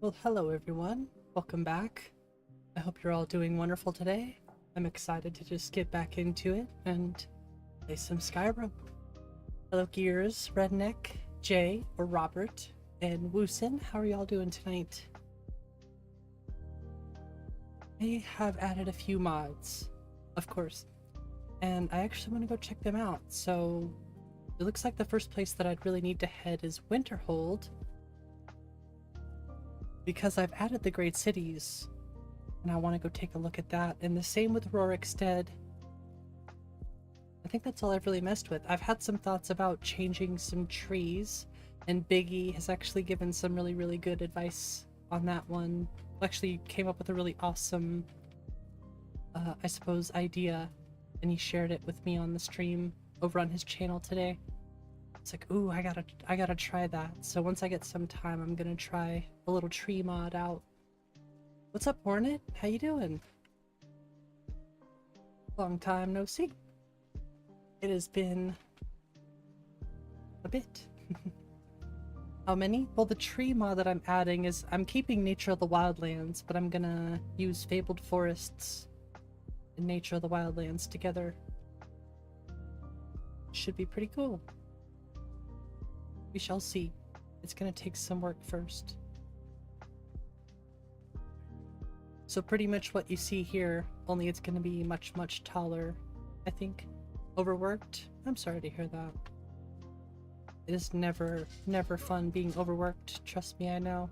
Well, hello everyone. Welcome back. I hope you're all doing wonderful today. I'm excited to just get back into it and play some Skyrim. Hello Gears, Redneck, Jay, or Robert, and Woosin. How are y'all doing tonight? I have added a few mods, of course, and I actually want to go check them out. So it looks like the first place that I'd really need to head is Winterhold, because I've added the Great Cities, and I want to go take a look at that. And the same with Rorikstead. I think that's all I've really messed with. I've had some thoughts about changing some trees, and Biggie has actually given some really good advice on that one. Actually came up with a really awesome, I suppose, idea, and he shared it with me on the stream over on his channel today. It's like, ooh, I gotta try that. So once I get some time, I'm gonna try a little tree mod out. What's up, Hornet? How you doing? Long time no see. It has been a bit. How many? Well, the tree mod that I'm adding is, I'm keeping Nature of the Wildlands, but I'm gonna use Fabled Forests and Nature of the Wildlands together. Should be pretty cool. We shall see. It's gonna take some work first. So pretty much what you see here, only it's gonna be much taller, I think. Overworked? I'm sorry to hear that. It is never fun being overworked. Trust me, I know.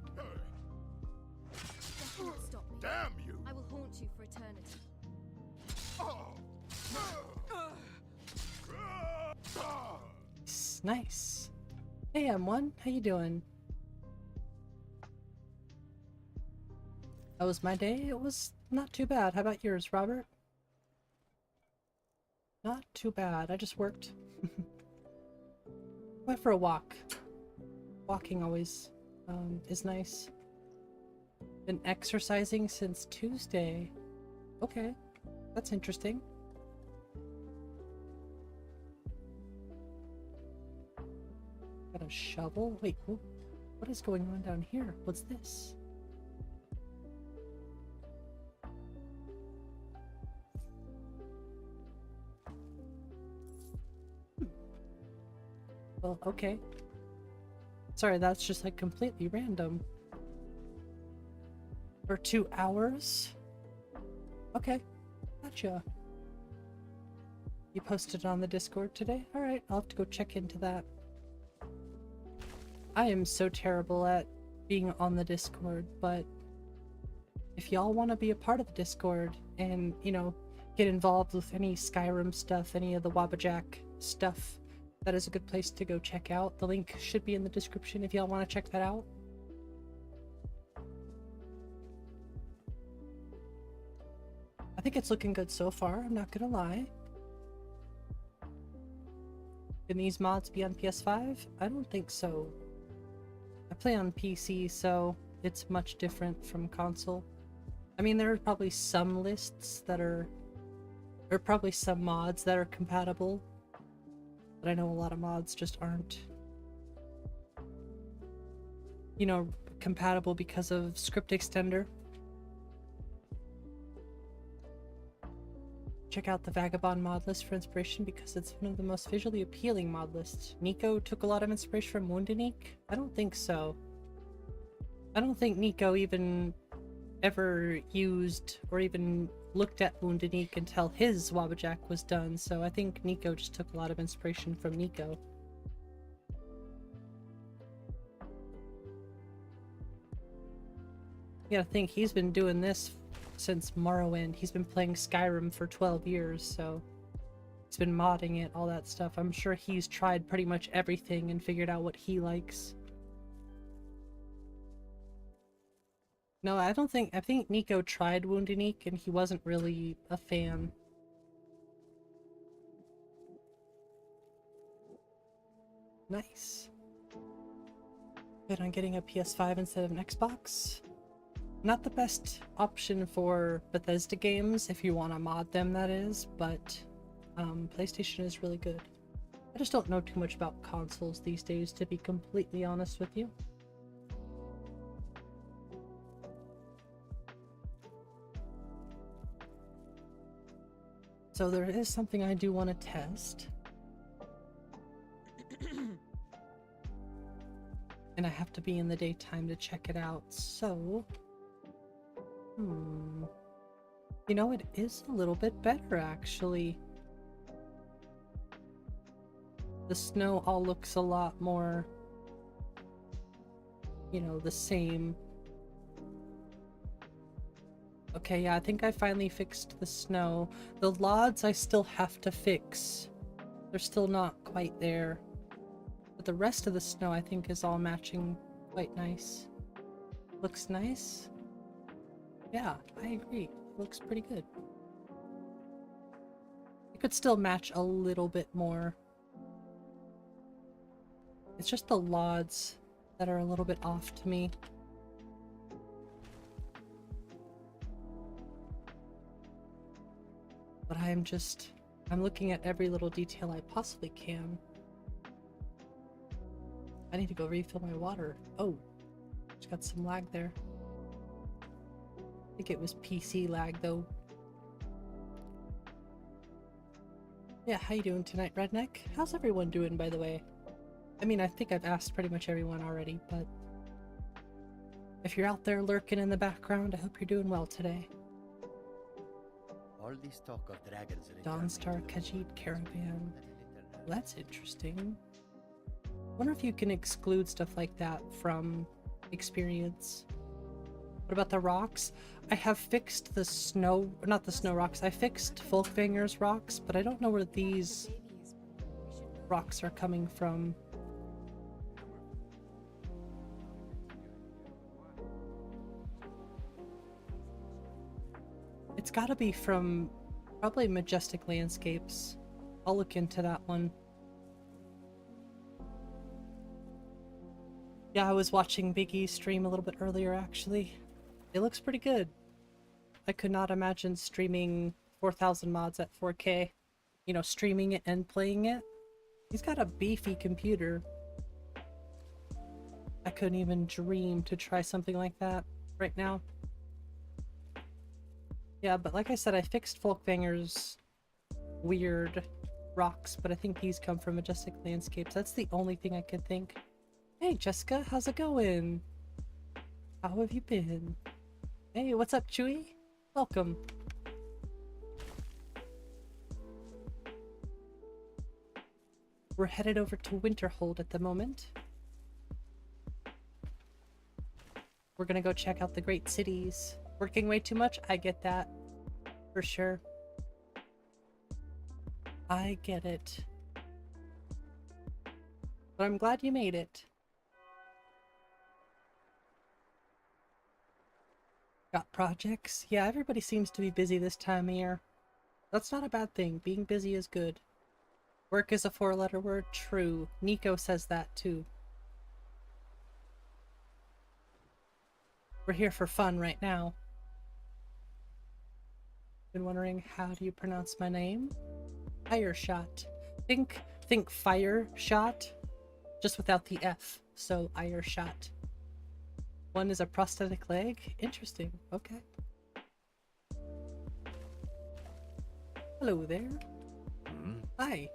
You can't stop me. Damn you! I will haunt you for eternity. Nice. Hey, M1, how you doing? How was my day? It was not too bad. How about yours, Robert? Not too bad. I just worked. Went for a walk. Walking always is nice. Been exercising since Tuesday. Okay, that's interesting. Got a shovel? Wait, what is going on down here? What's this? Well, okay. Sorry, that's just like completely random. For 2 hours? Okay, gotcha. You posted on the Discord today? Alright, I'll have to go check into that. I am so terrible at being on the Discord, but if y'all want to be a part of the Discord and, you know, get involved with any Skyrim stuff, any of the WabbaShot stuff, that is a good place to go check out. The link should be in the description if y'all want to check that out. I think it's looking good so far, I'm not gonna lie. Can these mods be on PS5? I don't think so. I play on PC, so it's much different from console. I mean, there are probably some lists that are... or probably some mods that are compatible, but I know a lot of mods just aren't, you know, compatible because of script extender. Check out the Vagabond mod list for inspiration because it's one of the most visually appealing mod lists. Nico took a lot of inspiration from Woundanique? I don't think so. I don't think Nico even ever used or even looked at Woundanique until his WabbaShot was done, so I think Nico just took a lot of inspiration from Nico. You gotta think, he's been doing this since Morrowind. He's been playing Skyrim for 12 years, so he's been modding it, all that stuff. I'm sure he's tried pretty much everything and figured out what he likes. No, I think Nico tried Woundanique and he wasn't really a fan. Nice. Good on getting a PS5 instead of an Xbox. Not the best option for Bethesda games, if you want to mod them, that is, but PlayStation is really good. I just don't know too much about consoles these days, to be completely honest with you. So there is something I do want to test. And I have to be in the daytime to check it out, so... You know, it is a little bit better, actually. The snow all looks a lot more, you know, the same. Okay, yeah, I think I finally fixed the snow. The lods I still have to fix. They're still not quite there. But the rest of the snow I think is all matching quite nice. Looks nice. Yeah, I agree. Looks pretty good. It could still match a little bit more. It's just the lods that are a little bit off to me. But I'm looking at every little detail I possibly can. I need to go refill my water. Oh, just got some lag there. I think it was PC lag though. Yeah, how you doing tonight, Redneck? How's everyone doing, by the way? I mean, I think I've asked pretty much everyone already, but if you're out there lurking in the background, I hope you're doing well today. All this talk of dragons Dawnstar Khajiit Caravan. Well, that's interesting. Wonder if you can exclude stuff like that from experience. What about the rocks? I have fixed the snow, not the snow rocks, I fixed Folkvanger's rocks, but I don't know where these rocks are coming from. It's gotta be from probably Majestic Landscapes. I'll look into that one. Yeah, I was watching Biggie's stream a little bit earlier actually. It looks pretty good. I could not imagine streaming 4,000 mods at 4K. You know, streaming it and playing it. He's got a beefy computer. I couldn't even dream to try something like that right now. Yeah, but like I said, I fixed Folkvanger's weird rocks, but I think these come from Majestic Landscapes. That's the only thing I could think. Hey Jessica, how's it going? How have you been? Hey, what's up, Chewy? Welcome. We're headed over to Winterhold at the moment. We're gonna go check out the great cities. Working way too much? I get that. For sure. I get it. But I'm glad you made it. Got projects? Yeah, everybody seems to be busy this time of year. That's not a bad thing. Being busy is good. Work is a four-letter word. True. Nico says that too. We're here for fun right now. Been wondering, how do you pronounce my name? Fireshot. Think fire shot, just without the F. So Fireshot. One is a prosthetic leg. Interesting. Okay. Hello there. Hi.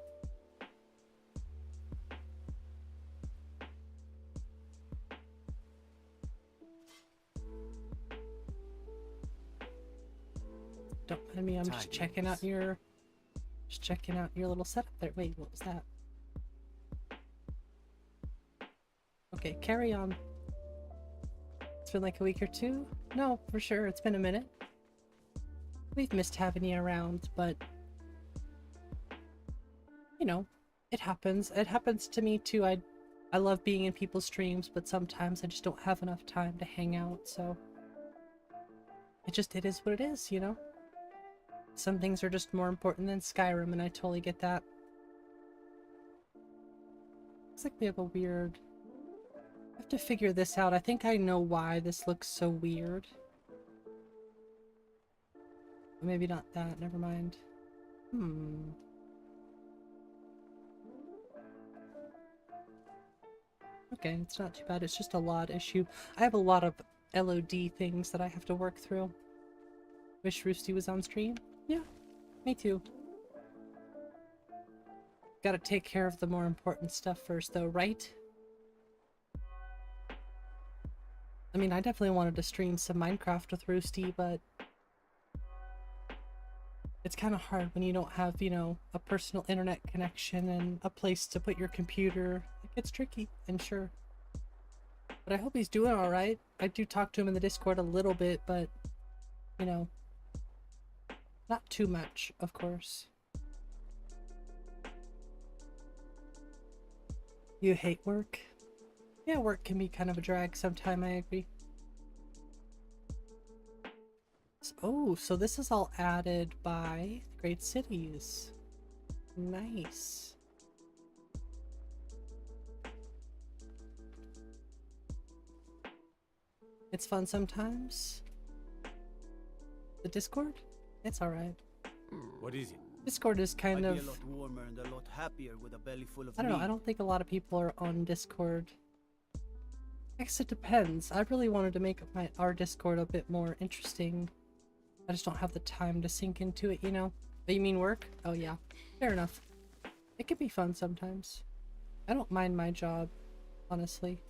Don't mind me, I'm just checking out your little setup there. Wait, what was that? Okay, carry on. It's been like a week or two? No, for sure, it's been a minute. We've missed having you around, but you know, it happens. It happens to me too. I love being in people's streams, but sometimes I just don't have enough time to hang out, so it is what it is, you know? Some things are just more important than Skyrim, and I totally get that. Looks like we have a weird... I have to figure this out. I think I know why this looks so weird. Maybe not that, never mind. Okay, it's not too bad. It's just a LOD issue. I have a lot of LOD things that I have to work through. Wish Roosty was on stream? Yeah, me too. Gotta take care of the more important stuff first, though, right? I mean, I definitely wanted to stream some Minecraft with Roosty, but it's kind of hard when you don't have, you know, a personal internet connection and a place to put your computer. It gets tricky, I'm sure. But I hope he's doing alright. I do talk to him in the Discord a little bit, but, you know, not too much, of course. You hate work? Yeah, work can be kind of a drag sometime, I agree. Oh, so this is all added by Great Cities. Nice. It's fun sometimes. The Discord? It's alright. What is it? Discord is kind I'd of... be a lot warmer and a lot happier with a belly full of I don't know, meat. I don't think a lot of people are on Discord. I guess it depends. I really wanted to make our Discord a bit more interesting. I just don't have the time to sink into it, you know? Oh, you mean work? Oh yeah, fair enough. It can be fun sometimes. I don't mind my job, honestly.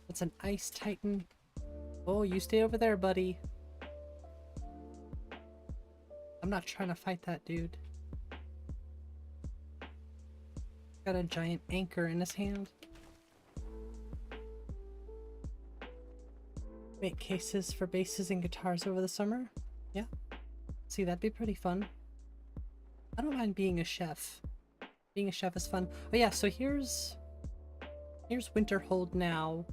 It's an ice titan. Oh, you stay over there, buddy. I'm not trying to fight that dude. Got a giant anchor in his hand. Make cases for basses and guitars over the summer. Yeah. See, that'd be pretty fun. I don't mind being a chef. Being a chef is fun. Oh yeah, so here's Winterhold now.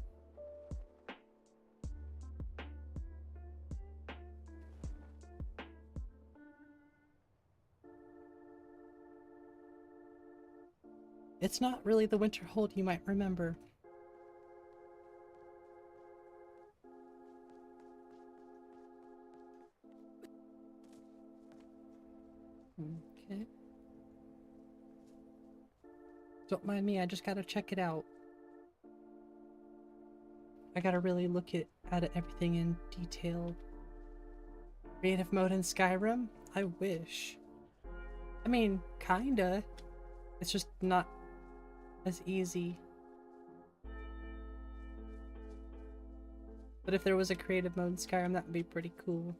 It's not really the Winterhold you might remember. Okay. Don't mind me, I just gotta check it out. I gotta really look at everything in detail. Creative mode in Skyrim? I wish. I mean, kinda. It's just not as easy. But if there was a creative mode in Skyrim, that would be pretty cool.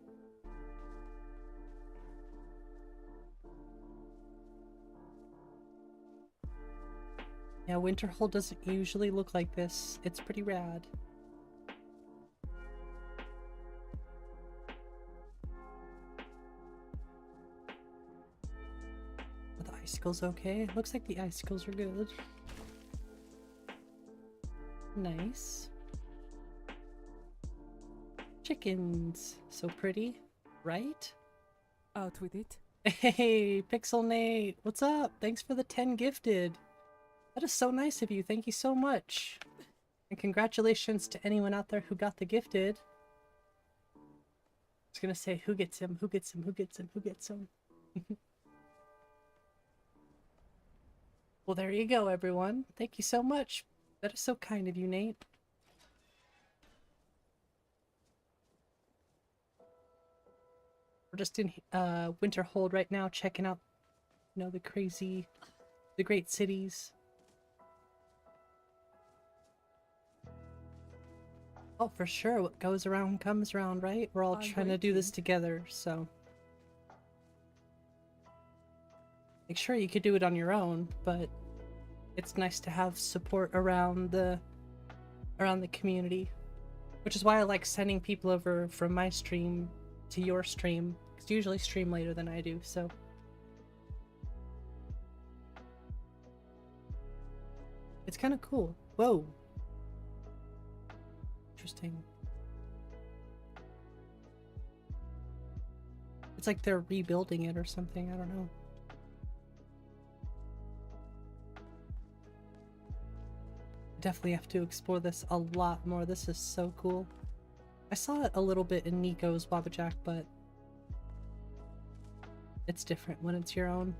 Yeah, Winterhold doesn't usually look like this. It's pretty rad. Are the icicles okay? Looks like the icicles are good. Nice. Chickens. So pretty, right? Out with it. Hey, Pixel Nate, what's up? Thanks for the 10 gifted. That is so nice of you. Thank you so much. And congratulations to anyone out there who got the gifted. I was gonna say, who gets him? Who gets him? Who gets him? Who gets him? Well, there you go, everyone. Thank you so much. That is so kind of you, Nate. We're just in Winterhold right now, checking out, you know, the great cities. Oh, for sure. What goes around comes around, right? We're all I'm trying to do this waiting. together, so. Like, sure, you could do it on your own, but it's nice to have support around the community. Which is why I like sending people over from my stream to your stream. Because you usually stream later than I do, so. It's kind of cool. Whoa. Interesting. It's like they're rebuilding it or something, I don't know. Definitely have to explore this a lot more. This is so cool. I saw it a little bit in Nico's WabbaShot, but It's different when it's your own.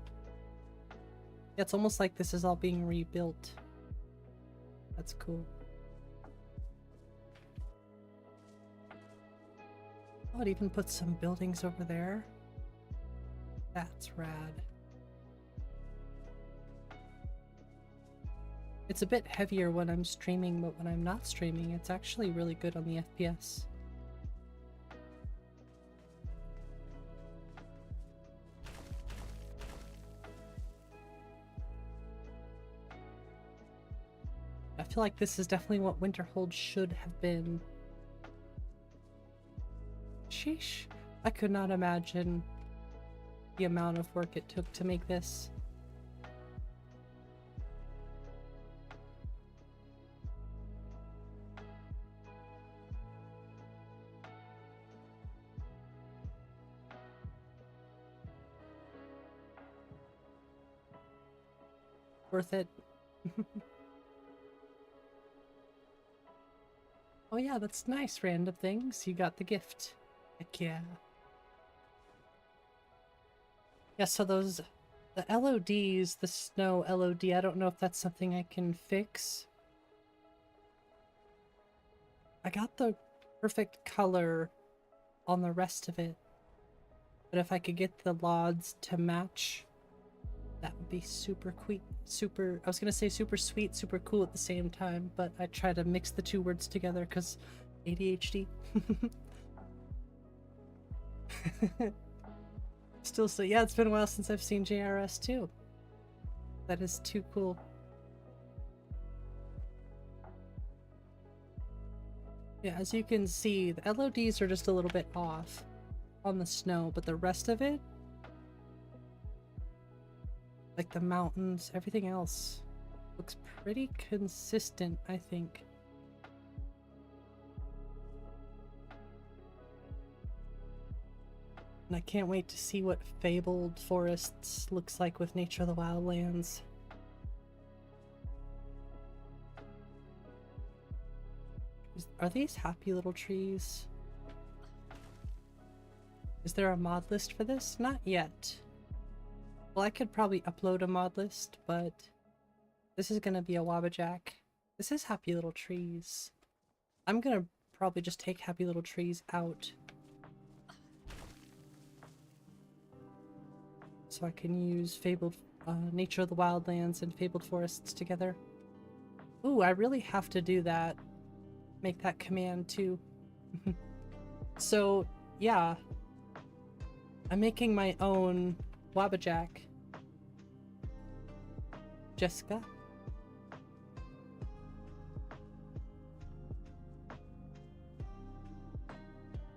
It's almost like this is all being rebuilt. That's cool. Oh, it even puts some buildings over there. That's rad. It's a bit heavier when I'm streaming, but when I'm not streaming, it's actually really good on the FPS. I feel like this is definitely what Winterhold should have been. Sheesh. I could not imagine the amount of work it took to make this. Worth it. Oh yeah, that's nice, random things. You got the gift. Heck yeah. Yeah, so those... the LODs, the snow LOD, I don't know if that's something I can fix. I got the perfect color on the rest of it. But if I could get the LODs to match, that would be super I was gonna say super sweet, super cool at the same time, but I try to mix the two words together because ADHD. Still so yeah, it's been a while since I've seen JRS too. That is too cool. Yeah, as you can see, the LODs are just a little bit off on the snow, but the rest of it, like the mountains, everything else looks pretty consistent, I think. And I can't wait to see what Fabled Forests looks like with Nature of the Wildlands. Are these happy little trees? Is there a mod list for this? Not yet. Well, I could probably upload a mod list, but this is gonna be a WabbaJack. This is happy little trees. I'm gonna probably just take happy little trees out, so I can use Fabled Nature of the Wildlands and Fabled Forests together. Ooh, I really have to do that. Make that command too. So, yeah. I'm making my own WabbaJack. Jessica?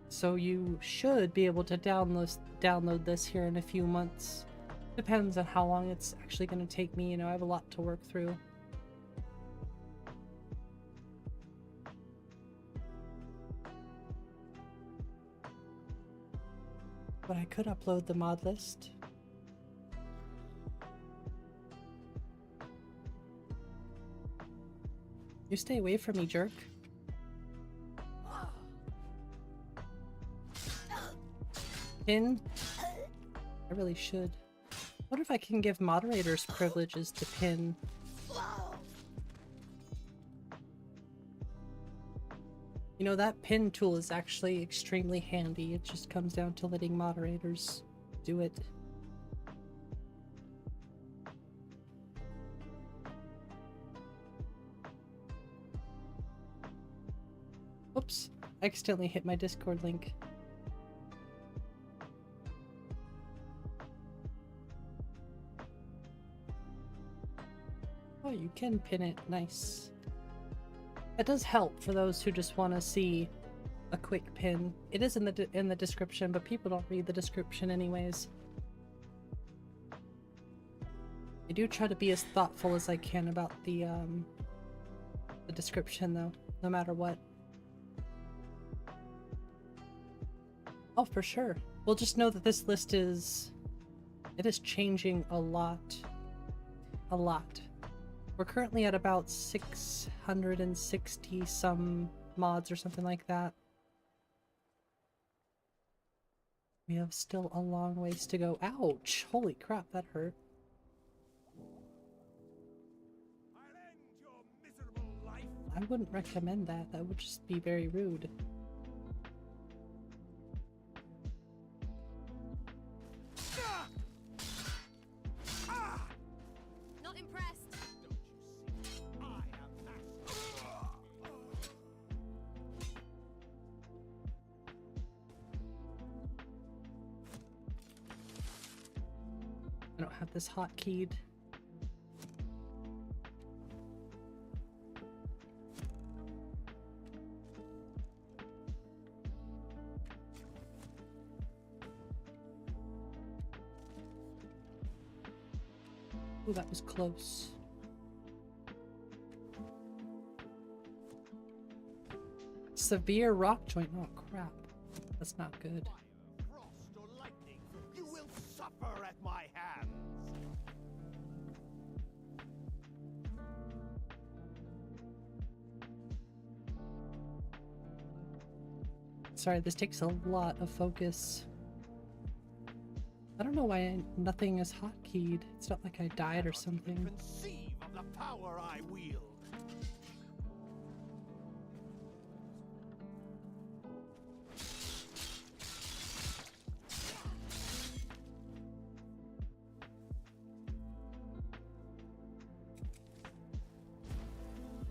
So you should be able to download this here in a few months. Depends on how long it's actually going to take me, you know, I have a lot to work through. But I could upload the mod list. You stay away from me, jerk. Pin? I really should. What if I can give moderators privileges to pin? You know, that pin tool is actually extremely handy. It just comes down to letting moderators do it. Oops, I accidentally hit my Discord link. Oh, you can pin it. Nice. That does help for those who just want to see a quick pin. It is in the description, but people don't read the description anyways. I do try to be as thoughtful as I can about the description, though, no matter what. Oh, for sure. We'll just know that this list is changing a lot. A lot. We're currently at about 660 some mods or something like that. We have still a long ways to go. Ouch! Holy crap, that hurt. I wouldn't recommend that. That would just be very rude. Not impressed. I don't have this hotkeyed. Ooh, that was close. Severe rock joint. Oh crap. That's not good. Frost or lightning, you will suffer at my hands. Sorry, this takes a lot of focus. I don't know why nothing is hotkeyed. It's not like I died or something. Conceive of the power I wield.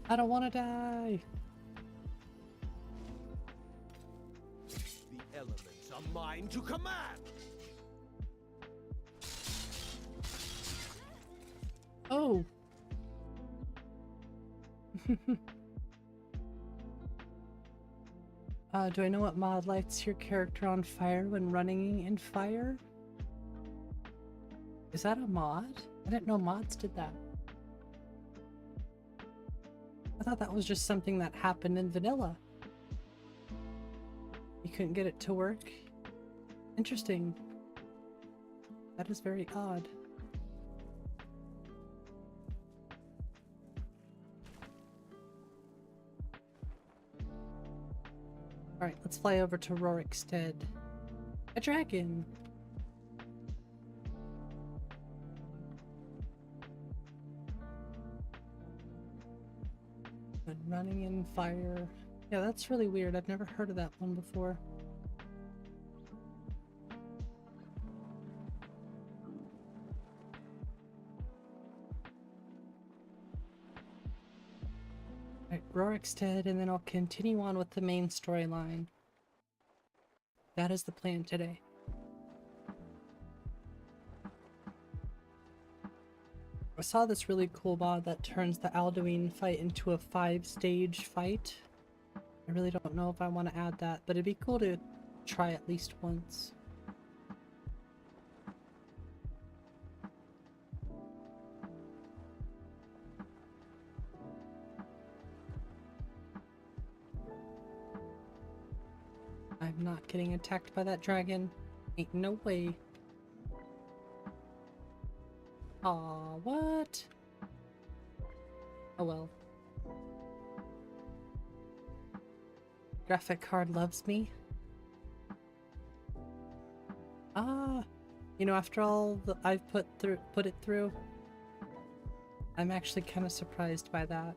I don't want to die. The elements are mine to command. Oh. Do I know what mod lights your character on fire when running in fire? Is that a mod? I didn't know mods did that. I thought that was just something that happened in vanilla. You couldn't get it to work? Interesting. That is very odd. Alright, let's fly over to Rorikstead. A dragon! And running in fire. Yeah, that's really weird. I've never heard of that one before. Alright, Rorikstead, and then I'll continue on with the main storyline. That is the plan today. I saw this really cool mod that turns the Alduin fight into a 5-stage fight. I really don't know if I want to add that, but it'd be cool to try at least once. I'm not getting attacked by that dragon. Ain't no way. Aw, what? Oh well. Graphic card loves me. Ah, you know, after all that I've put it through, I'm actually kind of surprised by that.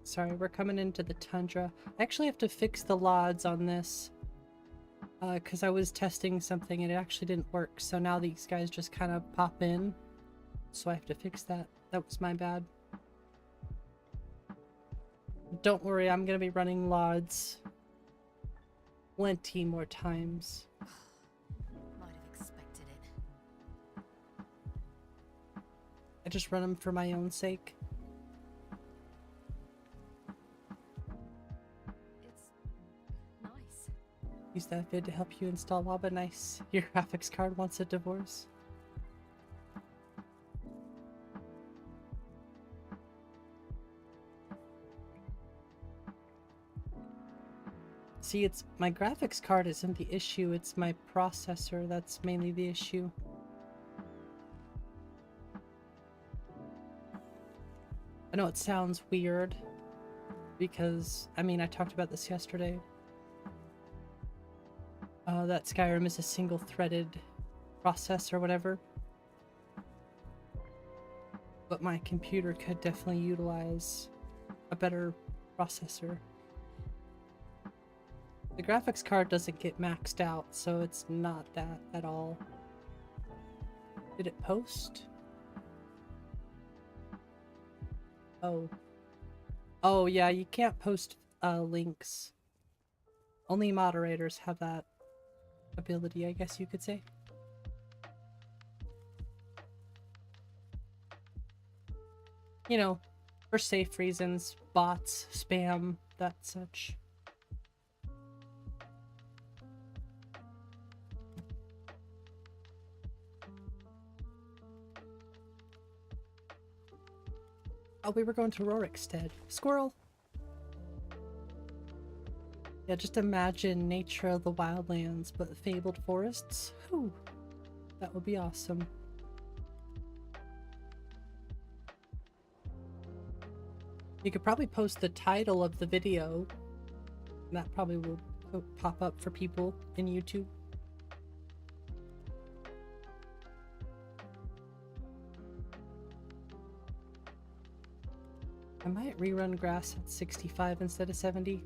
Sorry, we're coming into the tundra. I actually have to fix the LODs on this. Because I was testing something and it actually didn't work. So now these guys just kind of pop in. So I have to fix that. That was my bad. Don't worry, I'm going to be running LODs plenty more times. Might have expected it. I just run them for my own sake. It's nice. Use that vid to help you install Wabba. Nice. Your graphics card wants a divorce. See, it's my graphics card isn't the issue, it's my processor that's mainly the issue. I know it sounds weird because, I mean, I talked about this yesterday. That Skyrim is a single-threaded process or whatever. But my computer could definitely utilize a better processor. The graphics card doesn't get maxed out, so it's not that at all. Did it post? Oh. Oh yeah, you can't post links. Only moderators have that ability, I guess you could say. You know, for safe reasons, bots, spam, that such. Oh, we were going to Rorikstead. Squirrel! Yeah, just imagine nature of the wildlands, but fabled forests. Whew. That would be awesome. You could probably post the title of the video. And that probably will pop up for people in YouTube. I might rerun grass at 65 instead of 70.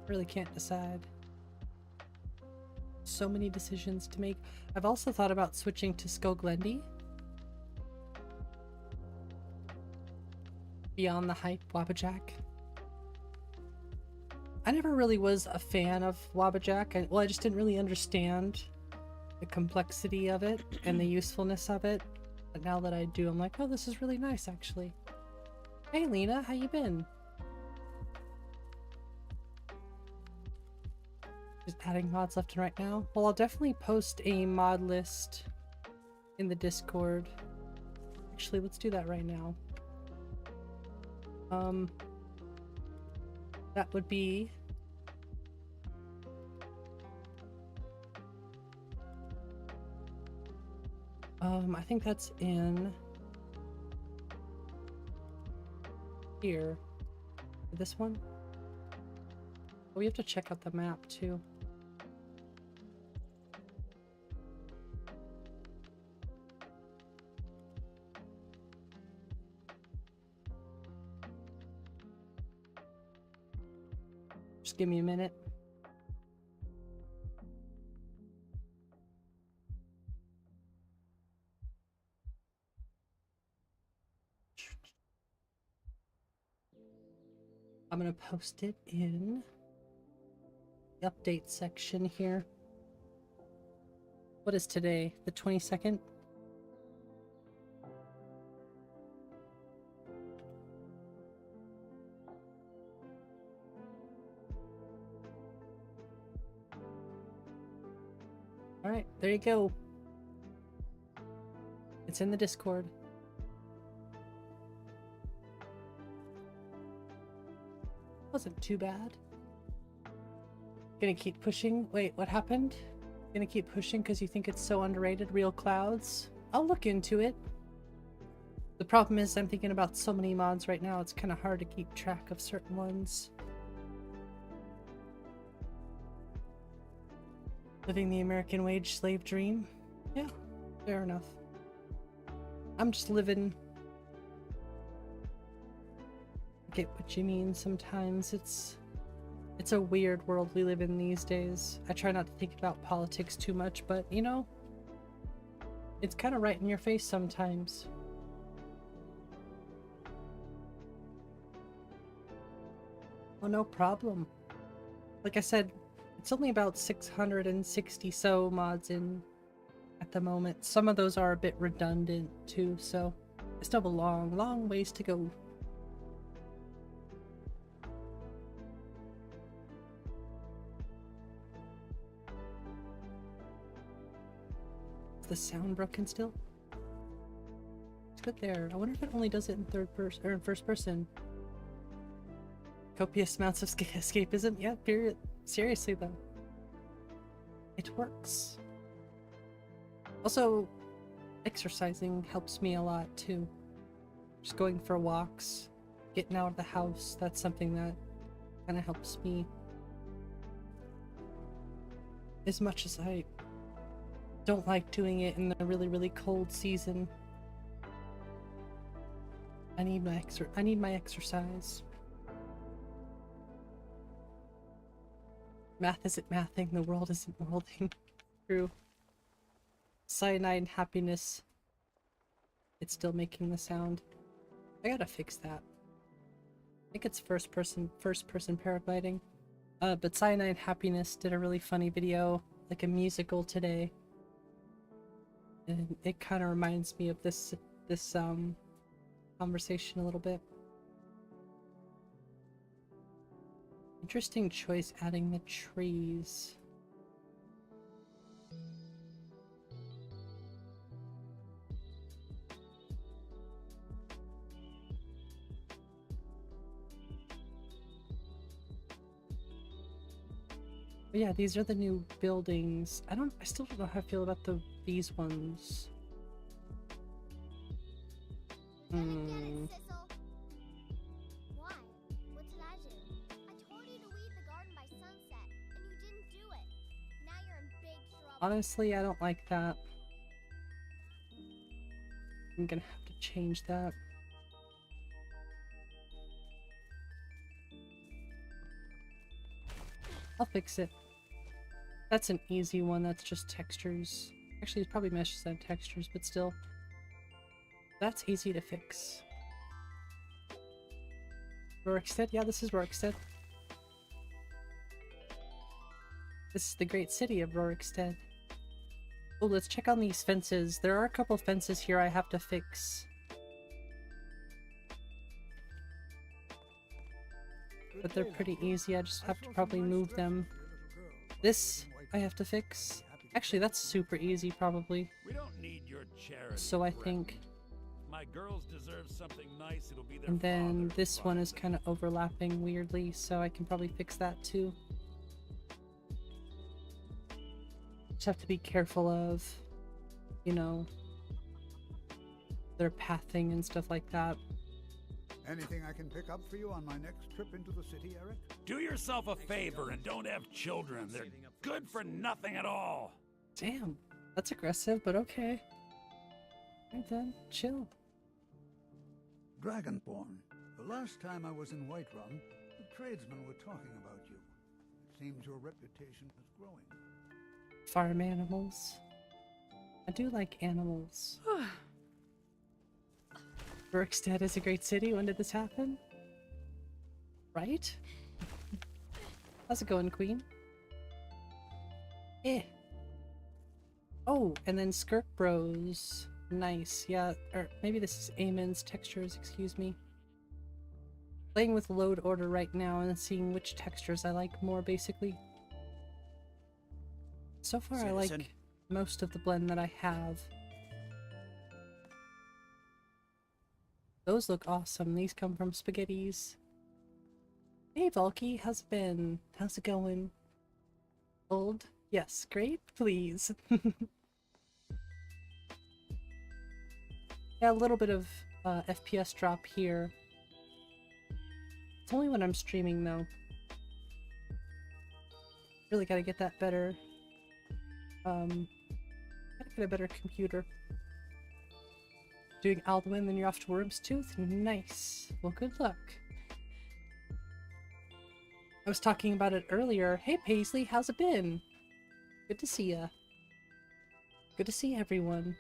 Really can't decide. So many decisions to make. I've also thought about switching to Skoglendi. Beyond the hype, WabbaJack. I never really was a fan of WabbaJack. Well, I just didn't really understand the complexity of it and the usefulness of it. But now that I do, I'm like, oh, this is really nice, actually. Hey, Lena, how you been? Just adding mods left and right now. Well, I'll definitely post a mod list in the Discord. Actually, let's do that right now. That would be... I think that's in... here. This one? Oh, we have to check out the map, too. Just give me a minute. I'm gonna post it in the update section here. What is today? The 22nd? Alright, there you go. It's in the Discord. Wasn't too bad. Gonna keep pushing. Wait, what happened? Gonna keep pushing because you think it's so underrated? Real clouds? I'll look into it. The problem is I'm thinking about so many mods right now, it's kind of hard to keep track of certain ones. Living the American wage slave dream? Yeah, fair enough. I'm just living... Get what you mean sometimes. It's a weird world we live in these days. I try not to think about politics too much, but you know, it's kind of right in your face sometimes. Oh, no problem. Like I said, it's only about 660 so mods in at the moment. Some of those are a bit redundant too, so I still have a long, long ways to go. Is the sound broken still? It's good there. I wonder if it only does it in third person or in first person. Copious amounts of escapism. Yeah, period. Seriously though. It works. Also, exercising helps me a lot too. Just going for walks, getting out of the house, that's something that kind of helps me. As much as I don't like doing it in the really, really cold season. I need my exercise. Math isn't mathing, the world isn't worlding. True. Cyanide happiness. It's still making the sound. I gotta fix that. I think it's first person paragliding. But Cyanide Happiness did a really funny video, like a musical today. And it kind of reminds me of this conversation a little bit. Interesting choice adding the trees. But yeah, these are the new buildings. I still don't know how I feel about these ones. Get it, Sissel. Why? What did I do? I told you to weed the garden by sunset, and you didn't do it. Now you're in big trouble. Honestly, I don't like that. I'm gonna have to change that. I'll fix it. That's an easy one, that's just textures. Actually, it's probably meshes that have textures, but still. That's easy to fix. Rorikstead? Yeah, this is Rorikstead. This is the great city of Rorikstead. Oh, let's check on these fences. There are a couple fences here I have to fix. But they're pretty easy, I just have to probably move them. This I have to fix. Actually, that's super easy, probably. We don't need your charity. So I think... My girls deserve something nice. It'll be their And then father this one is provided. kind of overlapping weirdly, so I can probably fix that too. Just have to be careful of, you know, their pathing and stuff like that. Anything I can pick up for you on my next trip into the city, Eric? Do yourself a favor and don't have children. They're good for nothing at all. Damn, that's aggressive, but okay. Alright then, chill. Dragonborn. The last time I was in Whiterun, the tradesmen were talking about you. It seems your reputation is growing. Farm animals. I do like animals. Rorikstead is a great city. When did this happen? Right? How's it going, Queen? Eh. Oh, and then Skirk Bros. Nice. Yeah, or maybe this is Amon's textures, excuse me. Playing with load order right now and seeing which textures I like more, basically. So far, I like most of the blend that I have. Those look awesome. These come from Spaghettis. Hey, Valky, how's it been? How's it going? Old? Yes, great, please. Yeah, a little bit of FPS drop here. It's only when I'm streaming, though. Really gotta get that better. Gotta get a better computer. Doing Alduin, then you're off to Wormstooth? Nice. Well, good luck. I was talking about it earlier. Hey, Paisley, how's it been? Good to see ya. Good to see everyone.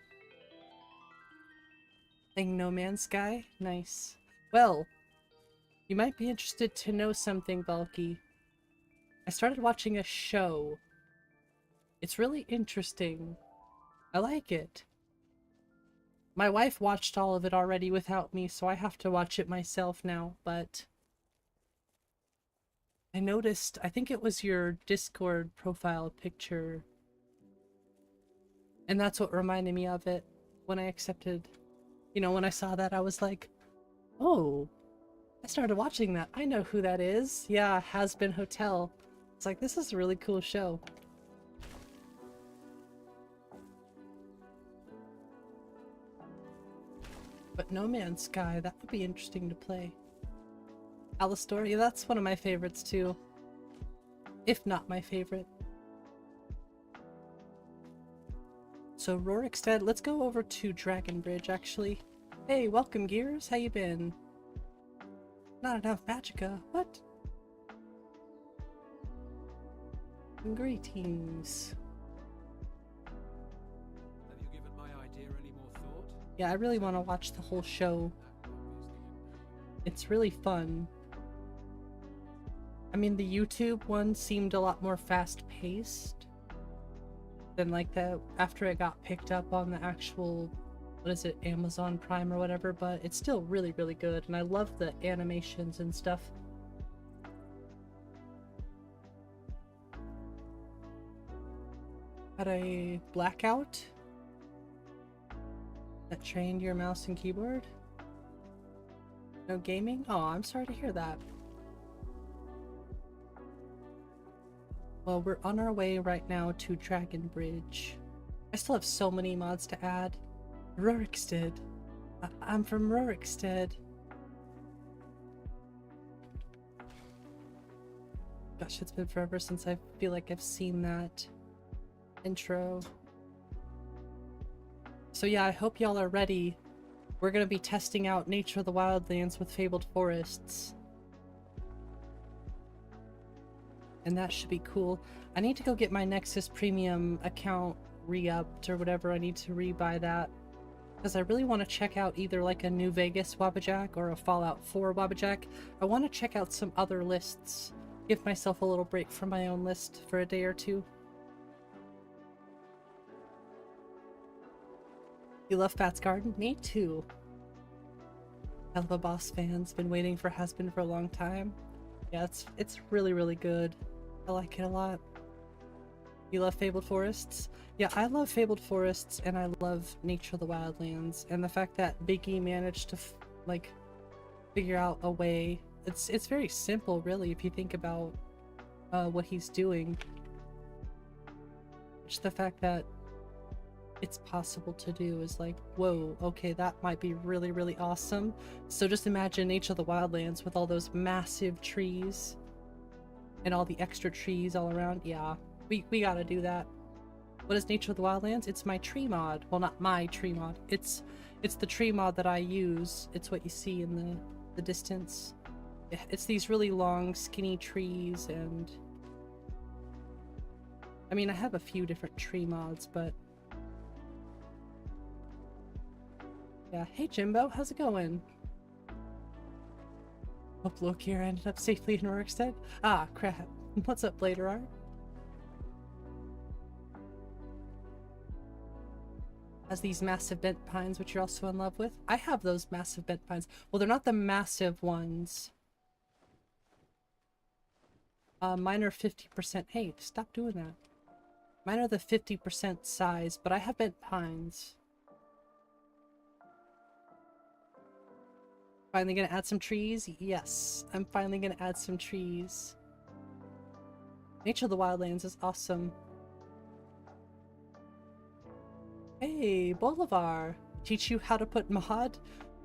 Playing No Man's Sky? Nice. Well, you might be interested to know something, Valky. I started watching a show. It's really interesting. I like it. My wife watched all of it already without me, so I have to watch it myself now, but... I noticed, I think it was your Discord profile picture. And that's what reminded me of it when I accepted. You know, when I saw that, I was like, oh, I started watching that. I know who that is. Yeah, Has Been Hotel. It's like, this is a really cool show. But No Man's Sky, that would be interesting to play. Alistor, yeah, that's one of my favorites too. If not my favorite. So Rorikstead, let's go over to Dragon Bridge actually. Hey, welcome Gears, how you been? Not enough Magica, what? Greetings. Have you given my idea any more thought? Yeah, I really want to watch the whole show. It's really fun. I mean, the YouTube one seemed a lot more fast-paced than like the after it got picked up on the actual, what is it, Amazon Prime or whatever, but it's still really, really good, and I love the animations and stuff. Had a blackout that trained your mouse and keyboard? No gaming? Oh, I'm sorry to hear that. Well, we're on our way right now to Dragon Bridge. I still have so many mods to add. Rorikstead. I'm from Rorikstead. Gosh, it's been forever since I feel like I've seen that intro. So yeah, I hope y'all are ready. We're gonna be testing out Nature of the Wildlands with Fabled Forests. And that should be cool. I need to go get my Nexus Premium account re-upped or whatever. I need to re-buy that. Because I really want to check out either like a New Vegas WabbaJack or a Fallout 4 WabbaJack. I want to check out some other lists. Give myself a little break from my own list for a day or two. You love Fat's Garden? Me too. Helva Boss fans. Been waiting for Has Been for a long time. Yeah, it's really, really good. I like it a lot. You love Fabled Forests? Yeah, I love Fabled Forests and I love Nature of the Wildlands. And the fact that Biggie managed to like figure out a way. It's very simple really if you think about what he's doing. Just the fact that it's possible to do is like, whoa, okay, that might be really, really awesome. So just imagine Nature of the Wildlands with all those massive trees and all the extra trees all around. Yeah, we gotta do that. What is Nature of the Wildlands? It's my tree mod. Well, not my tree mod. It's the tree mod that I use. It's what you see in the distance. It's these really long, skinny trees, and I mean, I have a few different tree mods, but yeah. Hey Jimbo, how's it going? Hope Loki ended up safely in Rorikstead. Ah, crap. What's up, Blader Art? Has these massive bent pines, which you're also in love with. I have those massive bent pines. Well, they're not the massive ones. Mine are 50%. Hey, stop doing that. Mine are the 50% size, but I have bent pines. Finally gonna add some trees? Yes, I'm finally gonna add some trees. Nature of the Wildlands is awesome. Hey, Bolivar! Teach you how to put mod?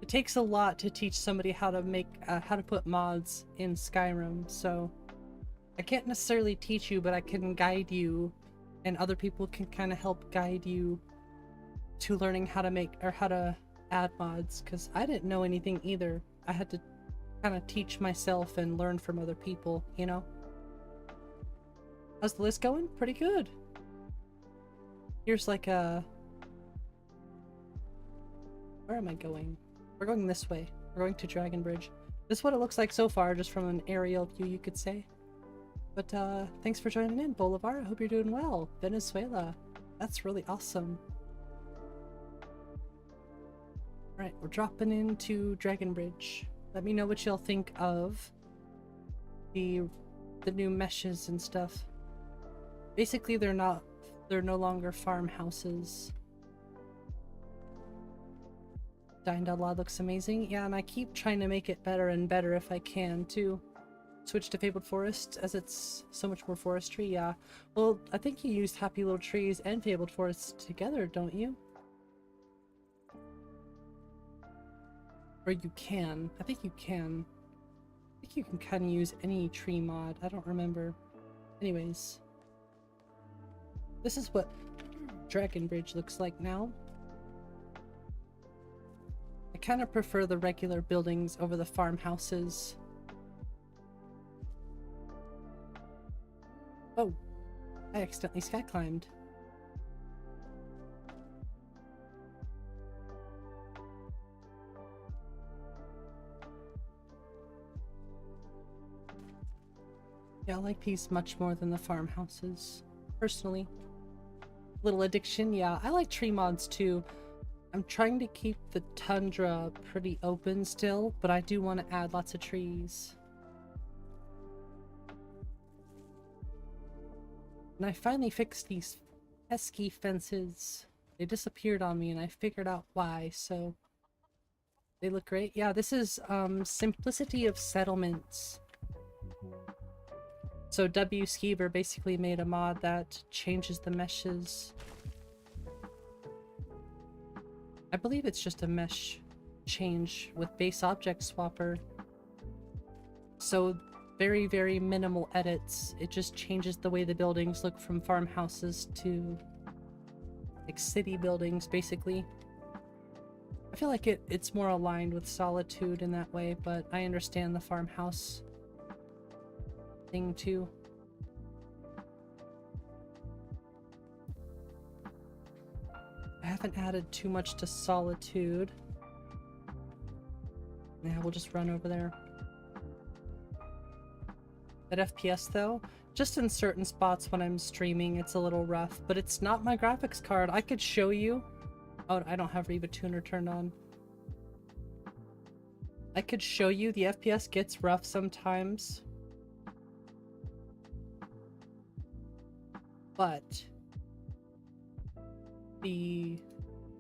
It takes a lot to teach somebody how to make, how to put mods in Skyrim, so I can't necessarily teach you, but I can guide you, and other people can kind of help guide you to learning how to make, or how to add mods, because I didn't know anything either. I had to kind of teach myself and learn from other people, you know? How's the list going? Pretty good. Here's like a... Where am I going? We're going this way. We're going to Dragon Bridge. This is what it looks like so far, just from an aerial view, you could say. But thanks for joining in, Bolivar. I hope you're doing well. Venezuela. That's really awesome. Alright, we're dropping into Dragon Bridge. Let me know what y'all think of the new meshes and stuff. Basically, they're no longer farmhouses. Dine.Lod looks amazing. Yeah, and I keep trying to make it better and better if I can, too. Switch to Fabled Forest, as it's so much more forestry, yeah. Well, I think you used Happy Little Trees and Fabled Forest together, don't you? Or you can. I think you can. I think you can kind of use any tree mod. I don't remember. Anyways. This is what Dragon Bridge looks like now. I kind of prefer the regular buildings over the farmhouses. Oh, I accidentally sky climbed. Yeah, I like these much more than the farmhouses, personally. Little addiction, yeah, I like tree mods too. I'm trying to keep the tundra pretty open still, but I do want to add lots of trees. And I finally fixed these pesky fences. They disappeared on me and I figured out why, so they look great. Yeah, this is Simplicity of Settlements. So W. Skeever basically made a mod that changes the meshes. I believe it's just a mesh change with base object swapper. So very, very minimal edits. It just changes the way the buildings look from farmhouses to like city buildings, basically. I feel like it's more aligned with Solitude in that way, but I understand the farmhouse thing too. I haven't added too much to Solitude. Yeah, we'll just run over there. That FPS though, just in certain spots when I'm streaming it's a little rough, but it's not my graphics card. I could show you. Oh, I don't have Reba Tuner turned on. I could show you the FPS gets rough sometimes. But the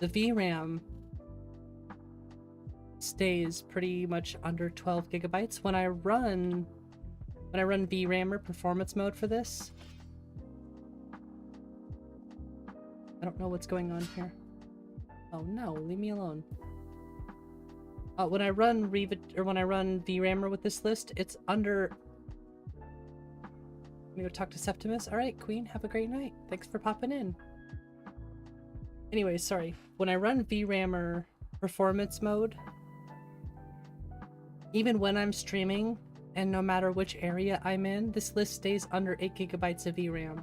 VRAM stays pretty much under 12 gigabytes. When I run VRAM performance mode for this, I don't know what's going on here. Oh no, leave me alone. When I run VRAMer with this list, it's under. I'm gonna go talk to Septimus. All right, Queen, have a great night. Thanks for popping in. Anyways, sorry. When I run VRAMer performance mode, even when I'm streaming, and no matter which area I'm in, this list stays under 8 gigabytes of VRAM.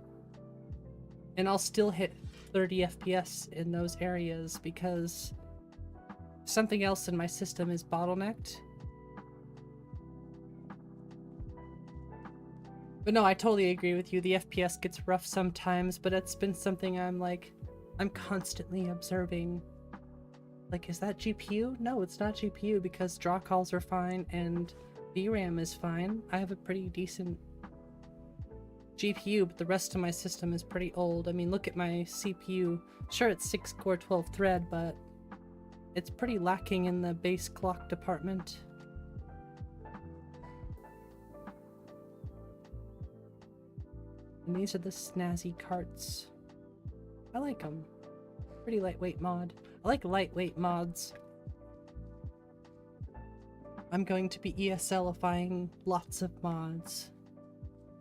And I'll still hit 30 FPS in those areas because something else in my system is bottlenecked. But no, I totally agree with you. The FPS gets rough sometimes, but it's been something I'm constantly observing. Like, is that GPU? No, it's not GPU because draw calls are fine and VRAM is fine. I have a pretty decent GPU, but the rest of my system is pretty old. I mean, look at my CPU. Sure, it's 6-core 12 thread, but it's pretty lacking in the base clock department. And these are the snazzy carts. I like them. Pretty lightweight mod. I like lightweight mods. I'm going to be ESLifying lots of mods.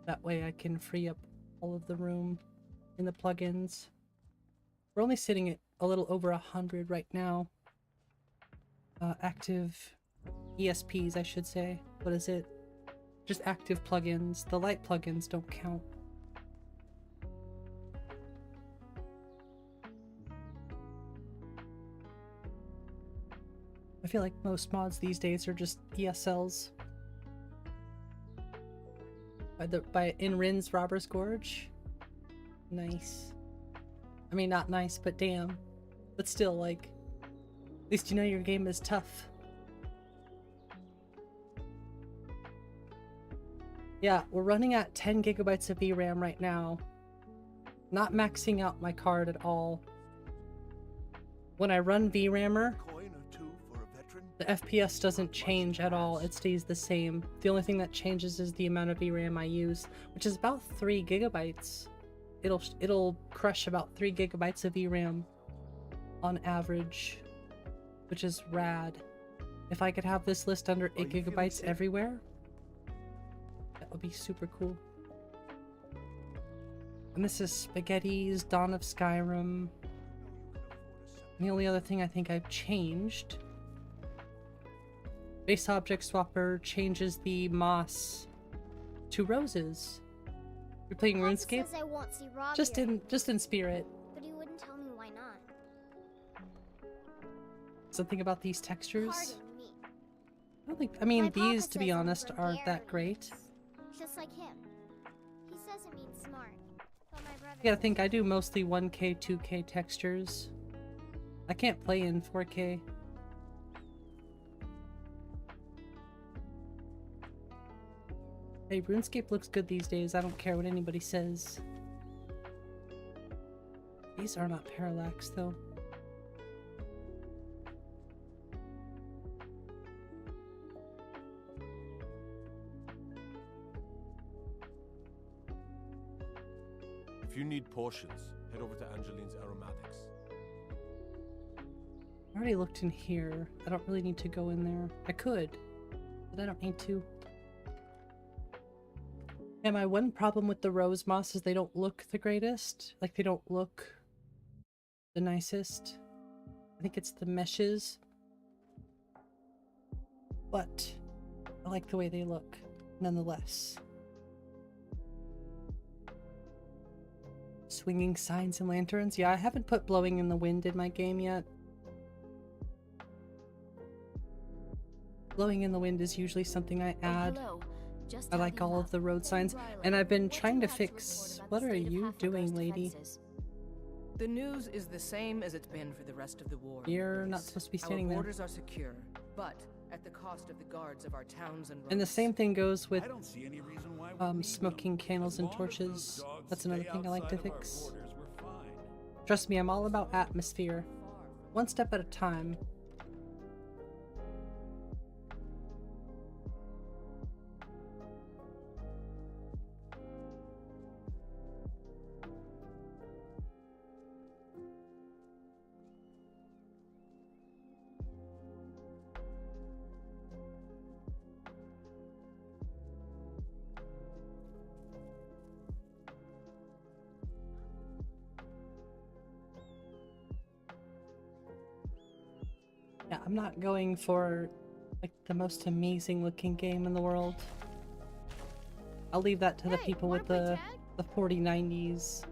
That way I can free up all of the room in the plugins. We're only sitting at a little over 100 right now. Active ESPs, I should say. What is it? Just active plugins. The light plugins don't count. I feel like most mods these days are just ESLs. By Inrin's Robber's Gorge. Nice. I mean, not nice, but damn. But still, like, at least you know your game is tough. Yeah, we're running at 10 gigabytes of VRAM right now. Not maxing out my card at all. When I run VRAMer, Coin or two for The FPS doesn't change at all, it stays the same. The only thing that changes is the amount of VRAM I use, which is about 3 gigabytes. It'll crush about 3 gigabytes of VRAM on average, which is rad. If I could have this list under 8 gigabytes everywhere, that would be super cool. And this is Spaghetti's Dawn of Skyrim. And the only other thing I think I've changed, Base Object Swapper changes the moss to roses. You're playing Papa RuneScape? says I won't see Rob Just here, in spirit. but he wouldn't tell me why not. Something about these textures? Pardon me. I don't think. I mean, My papa these, to be says I'm honest, from aren't that Gary. great. Just like him. He says it means smart. But my brother Yeah, I says think I it do mostly 1K, 2K textures. I can't play in 4K. Hey, RuneScape looks good these days. I don't care what anybody says. These are not parallax, though. If you need potions, head over to Angeline's Aromatics. I already looked in here. I don't really need to go in there. I could, but I don't need to. Yeah, my one problem with the rose moss is they don't look the greatest. Like, they don't look the nicest. I think it's the meshes. But I like the way they look, nonetheless. Swinging signs and lanterns. Yeah, I haven't put blowing in the wind in my game yet. Blowing in the wind is usually something I add. I like all of the road signs, and I've been trying to fix... What are you doing, lady? The news is the same as it's been for the rest of the war. You're not supposed to be standing Our there. borders are secure, but at the cost of the guards of our towns and roads. And the same thing goes with I don't see any reason why we need smoking them. candles and As long as those torches. dogs That's another stay thing I like to outside of our fix. borders, we're fine. Trust me, I'm all about atmosphere. One step at a time. Yeah, I'm not going for like the most amazing looking game in the world. I'll leave that to the Hey, people wanna with play the tag? 4090s.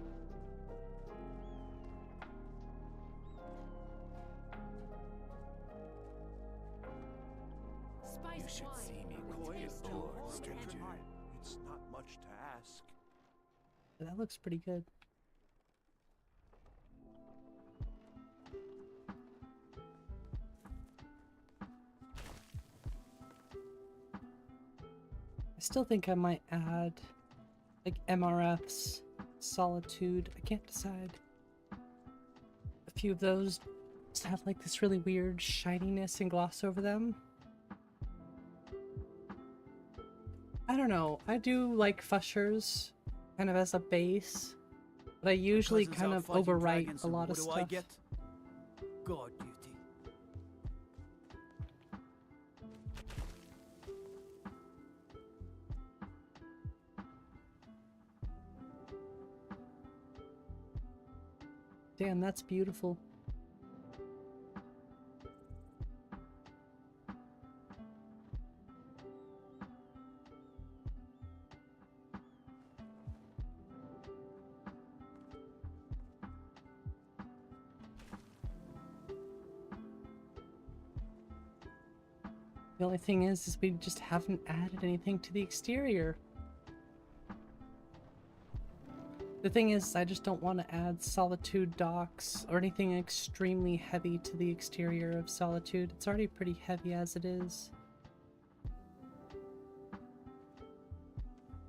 You should see me coy as door, stranger. It's not much to ask. That looks pretty good. I still think I might add like MRFs, Solitude. I can't decide. A few of those just have like this really weird shininess and gloss over them. I don't know. I do like Fushers kind of as a base, but I usually Cousins kind out of fighting overwrite dragons, a and lot of what stuff. do I get? God duty. Damn, that's beautiful. The only thing is we just haven't added anything to the exterior. The thing is, I just don't want to add Solitude docks or anything extremely heavy to the exterior of Solitude. It's already pretty heavy as it is.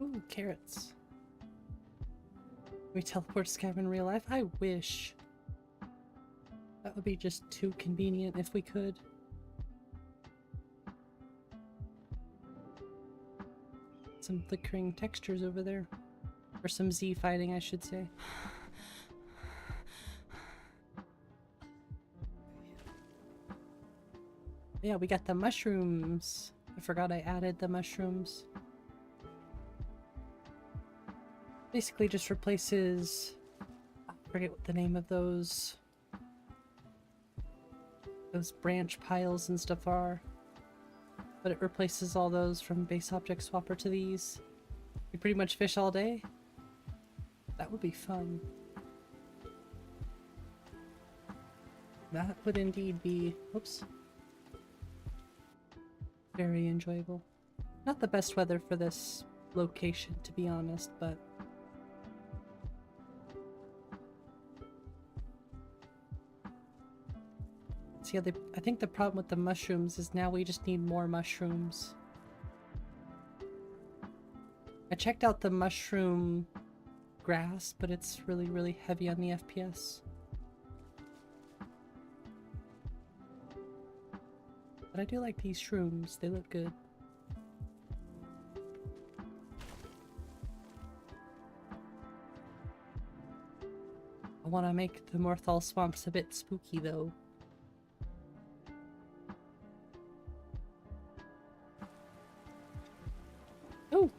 Ooh, carrots. We teleport to Skyrim in real life? I wish. That would be just too convenient if we could. Some flickering textures over there. Or some Z fighting, I should say. Yeah, we got the mushrooms. I forgot I added the mushrooms. Basically just replaces... I forget what the name of those branch piles and stuff are. But it replaces all those from base object swapper to these. You pretty much fish all day? That would be fun. That would indeed be... Oops. Very enjoyable. Not the best weather for this location, to be honest, but... So yeah, I think the problem with the mushrooms is now we just need more mushrooms. I checked out the mushroom grass, but it's really, really heavy on the FPS. But I do like these shrooms, they look good. I want to make the Morthal swamps a bit spooky though. Oh!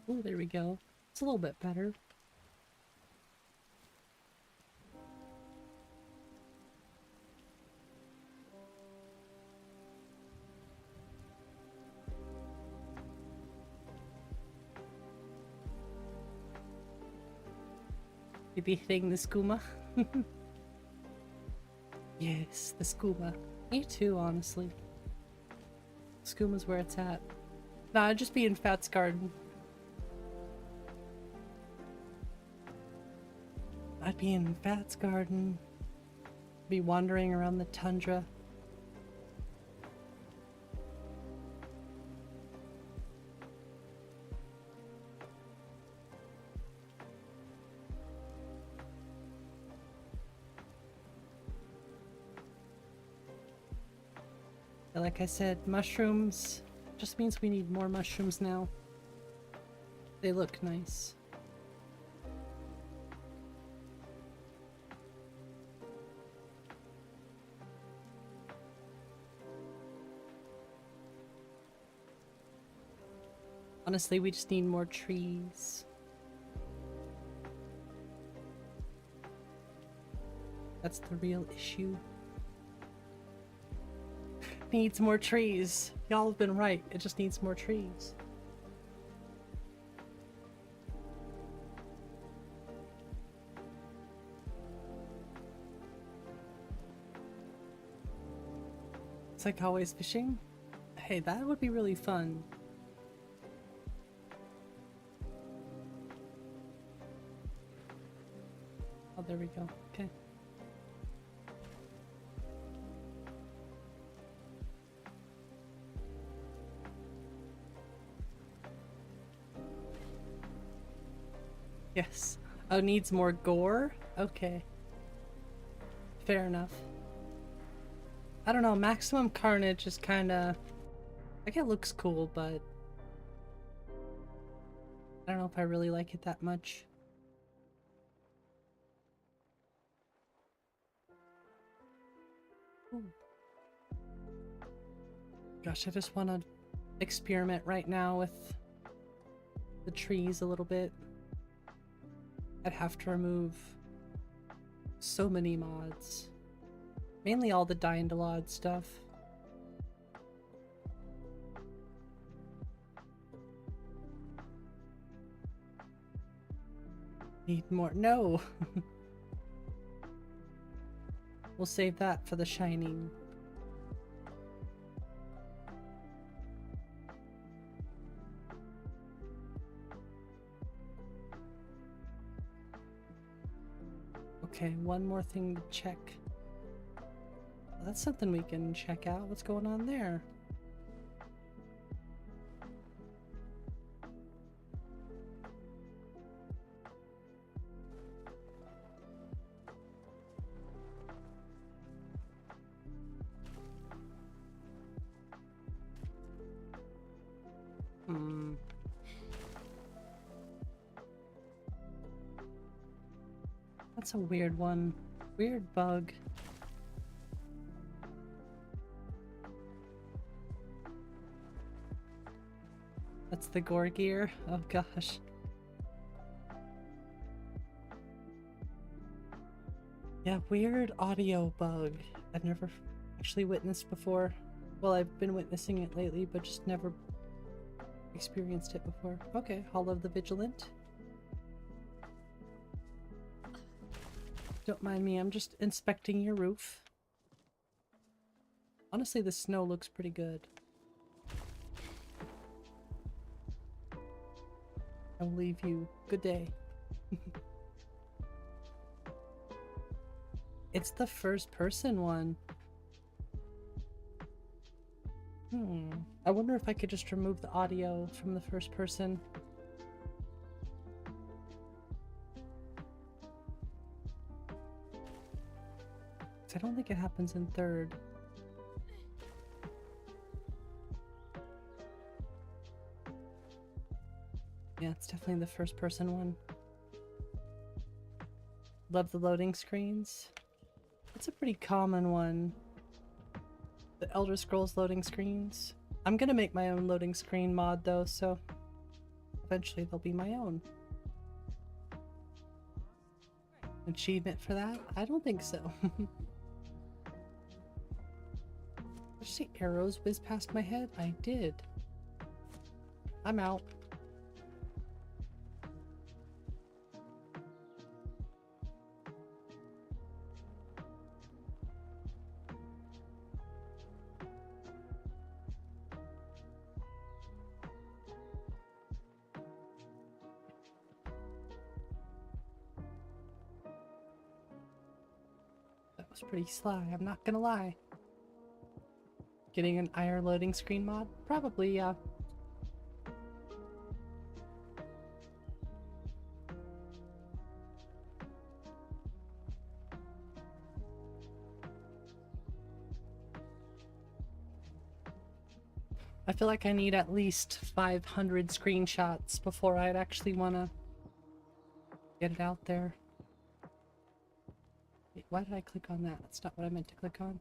Oh, there we go. It's a little bit better. Maybe hitting the skooma. Yes, the skooma. Me too, honestly. Skooma's where it's at. Nah, I'd just be in Fat's garden. I'd be in Fat's garden. Be wandering around the tundra. Like I said, mushrooms just means we need more mushrooms now. They look nice. Honestly, we just need more trees. That's the real issue. Needs more trees. Y'all have been right. It just needs more trees. It's like always fishing. Hey, that would be really fun. Oh, there we go. Okay. Yes. Oh, needs more gore? Okay. Fair enough. I don't know, Maximum Carnage is kinda... like, it looks cool, but... I don't know if I really like it that much. Ooh. Gosh, I just want to experiment right now with the trees a little bit. I'd have to remove so many mods. Mainly all the Dyndalod stuff. Need more. No! We'll save that for the Shining. Okay, one more thing to check. That's something we can check out. What's going on there? That's a weird one. Weird bug. That's the gore gear? Oh gosh. Yeah, weird audio bug. I've never actually witnessed before. Well, I've been witnessing it lately, but just never experienced it before. Okay, Hall of the Vigilant. Don't mind me, I'm just inspecting your roof. Honestly, the snow looks pretty good. I will leave you. Good day. It's the first person one. I wonder if I could just remove the audio from the first person. I don't think it happens in third. Yeah, it's definitely the first person one. Love the loading screens. It's a pretty common one. The Elder Scrolls loading screens. I'm gonna make my own loading screen mod though, so eventually they'll be my own. Achievement for that? I don't think so. Did you see arrows whiz past my head? I did. I'm out. That was pretty sly, I'm not gonna lie. Getting an IR loading screen mod? Probably, yeah. I feel like I need at least 500 screenshots before I'd actually want to get it out there. Wait, why did I click on that? That's not what I meant to click on.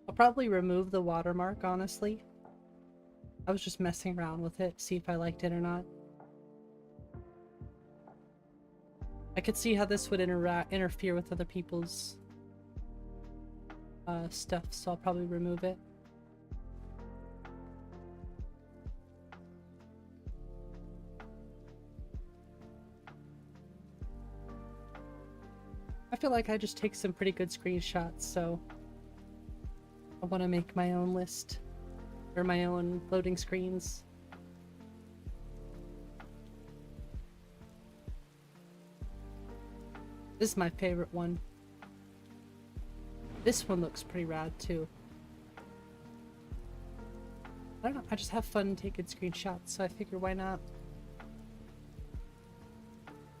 I'll probably remove the watermark, honestly. I was just messing around with it, see if I liked it or not. I could see how this would interfere with other people's stuff, so I'll probably remove it. I feel like I just take some pretty good screenshots, so I want to make my own list. Or my own loading screens. This is my favorite one. This one looks pretty rad too. I don't know, I just have fun taking screenshots, so I figure why not?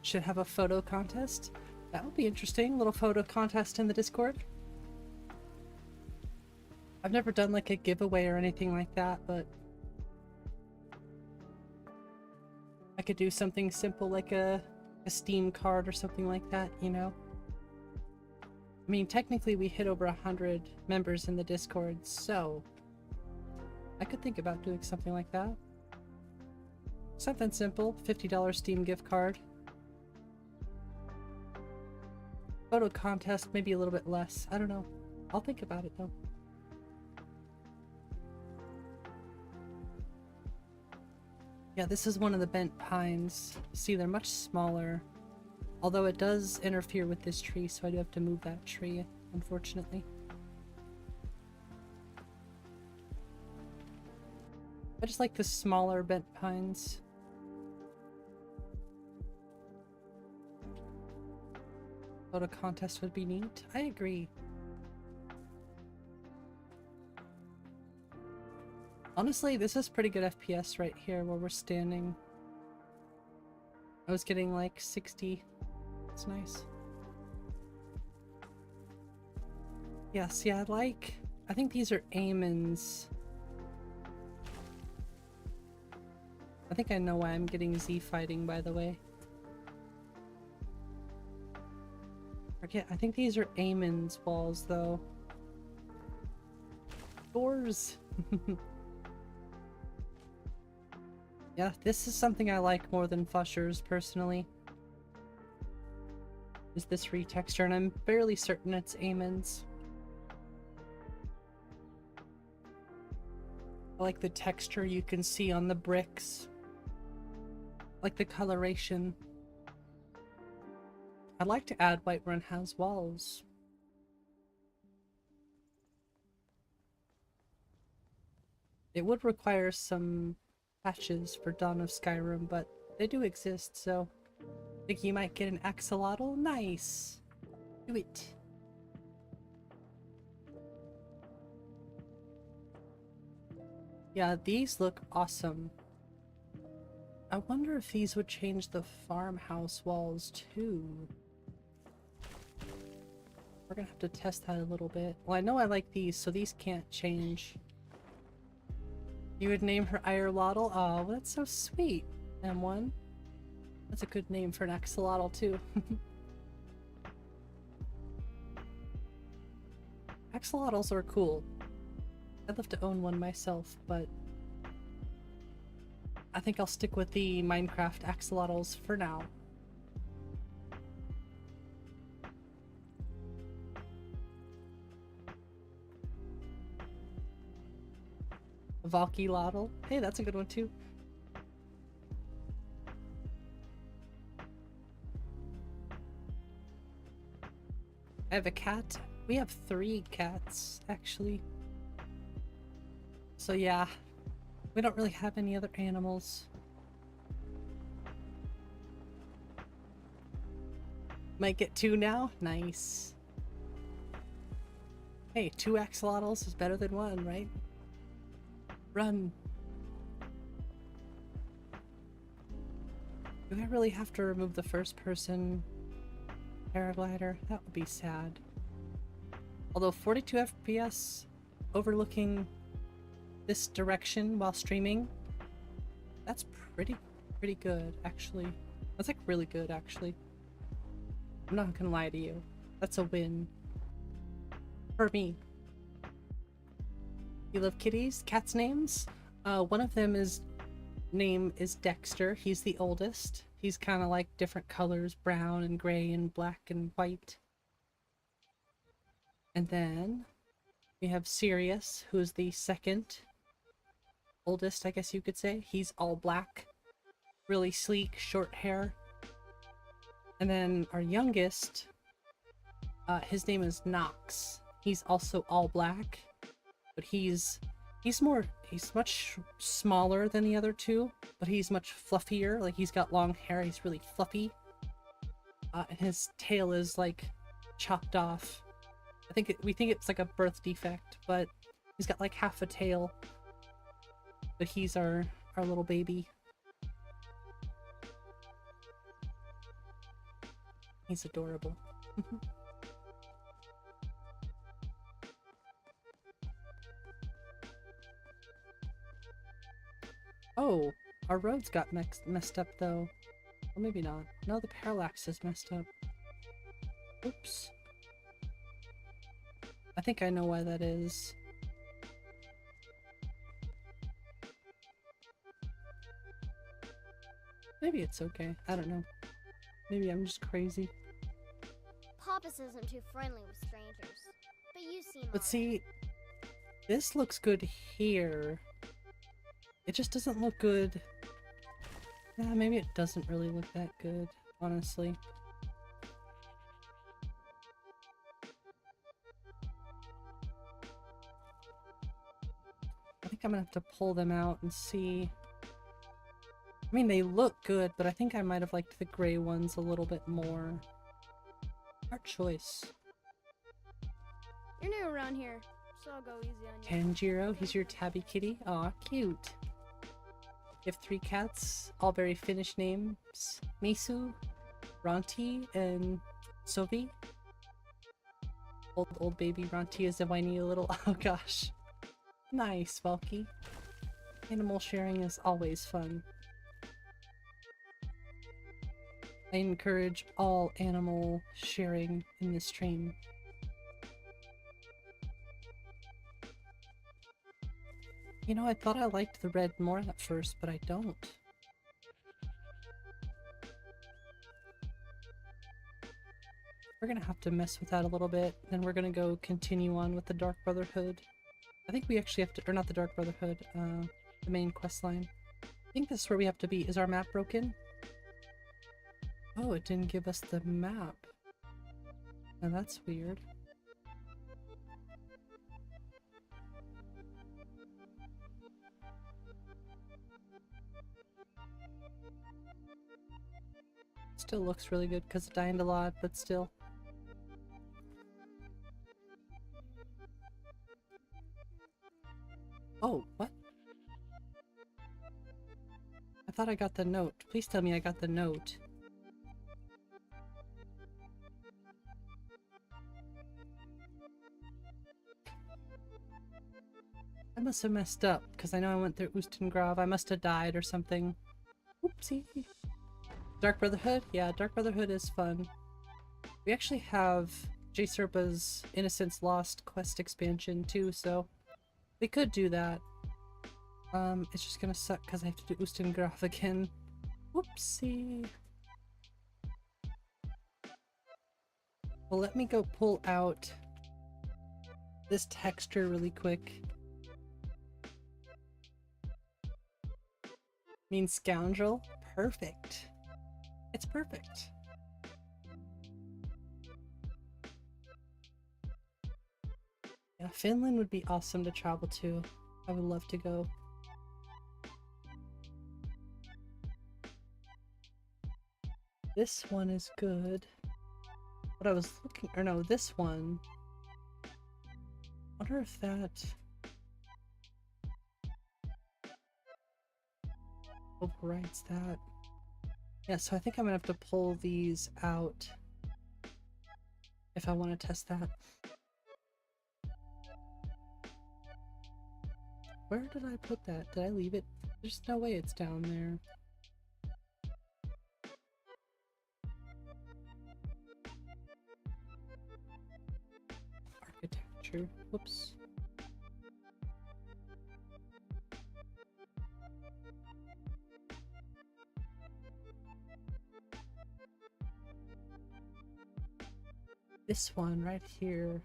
Should have a photo contest? That would be interesting, a little photo contest in the Discord. I've never done like a giveaway or anything like that, but I could do something simple like a Steam card or something like that, you know? I mean, technically we hit over 100 members in the Discord, so I could think about doing something like that. Something simple, $50 Steam gift card. Photo contest, maybe a little bit less, I don't know. I'll think about it though. Yeah, this is one of the bent pines. See, they're much smaller. Although it does interfere with this tree, so I do have to move that tree, unfortunately. I just like the smaller bent pines. Photo contest would be neat. I agree. Honestly, this is pretty good FPS right here where we're standing. I was getting like 60. It's nice. Yes, yeah, I think these are Amons. I think I know why I'm getting Z fighting, by the way. Forget, I think these are Amon's walls, though. Doors! Yeah, this is something I like more than Fushers, personally. Is this retexture, and I'm fairly certain it's Amon's. I like the texture you can see on the bricks. Like the coloration. I'd like to add Whiterun has walls. It would require some patches for Dawn of Skyrim, but they do exist, so think you might get an axolotl? Nice! Do it! Yeah, these look awesome. I wonder if these would change the farmhouse walls too. We're gonna have to test that a little bit. Well, I know I like these, so these can't change. You would name her Irelotl? Oh, that's so sweet. M1. That's a good name for an axolotl too. Axolotls are cool. I'd love to own one myself, but I think I'll stick with the Minecraft axolotls for now. Valkylotl. Hey, that's a good one too. I have a cat. We have 3 cats, actually. So yeah, we don't really have any other animals. Might get 2 now? Nice. Hey, 2 axolotls is better than 1, right? Run. Do I really have to remove the first person paraglider? That would be sad. Although 42 FPS overlooking this direction while streaming, that's pretty good, actually. That's like really good, actually. I'm not gonna lie to you. That's a win. For me. You love kitties? Cats' names? One of them name is Dexter. He's the oldest. He's kind of like different colors, brown and gray and black and white. And then we have Sirius, who is the second oldest, I guess you could say. He's all black, really sleek, short hair. And then our youngest, his name is Nox. He's also all black, but he's much smaller than the other 2, but he's much fluffier. Like, he's got long hair, he's really fluffy. And his tail is like chopped off. We think it's like a birth defect, but he's got like half a tail. But he's our little baby. He's adorable. Oh, our roads got messed up though. Well, maybe not. No, the parallax is messed up. Oops. I think I know why that is. Maybe it's okay. I don't know. Maybe I'm just crazy. Papas isn't too friendly with strangers, but you seem But see, this looks good here. It just doesn't look good. Yeah, maybe it doesn't really look that good, honestly. I think think I'm gonna have to pull them out and see. I mean, they look good, but I think I might have liked the gray ones a little bit more. Hard choice. You're new around here, so I'll go easy on you. Tanjiro, he's your tabby kitty. Aw, cute. You have 3 cats, all very Finnish names. Misu, Ronti, and Sovi. Old baby Ronti is a whiny little... Oh gosh. Nice, Valky. Animal sharing is always fun. I encourage all animal sharing in this stream. You know, I thought I liked the red more at first, but I don't. We're gonna have to mess with that a little bit, then we're gonna go continue on with the Dark Brotherhood. I think we actually have to, or not the Dark Brotherhood, the main quest line. I think this is where we have to be. Is our map broken? Oh, it didn't give us the map. Now that's weird. Still looks really good because it died a lot, but still. Oh, what? I thought I got the note. Please tell me I got the note. I must have messed up, because I know I went through Ustengrav. I must have died or something. Oopsie. Dark Brotherhood? Yeah, Dark Brotherhood is fun. We actually have J Serpa's Innocence Lost quest expansion too, so we could do that. It's just gonna suck because I have to do Ustengrav again. Whoopsie. Well, let me go pull out this texture really quick. Means scoundrel? Perfect. It's perfect. Yeah, Finland would be awesome to travel to. I would love to go. This one is good. But I was looking, or no, this one. I wonder if that overrides that. Yeah, so I think I'm gonna have to pull these out if I want to test that. Where did I put that? Did I leave it? There's no way it's down there. Architecture. Whoops. This one right here.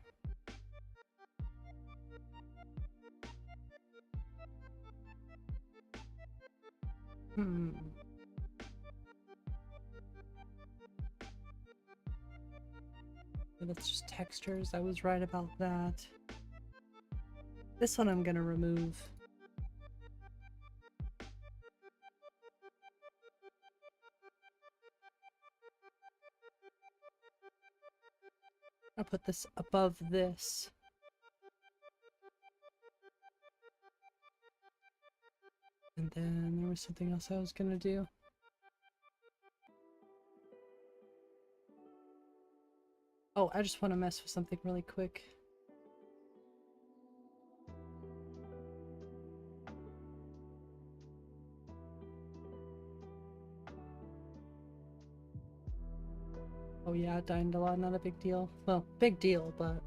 That's just textures. I was right about that. This one I'm gonna remove. I'll put this above this. And then there was something else I was gonna do. Oh, I just want to mess with something really quick. Oh yeah, dying a lot, not a big deal. Well, big deal, but...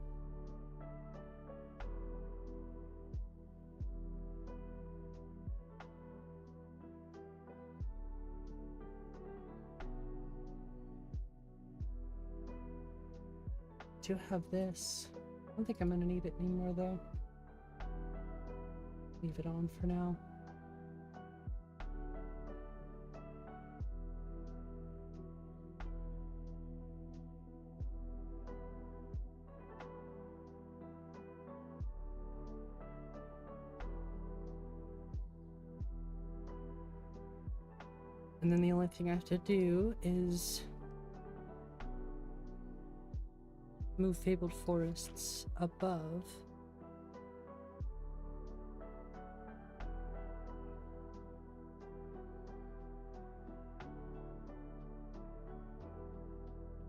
I do have this. I don't think I'm gonna need it anymore though. Leave it on for now. And then the only thing I have to do is move Fabled Forests above.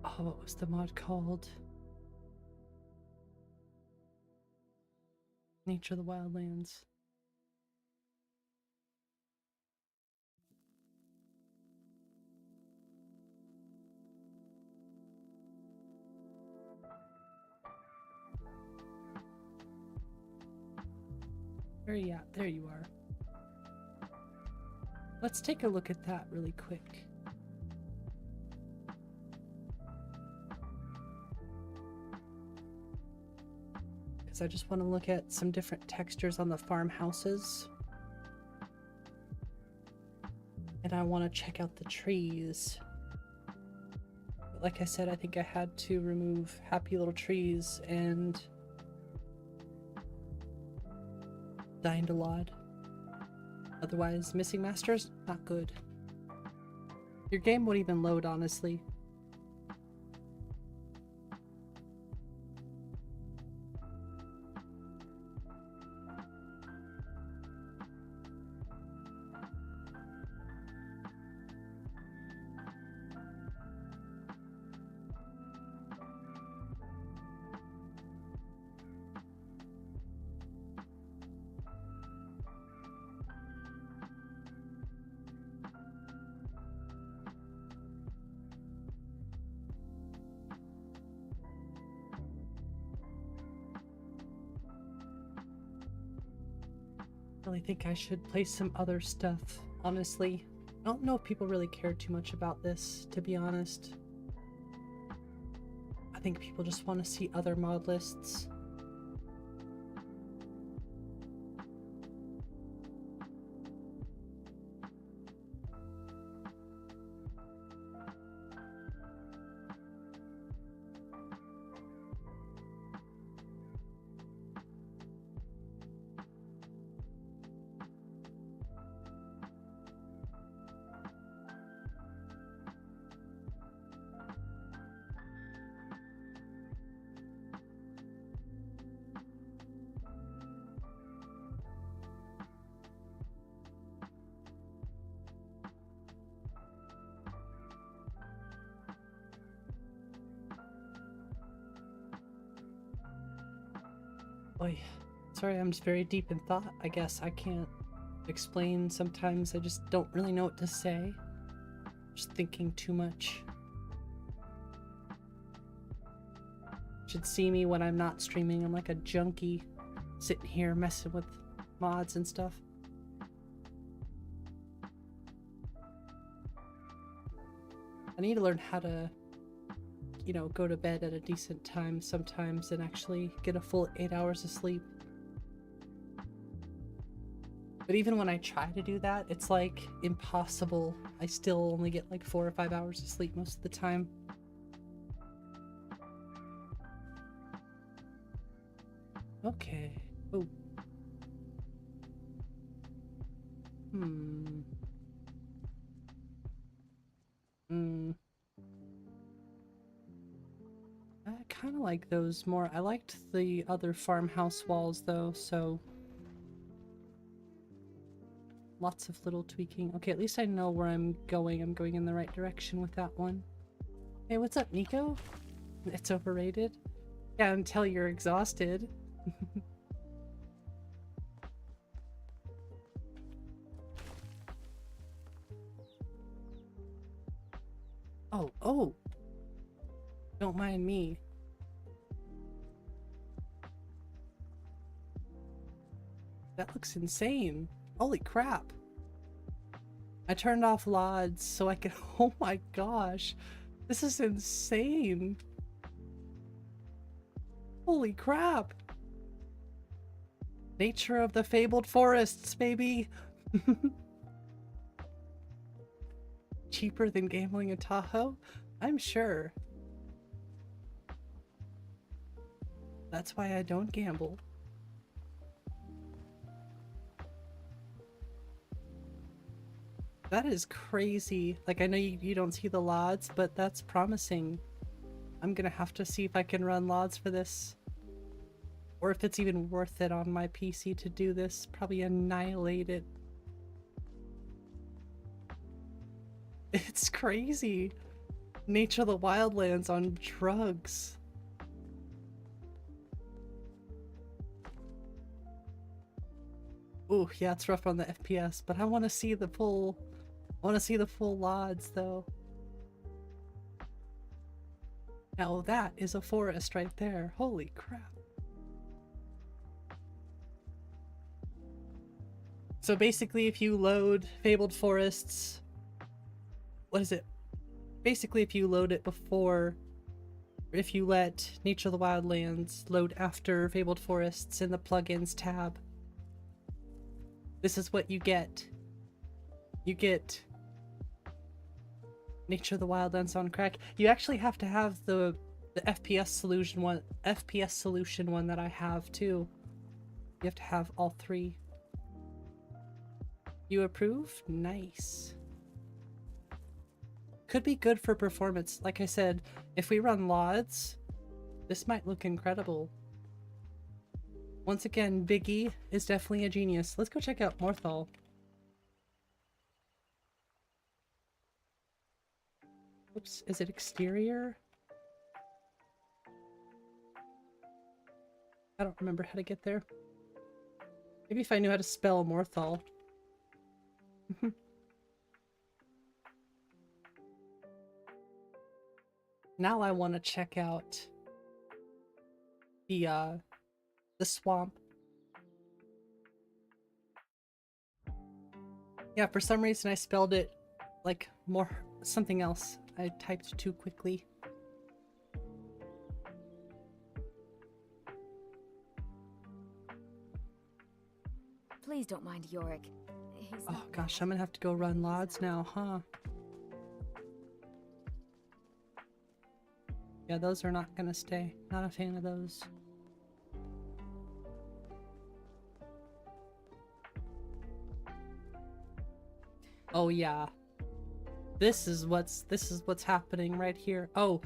Oh, what was the mod called? Nature of the Wildlands. Yeah, there you are. Let's take a look at that really quick. Because I just want to look at some different textures on the farmhouses. And I want to check out the trees. But like I said, I think I had to remove Happy Little Trees and Dyndalod. Otherwise, missing masters, not good. Your game won't even load, honestly. Really think I should play some other stuff, honestly. I don't know if people really care too much about this, to be honest. I think people just want to see other mod lists. Boy, sorry, I'm just very deep in thought. I guess I can't explain. Sometimes I just don't really know what to say. Just thinking too much. Should see me when I'm not streaming. I'm like a junkie sitting here messing with mods and stuff. I need to learn how to, you know, go to bed at a decent time sometimes and actually get a full 8 hours of sleep. But even when I try to do that, it's like impossible. I still only get like 4 or 5 hours of sleep most of the time. Okay. Oh. I kind of like those more. I liked the other farmhouse walls though, so lots of little tweaking. Okay, at least I know where I'm going. I'm going in the right direction with that one. Hey, what's up, Nico? It's overrated? Yeah, until you're exhausted. Oh. Don't mind me. That looks insane. Holy crap. I turned off LODs so I could... Oh my gosh. This is insane. Holy crap. Nature of the Fabled Forests, baby. Cheaper than gambling in Tahoe? I'm sure. That's why I don't gamble. That is crazy. Like, I know you don't see the LODs, but that's promising. I'm gonna have to see if I can run LODs for this. Or if it's even worth it on my PC to do this. Probably annihilate it. It's crazy. Nature of the Wildlands on drugs. Ooh, yeah, it's rough on the FPS, but I want to see the full... I want to see the full LODs, though. Now that is a forest right there. Holy crap. So basically, if you load Fabled Forests... What is it? Basically, if you load it before... If you let Nature of the Wildlands load after Fabled Forests in the plugins tab, this is what you get. You get Nature of the Wildlands on crack. You actually have to have the FPS solution one that I have too. You have to have all three. You approve? Nice. Could be good for performance. Like I said, if we run LODs, this might look incredible. Once again, Biggie is definitely a genius. Let's go check out Morthal. Oops, is it exterior? I don't remember how to get there. Maybe if I knew how to spell Morthal. Now I want to check out the swamp. Yeah, for some reason I spelled it like more something else. I typed too quickly. Please don't mind Yorick. He's Oh not gosh, bad. I'm gonna have to go run LODs now, huh? Yeah, those are not gonna stay. Not a fan of those. Oh yeah. This is what's happening right here. Oh,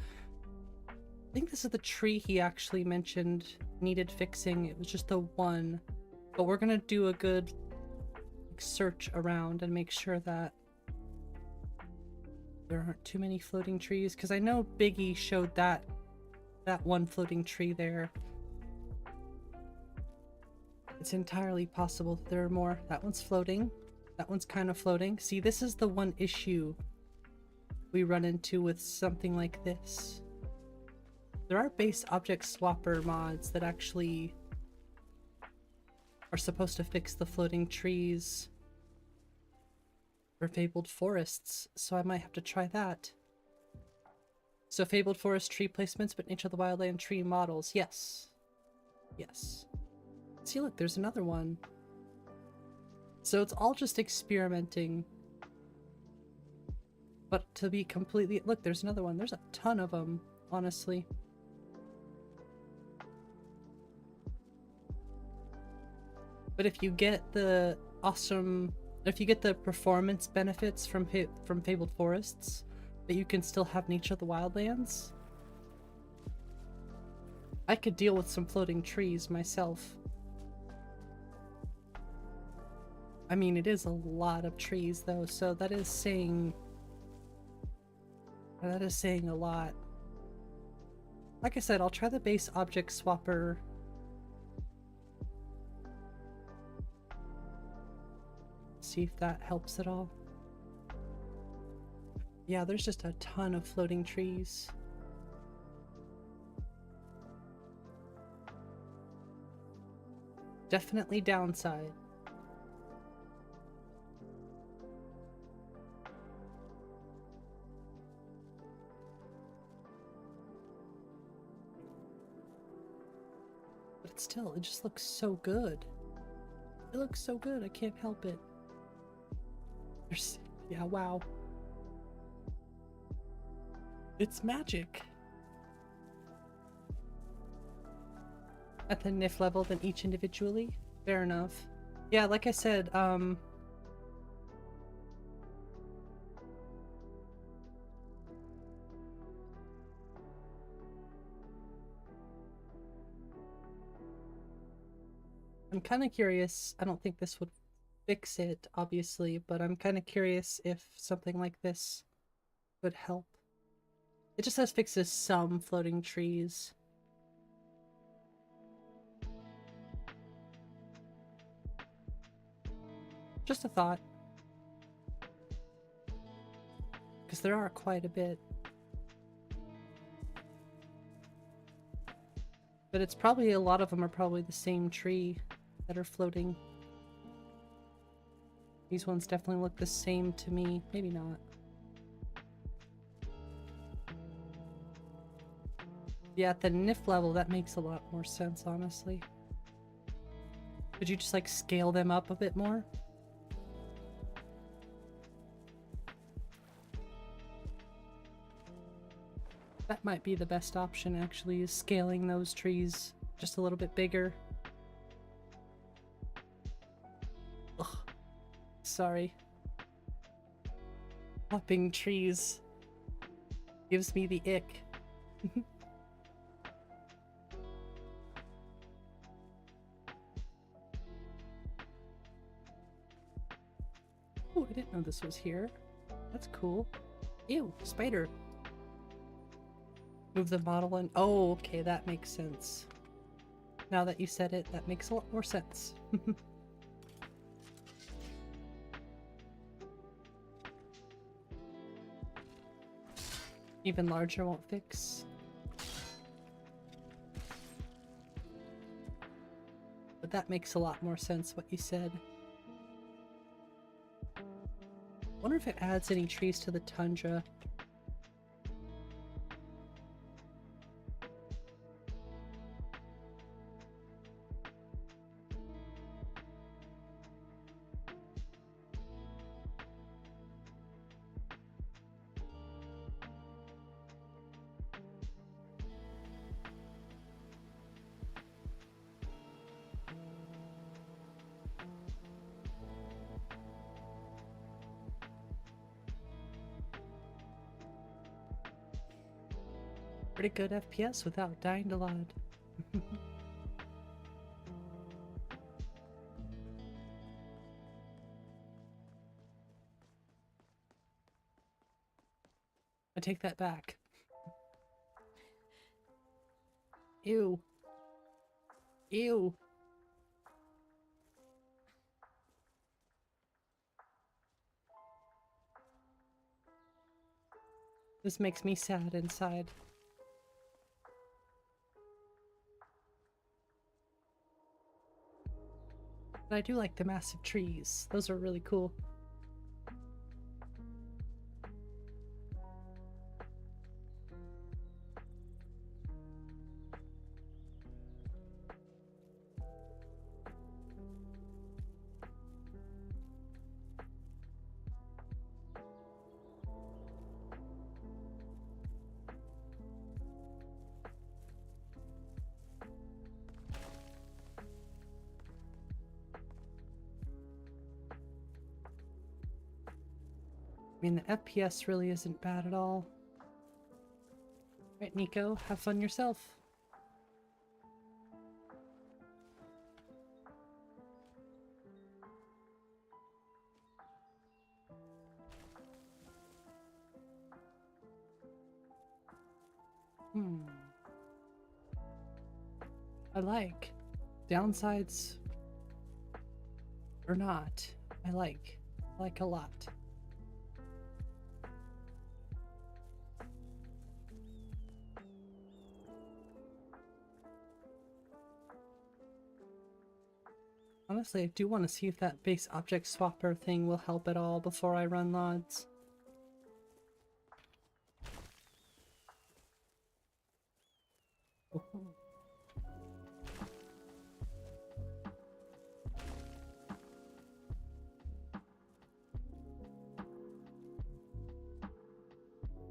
I think this is the tree he actually mentioned needed fixing. It was just the one. But we're gonna do a good search around and make sure that there aren't too many floating trees, because I know Biggie showed that one floating tree there. It's entirely possible that there are more. That one's floating. That one's kind of floating. See, this is the one issue we run into with something like this. There are base object swapper mods that actually are supposed to fix the floating trees for Fabled Forests, so I might have to try that. So Fabled Forest tree placements, but Nature of the Wildland tree models. Yes. Yes. See, look, there's another one. So it's all just experimenting. But to be completely... Look, there's another one. There's a ton of them, honestly. But if you get the awesome... If you get the performance benefits from Fabled Forests, but you can still have Nature of the Wildlands, I could deal with some floating trees myself. I mean, it is a lot of trees though, so that is saying a lot. Like I said, I'll try the base object swapper. See if that helps at all. Yeah, there's just a ton of floating trees. Definitely downside. But still, it just looks so good. It looks so good, I can't help it. There's... yeah, wow. It's magic. At the NIF level than each individually? Fair enough. Yeah, like I said, I'm kind of curious. I don't think this would fix it, obviously, but I'm kind of curious if something like this would help. It just says fixes some floating trees. Just a thought. Because there are quite a bit. But it's probably, a lot of them are probably the same tree that are floating. These ones definitely look the same to me. Maybe not. Yeah, at the NIF level, that makes a lot more sense, honestly. Could you just, like, scale them up a bit more? That might be the best option, actually, is scaling those trees just a little bit bigger. Ugh. Sorry. Hopping trees gives me the ick. Oh, I didn't know this was here. That's cool. Ew, spider. Move the model in. Oh, okay, that makes sense. Now that you said it, that makes a lot more sense. Even larger won't fix. But that makes a lot more sense, what you said. Wonder if it adds any trees to the tundra. Pretty good FPS without dying to load. I take that back. Ew. Ew. This makes me sad inside. But I do like the massive trees. Those are really cool. I mean, the FPS really isn't bad at all. Right, Nico, have fun yourself. I like. Downsides or not, I like a lot. Honestly, I do want to see if that base object swapper thing will help at all before I run LODs.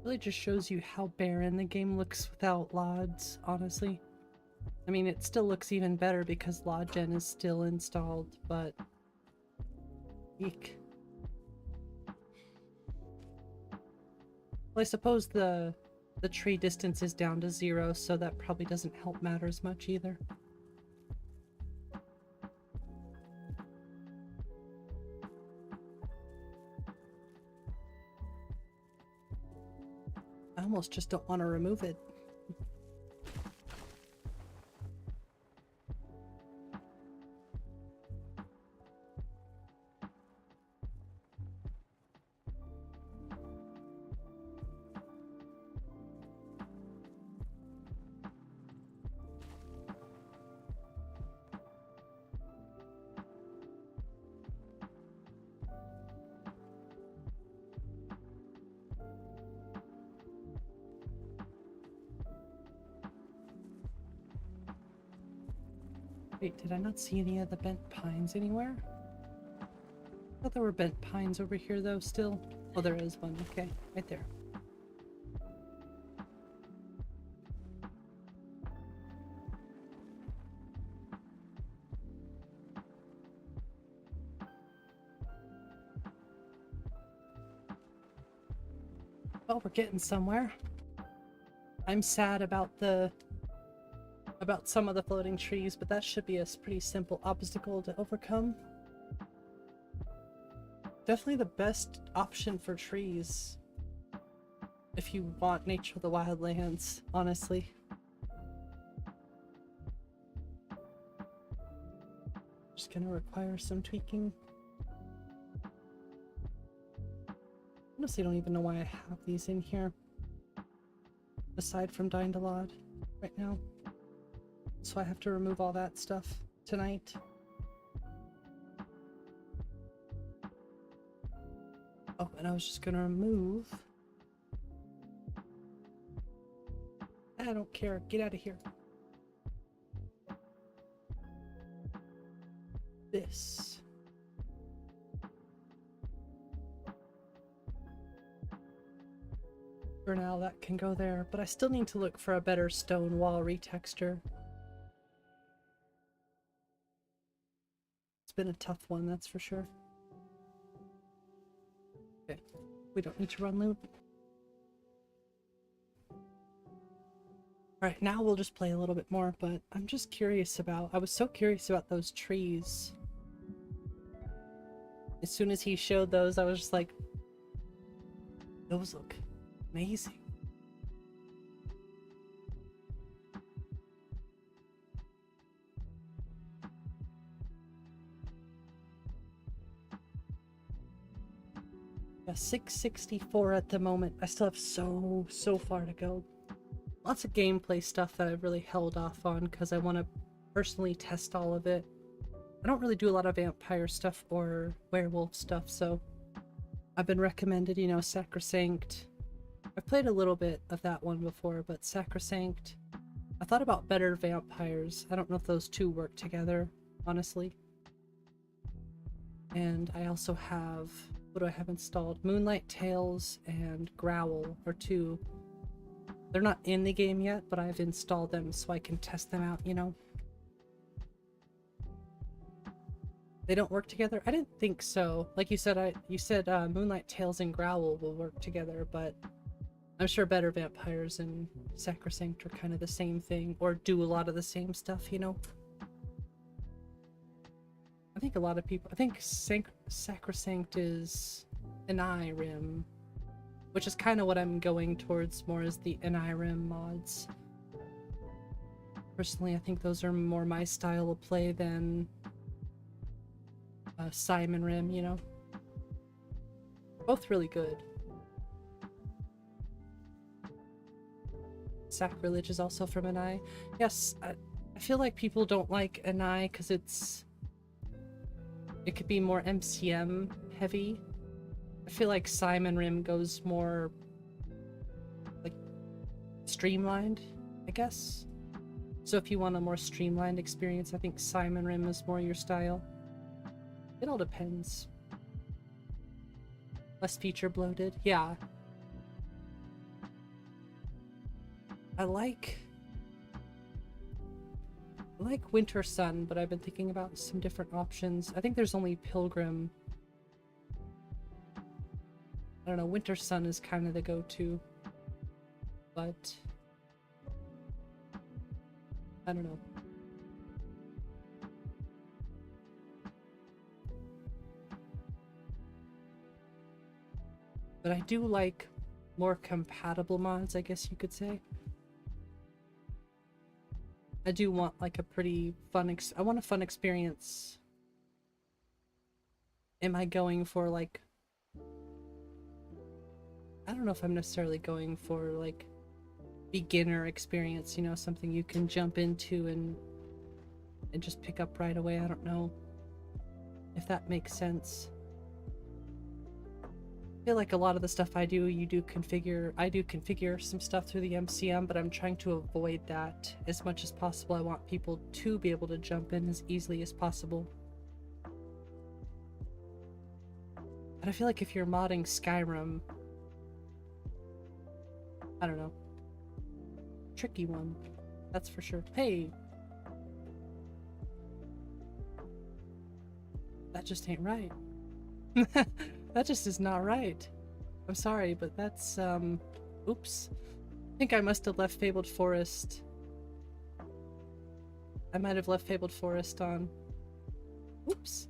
Really just shows you how barren the game looks without LODs, honestly. I mean, it still looks even better because LodGen is still installed, but... Eek. Well, I suppose the tree distance is down to 0, so that probably doesn't help matters much either. almost just don't want to remove it. Wait, did I not see any of the bent pines anywhere? I thought there were bent pines over here though still. Oh, there is one. Okay, right there. Well, we're getting somewhere. I'm sad about some of the floating trees, but that should be a pretty simple obstacle to overcome. Definitely the best option for trees if you want Nature of the Wildlands, honestly. Just gonna require some tweaking. Honestly, I don't even know why I have these in here, aside from Dyndalod right now. So I have to remove all that stuff tonight. Oh, and I was just gonna remove... I don't care. Get out of here. This. For now, that can go there, but I still need to look for a better stone wall retexture. It's been a tough one, that's for sure. Okay, we don't need to run loop. Alright, now we'll just play a little bit more, but I'm just curious about... I was so curious about those trees. As soon as he showed those, I was just like... Those look amazing. Yeah, 664 at the moment. I still have so far to go. Lots of gameplay stuff that I've really held off on because I want to personally test all of it. I don't really do a lot of vampire stuff or werewolf stuff, so I've been recommended, you know, Sacrosanct. I've played a little bit of that one before, but Sacrosanct. I thought about better vampires. I don't know if those two work together, honestly. And I also have, what do I have installed? Moonlight Tales and Growl are two. They're not in the game yet, but I've installed them so I can test them out, you know? They don't work together? I didn't think so. Like you said, Moonlight Tales and Growl will work together, but I'm sure better vampires and Sacrosanct are kind of the same thing, or do a lot of the same stuff, you know? I think a lot of people... I think Sacrosanct is an Skyrim, which is kind of what I'm going towards more as the Skyrim mods. Personally, I think those are more my style of play than Simon Rim, you know? Both really good. Sacrilege is also from Anai. Yes, I feel like people don't like Anai because it could be more MCM heavy. I feel like Simon Rim goes more like streamlined, I guess. So if you want a more streamlined experience, I think Simon Rim is more your style. It all depends. Less feature bloated, yeah. I like Winter Sun, but I've been thinking about some different options. I think there's only Pilgrim. I don't know, Winter Sun is kind of the go-to, but I don't know. But I do like more compatible mods, I guess you could say. I do want like a pretty fun I want a fun experience. Am I going for like, I don't know if I'm necessarily going for like beginner experience, you know, something you can jump into and just pick up right away. I don't know if that makes sense. I feel like a lot of the stuff I do, I do configure some stuff through the MCM, but I'm trying to avoid that as much as possible. I want people to be able to jump in as easily as possible. But I feel like if you're modding Skyrim, I don't know. Tricky one, that's for sure. Hey! That just ain't right. That just is not right. I'm sorry, but that's, oops. I think I must have left Fabled Forest. I might have left Fabled Forest on. Oops.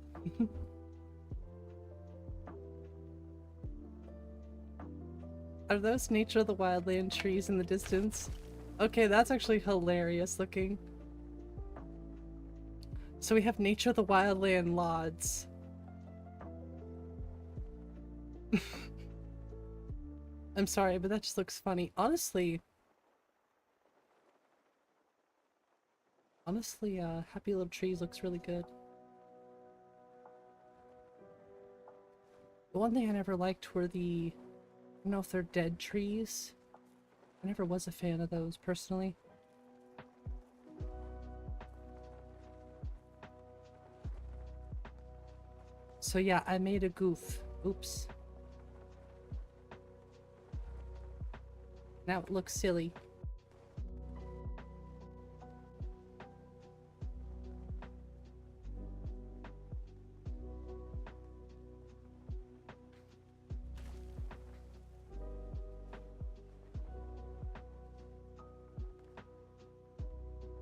Are those Nature of the Wildland trees in the distance? Okay, that's actually hilarious looking. So we have Nature of the Wildland Lods. I'm sorry, but that just looks funny. Honestly, Happy Little Trees looks really good. The one thing I never liked were the, I don't know if they're dead trees. I never was a fan of those, personally. So yeah, I made a goof. Oops. Now it looks silly.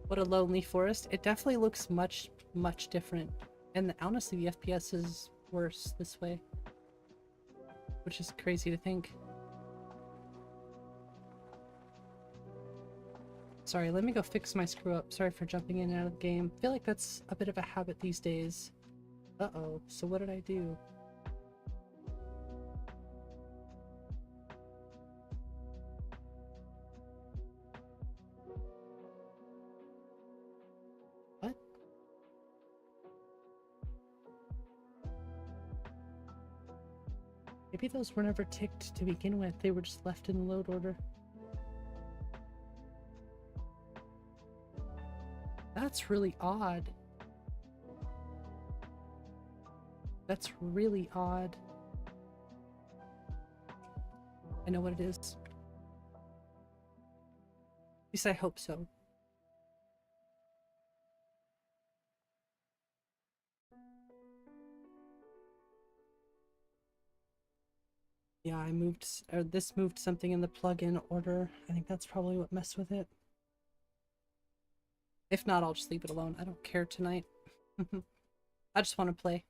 What a lonely forest. It definitely looks much different. And honestly, the FPS is worse this way. Which is crazy to think. Sorry, let me go fix my screw up. Sorry for jumping in and out of the game. I feel like that's a bit of a habit these days. Uh-oh, so what did I do? What? Maybe those were never ticked to begin with. They were just left in the load order. That's really odd. That's really odd. I know what it is. At least I hope so. Yeah, I moved, or this moved something in the plugin order. I think that's probably what messed with it. If not, I'll just leave it alone. I don't care tonight. I just want to play.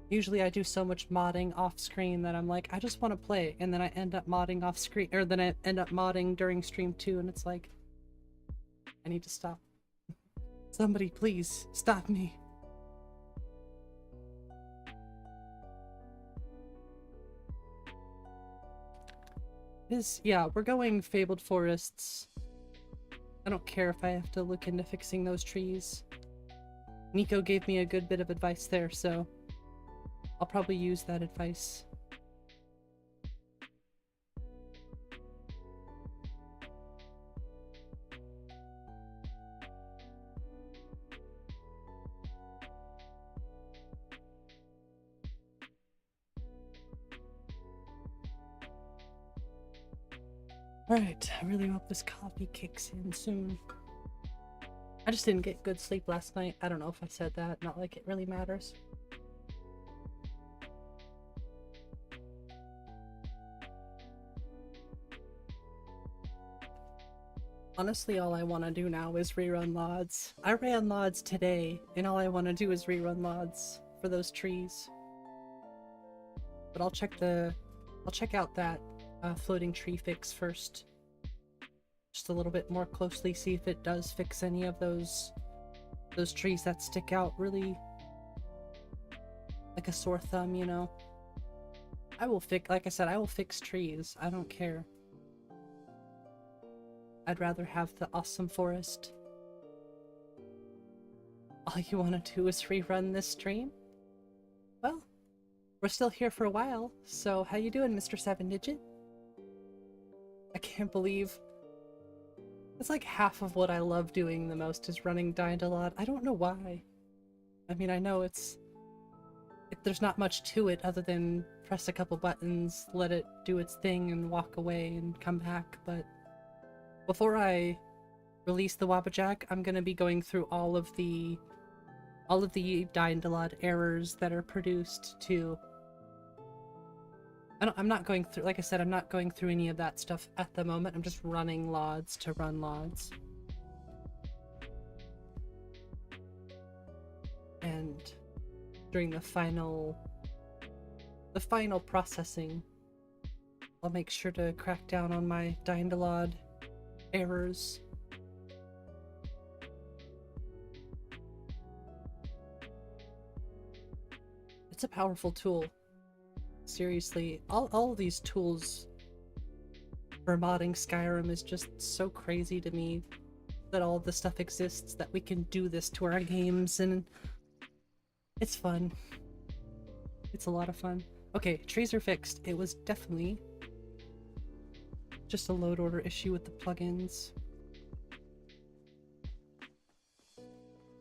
Usually I do so much modding off screen that I'm like, I just want to play, and then I end up modding off screen, or then I end up modding during stream too, and it's like, I need to stop. Somebody please stop me. Yeah, we're going Fabled Forests. I don't care if I have to look into fixing those trees. Nico gave me a good bit of advice there, so I'll probably use that advice. Alright, I really hope this coffee kicks in soon. I just didn't get good sleep last night. I don't know if I said that, not like it really matters. Honestly, all I want to do now is rerun LODs. I ran LODs today, and all I want to do is rerun LODs for those trees. But I'll check out that floating tree fix first. Just a little bit more closely, see if it does fix any of those trees that stick out really like a sore thumb, you know. Like I said, I will fix trees. I don't care. I'd rather have the awesome forest. All you want to do is rerun this stream? Well, we're still here for a while, so how you doing, Mr. 7-Digit? I can't believe... It's like half of what I love doing the most is running Dying-to-Lot. I don't know why. I mean, I know there's not much to it other than press a couple buttons, let it do its thing, and walk away and come back, but before I release the WabbaJack, I'm gonna be going through all of the Dying-to-Lot errors that are produced to... I'm not going through, like I said, I'm not going through any of that stuff at the moment. I'm just running LODs to run LODs. And during the final processing, I'll make sure to crack down on my Dying-to-Lot errors. It's a powerful tool. Seriously, all these tools for modding Skyrim is just so crazy to me that all the stuff exists, that we can do this to our games, and it's fun. It's a lot of fun. Okay, trees are fixed. It was definitely just a load order issue with the plugins.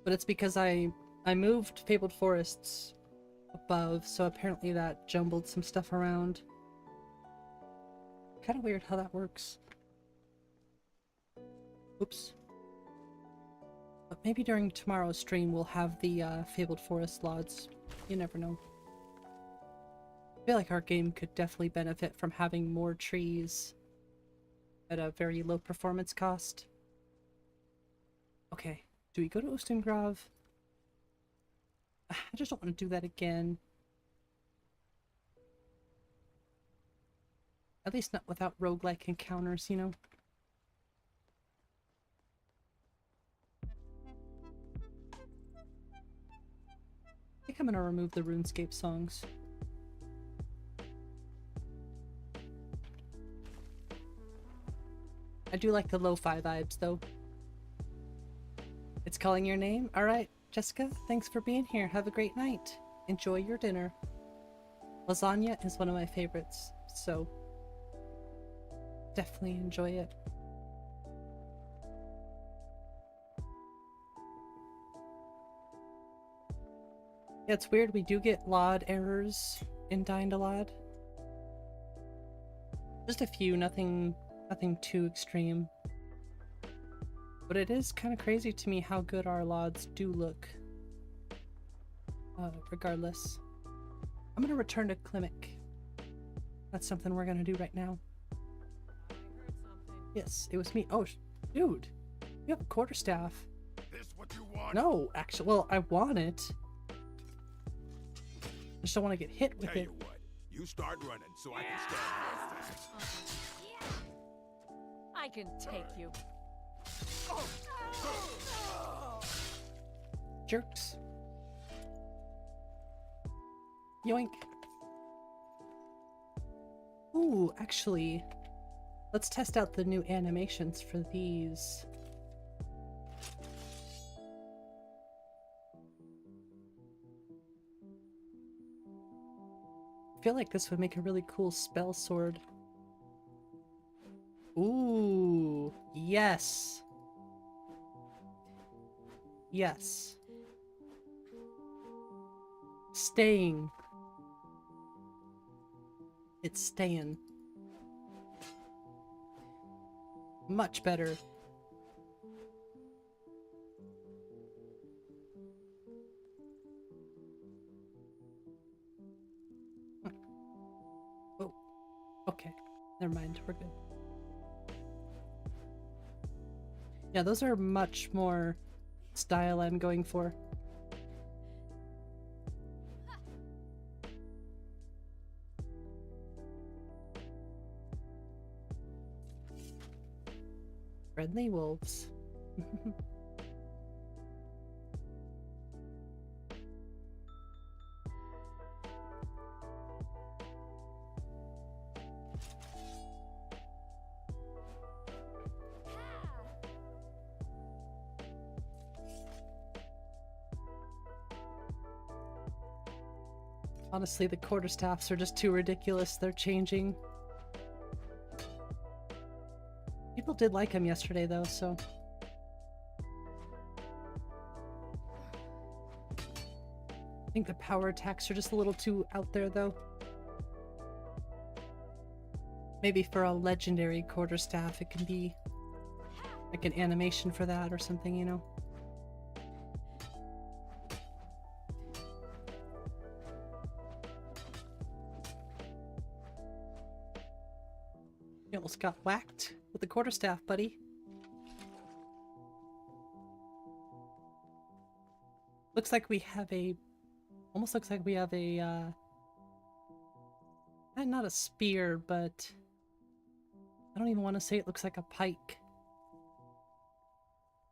But it's because I moved Fabled Forests above, so apparently that jumbled some stuff around. Kind of weird how that works. Oops. But maybe during tomorrow's stream we'll have the Fabled Forest LODs. You never know. I feel like our game could definitely benefit from having more trees at a very low performance cost. Okay, do we go to Ustengrav? I just don't want to do that again. At least not without roguelike encounters, you know? I think I'm gonna remove the RuneScape songs. I do like the lo-fi vibes, though. It's calling your name? Alright, Jessica, thanks for being here. Have a great night. Enjoy your dinner. Lasagna is one of my favorites, so definitely enjoy it. Yeah, it's weird, we do get LOD errors in Dying-to-Lot. Just a few, nothing too extreme. But it is kind of crazy to me how good our LODs do look. Regardless. I'm gonna return to Klimek. That's something we're gonna do right now. Yes, it was me. Oh, dude! You have a quarterstaff. This what you want? No, actually, well, I want it. I just don't want to get hit with Tell it. you what, you start running so I can stand I can take you. Jerks. Yoink. Ooh, actually, let's test out the new animations for these. I feel like this would make a really cool spell sword. Ooh, yes. Yes. Staying. It's staying. Much better. Oh, okay. Never mind, we're good. Yeah, those are much more style I'm going for. Friendly wolves. Honestly, the quarterstaffs are just too ridiculous. They're changing. People did like them yesterday, though, so... I think the power attacks are just a little too out there, though. Maybe for a legendary quarterstaff, it can be like an animation for that or something, you know? You almost got whacked with the quarterstaff, buddy. Looks like we have a... Almost looks like we have a, not a spear, but... I don't even want to say it looks like a pike.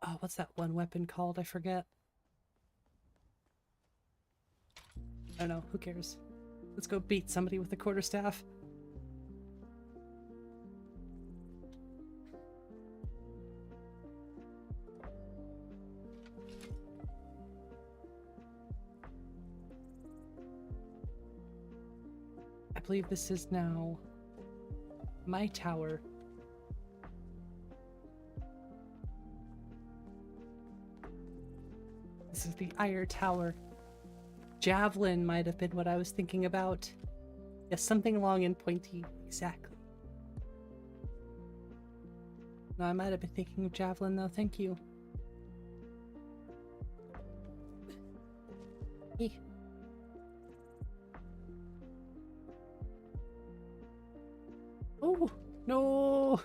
Oh, what's that one weapon called? I forget. I don't know. Who cares? Let's go beat somebody with a quarterstaff. I believe this is now my tower. This is the Ire Tower. Javelin might have been what I was thinking about. Yes, something long and pointy. Exactly. No, I might have been thinking of Javelin though. Thank you. Eeh. Oh, no!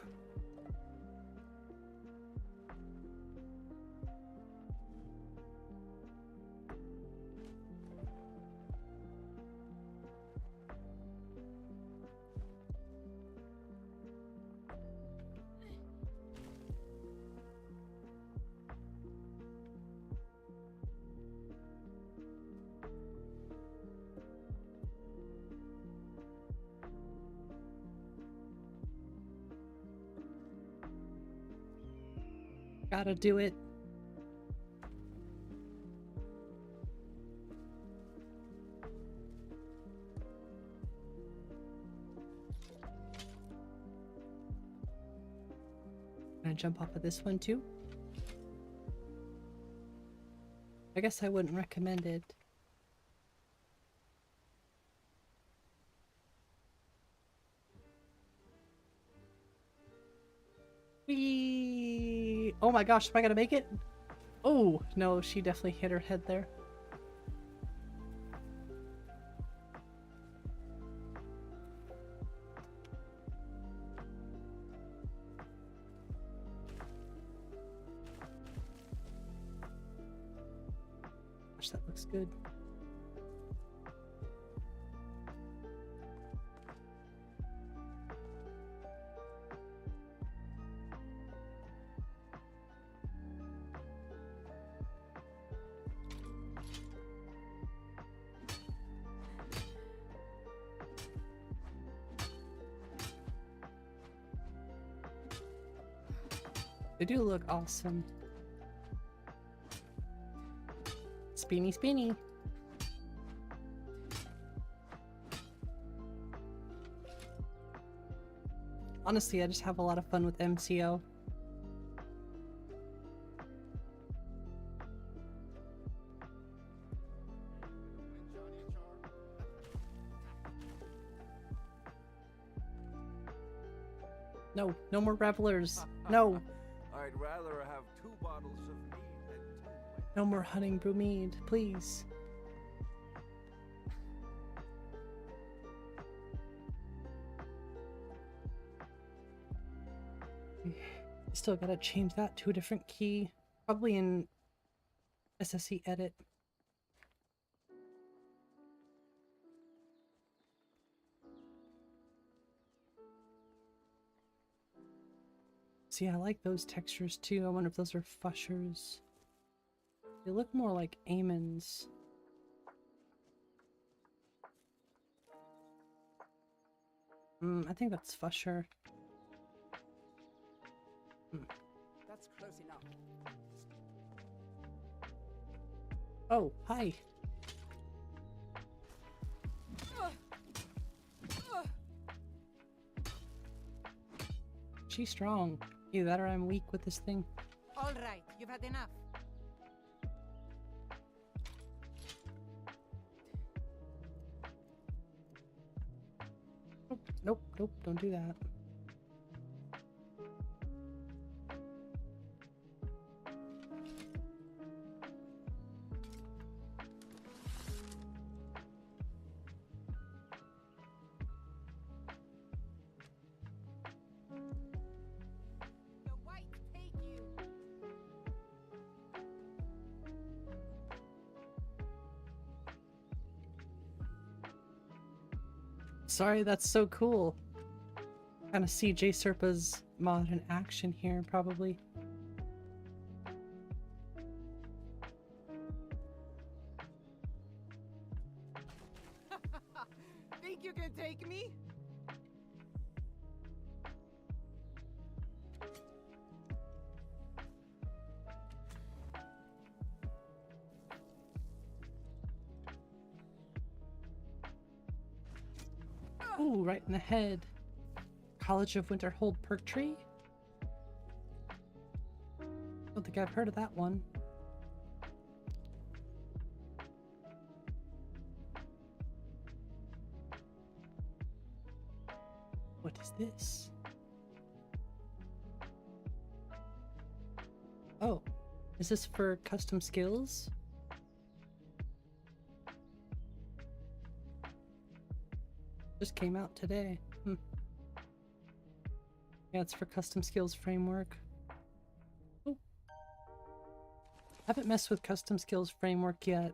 Gotta do it. Can I jump off of this one too? I guess I wouldn't recommend it. Whee! Oh my gosh, am I gonna make it? Oh, no, she definitely hit her head there. Gosh, that looks good. They do look awesome. Spinny, spinny. Honestly, I just have a lot of fun with MCO. No, no more revelers. No. I'd rather have 2 bottles of mead than 2. No more hunting brewmead, please. Still gotta change that to a different key. Probably in SSE edit. See, I like those textures too. I wonder if those are fushers. They look more like Amons. I think that's fusher. That's close enough. Oh, hi. She's strong. Either that or I'm weak with this thing. All right, you've had enough. Nope, nope, nope, don't do that. The whites take you. Sorry, that's so cool. Kind of see J Serpa's mod in action here, probably. Think you can take me? Ooh, right in the head. College of Winterhold perk tree? Don't think I've heard of that one. What is this? Oh, is this for custom skills? Just came out today. Yeah, it's for custom skills framework. Oh. Haven't messed with custom skills framework yet.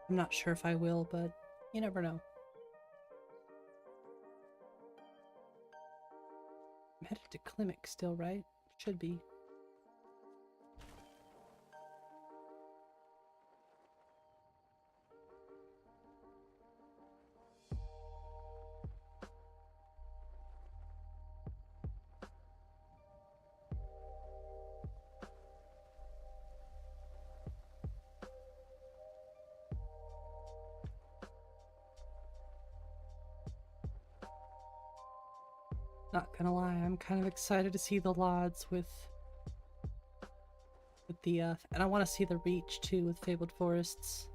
I'm not sure if I will, but you never know. I'm headed to Klimek still, right? Should be. Not gonna lie, I'm kind of excited to see the Lods with the and I want to see the Reach too with Fabled Forests.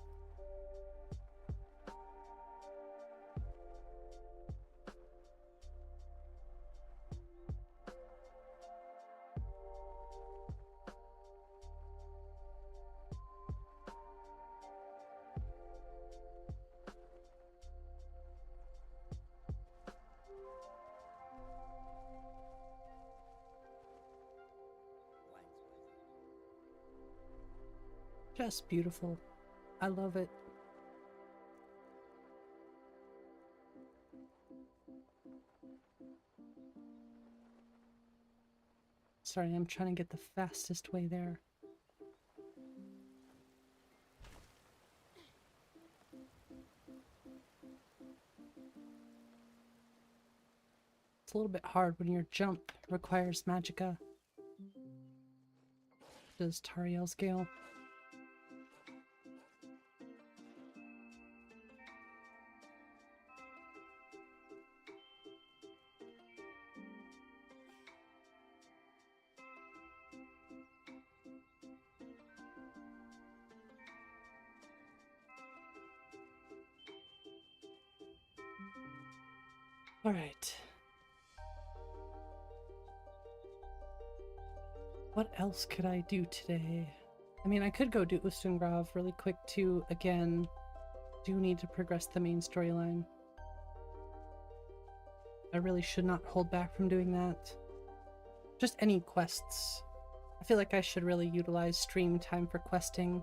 Just beautiful. I love it. Sorry, I'm trying to get the fastest way there. It's a little bit hard when your jump requires magicka. Does Tariel's Gale. All right. What else could I do today? I mean, I could go do Ustengrav really quick too. Again, do need to progress the main storyline. I really should not hold back from doing that. Just any quests. I feel like I should really utilize stream time for questing.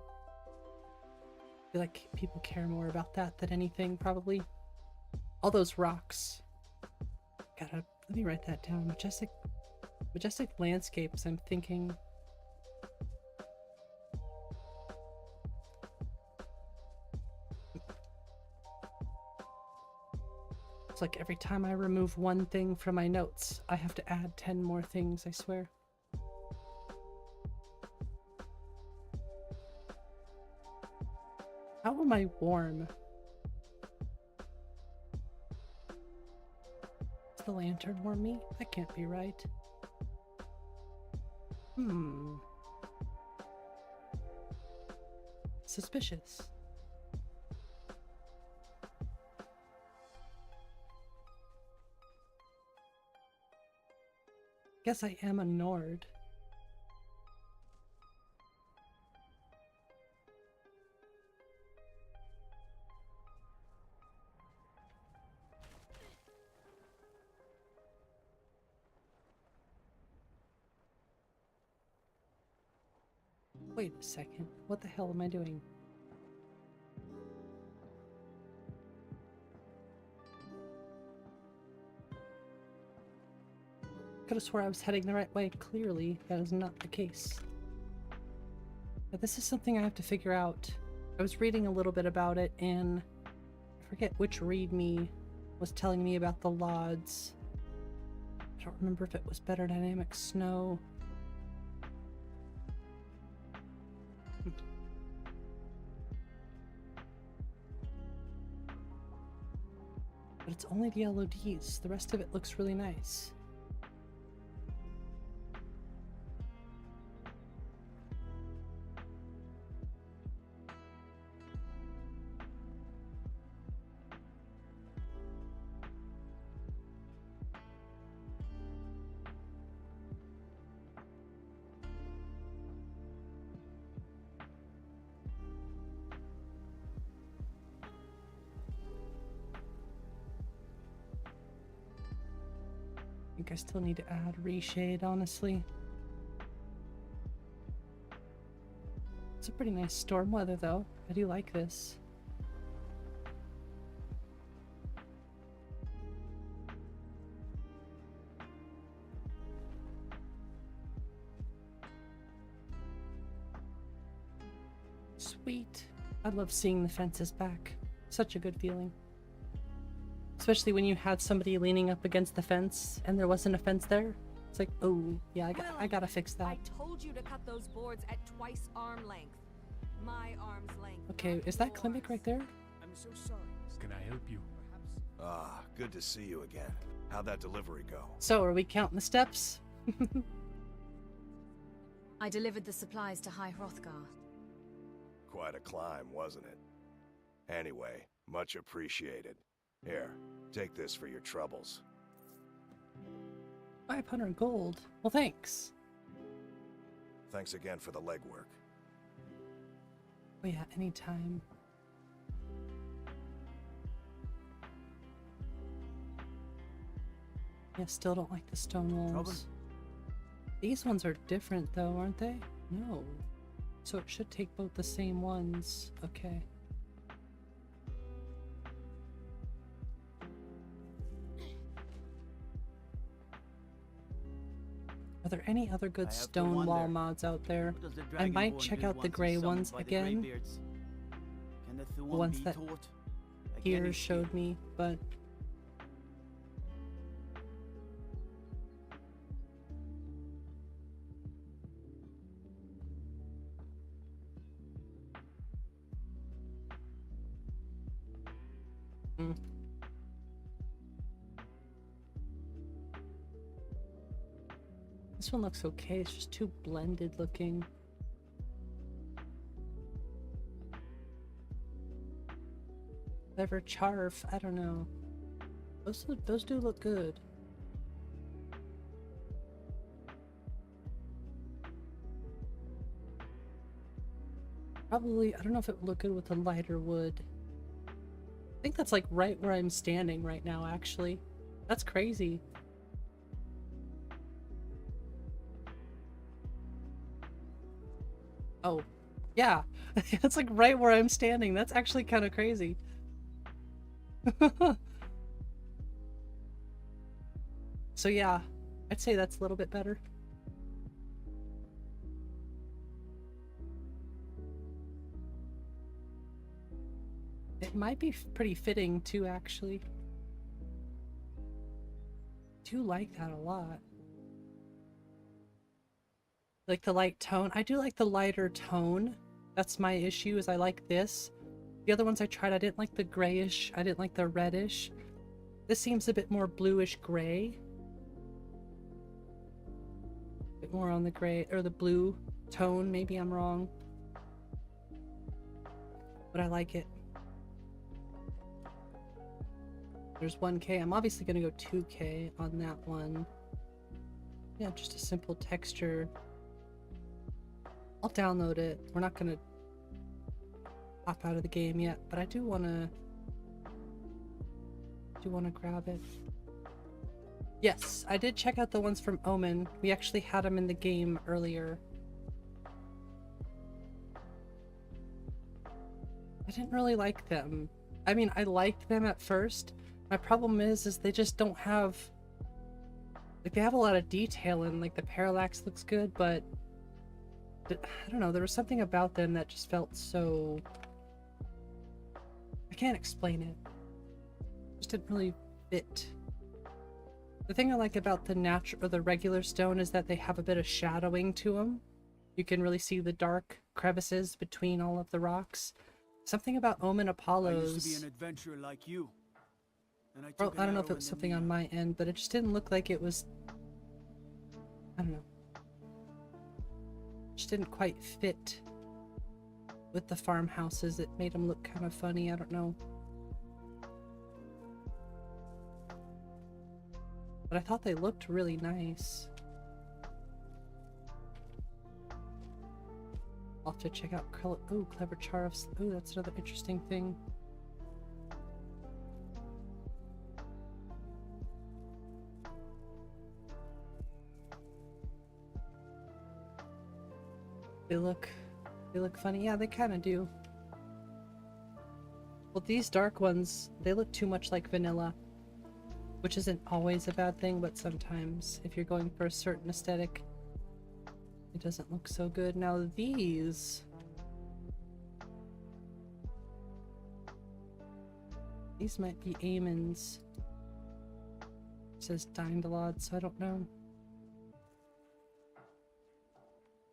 I feel like people care more about that than anything, probably. All those rocks. Gotta Let me write that down. Majestic landscapes, I'm thinking. It's like every time I remove one thing from my notes, I have to add 10 more things, I swear. How am I warm? Does the lantern warm me? That can't be right. Suspicious. Guess I am a Nord. Wait a second. What the hell am I doing? Could have swore I was heading the right way. Clearly, that is not the case. But this is something I have to figure out. I was reading a little bit about it, and I forget which readme was telling me about the LODs. I don't remember if it was Better Dynamic Snow. But it's only the LODs. The rest of it looks really nice. I still need to add reshade, honestly. It's a pretty nice storm weather, though. I do like this. Sweet. I love seeing the fences back. Such a good feeling. Especially when you had somebody leaning up against the fence and there wasn't a fence there. It's like, oh, yeah, I gotta fix that. I told you to cut those boards at twice arm length. My arm's length. Okay, is that Klimek right there? I'm so sorry. Can I help you? Ah, good to see you again. How'd that delivery go? So, are we counting the steps? I delivered the supplies to High Hrothgar. Quite a climb, wasn't it? Anyway, much appreciated. Here, take this for your troubles. 500 gold. Well, thanks. Thanks again for the legwork. Oh yeah, anytime. Yeah, still don't like the stone walls. These ones are different though, aren't they? No. So it should take both the same ones. Okay. Are there any other good stone wall mods out there? I might check out the gray ones again. The ones that Gears showed me, but... This one looks okay, it's just too blended looking. Clever Charf, I don't know. Those do look good. Probably, I don't know if it would look good with a lighter wood. I think that's like right where I'm standing right now, actually. That's crazy. Oh, yeah. It's like right where I'm standing. That's actually kind of crazy. So yeah, I'd say that's a little bit better. It might be pretty fitting too, actually. I do like that a lot. Like the light tone. I do like the lighter tone. That's my issue, is I like this. The other ones I tried, I didn't like the grayish. I didn't like the reddish. This seems a bit more bluish gray. A bit more on the gray, or the blue tone. Maybe I'm wrong. But I like it. There's 1K. I'm obviously going to go 2K on that one. Yeah, just a simple texture. I'll download it. We're not going to hop out of the game yet, but I do want to grab it. Yes, I did check out the ones from Omen. We actually had them in the game earlier. I didn't really like them. I mean, I liked them at first. My problem is they just don't have, like, they have a lot of detail, and like the parallax looks good, but I don't know, there was something about them that just felt so, I can't explain it. Just didn't really fit. The thing I like about the natural or the regular stone is that they have a bit of shadowing to them. You can really see the dark crevices between all of the rocks. Something about Omen Apollo's. I used to be an adventurer like you. Well, I don't know if it was something on my end, but it just didn't look like it was, I don't know. Just didn't quite fit with the farmhouses. It made them look kind of funny. I don't know. But I thought they looked really nice. I'll have to check out Clever Char of... Ooh, that's another interesting thing. They look funny. Yeah, they kind of do. Well, these dark ones, they look too much like vanilla, which isn't always a bad thing, but sometimes if you're going for a certain aesthetic, it doesn't look so good. Now these might be Amon's. It says Dindalod, so I don't know.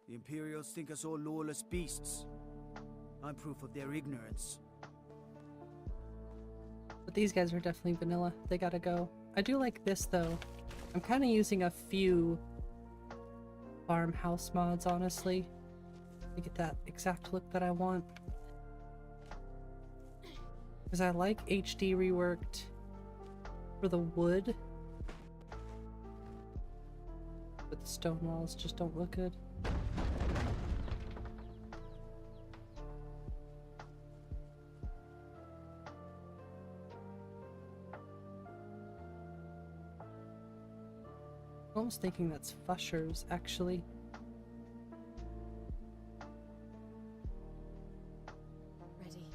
The Imperials think us all lawless beasts. I'm proof of their ignorance. But these guys are definitely vanilla. They gotta go. I do like this though. I'm kind of using a few farmhouse mods, honestly, to get that exact look that I want. Because I like HD reworked for the wood, but the stone walls just don't look good. I'm almost thinking that's Fusher's, actually. Ready.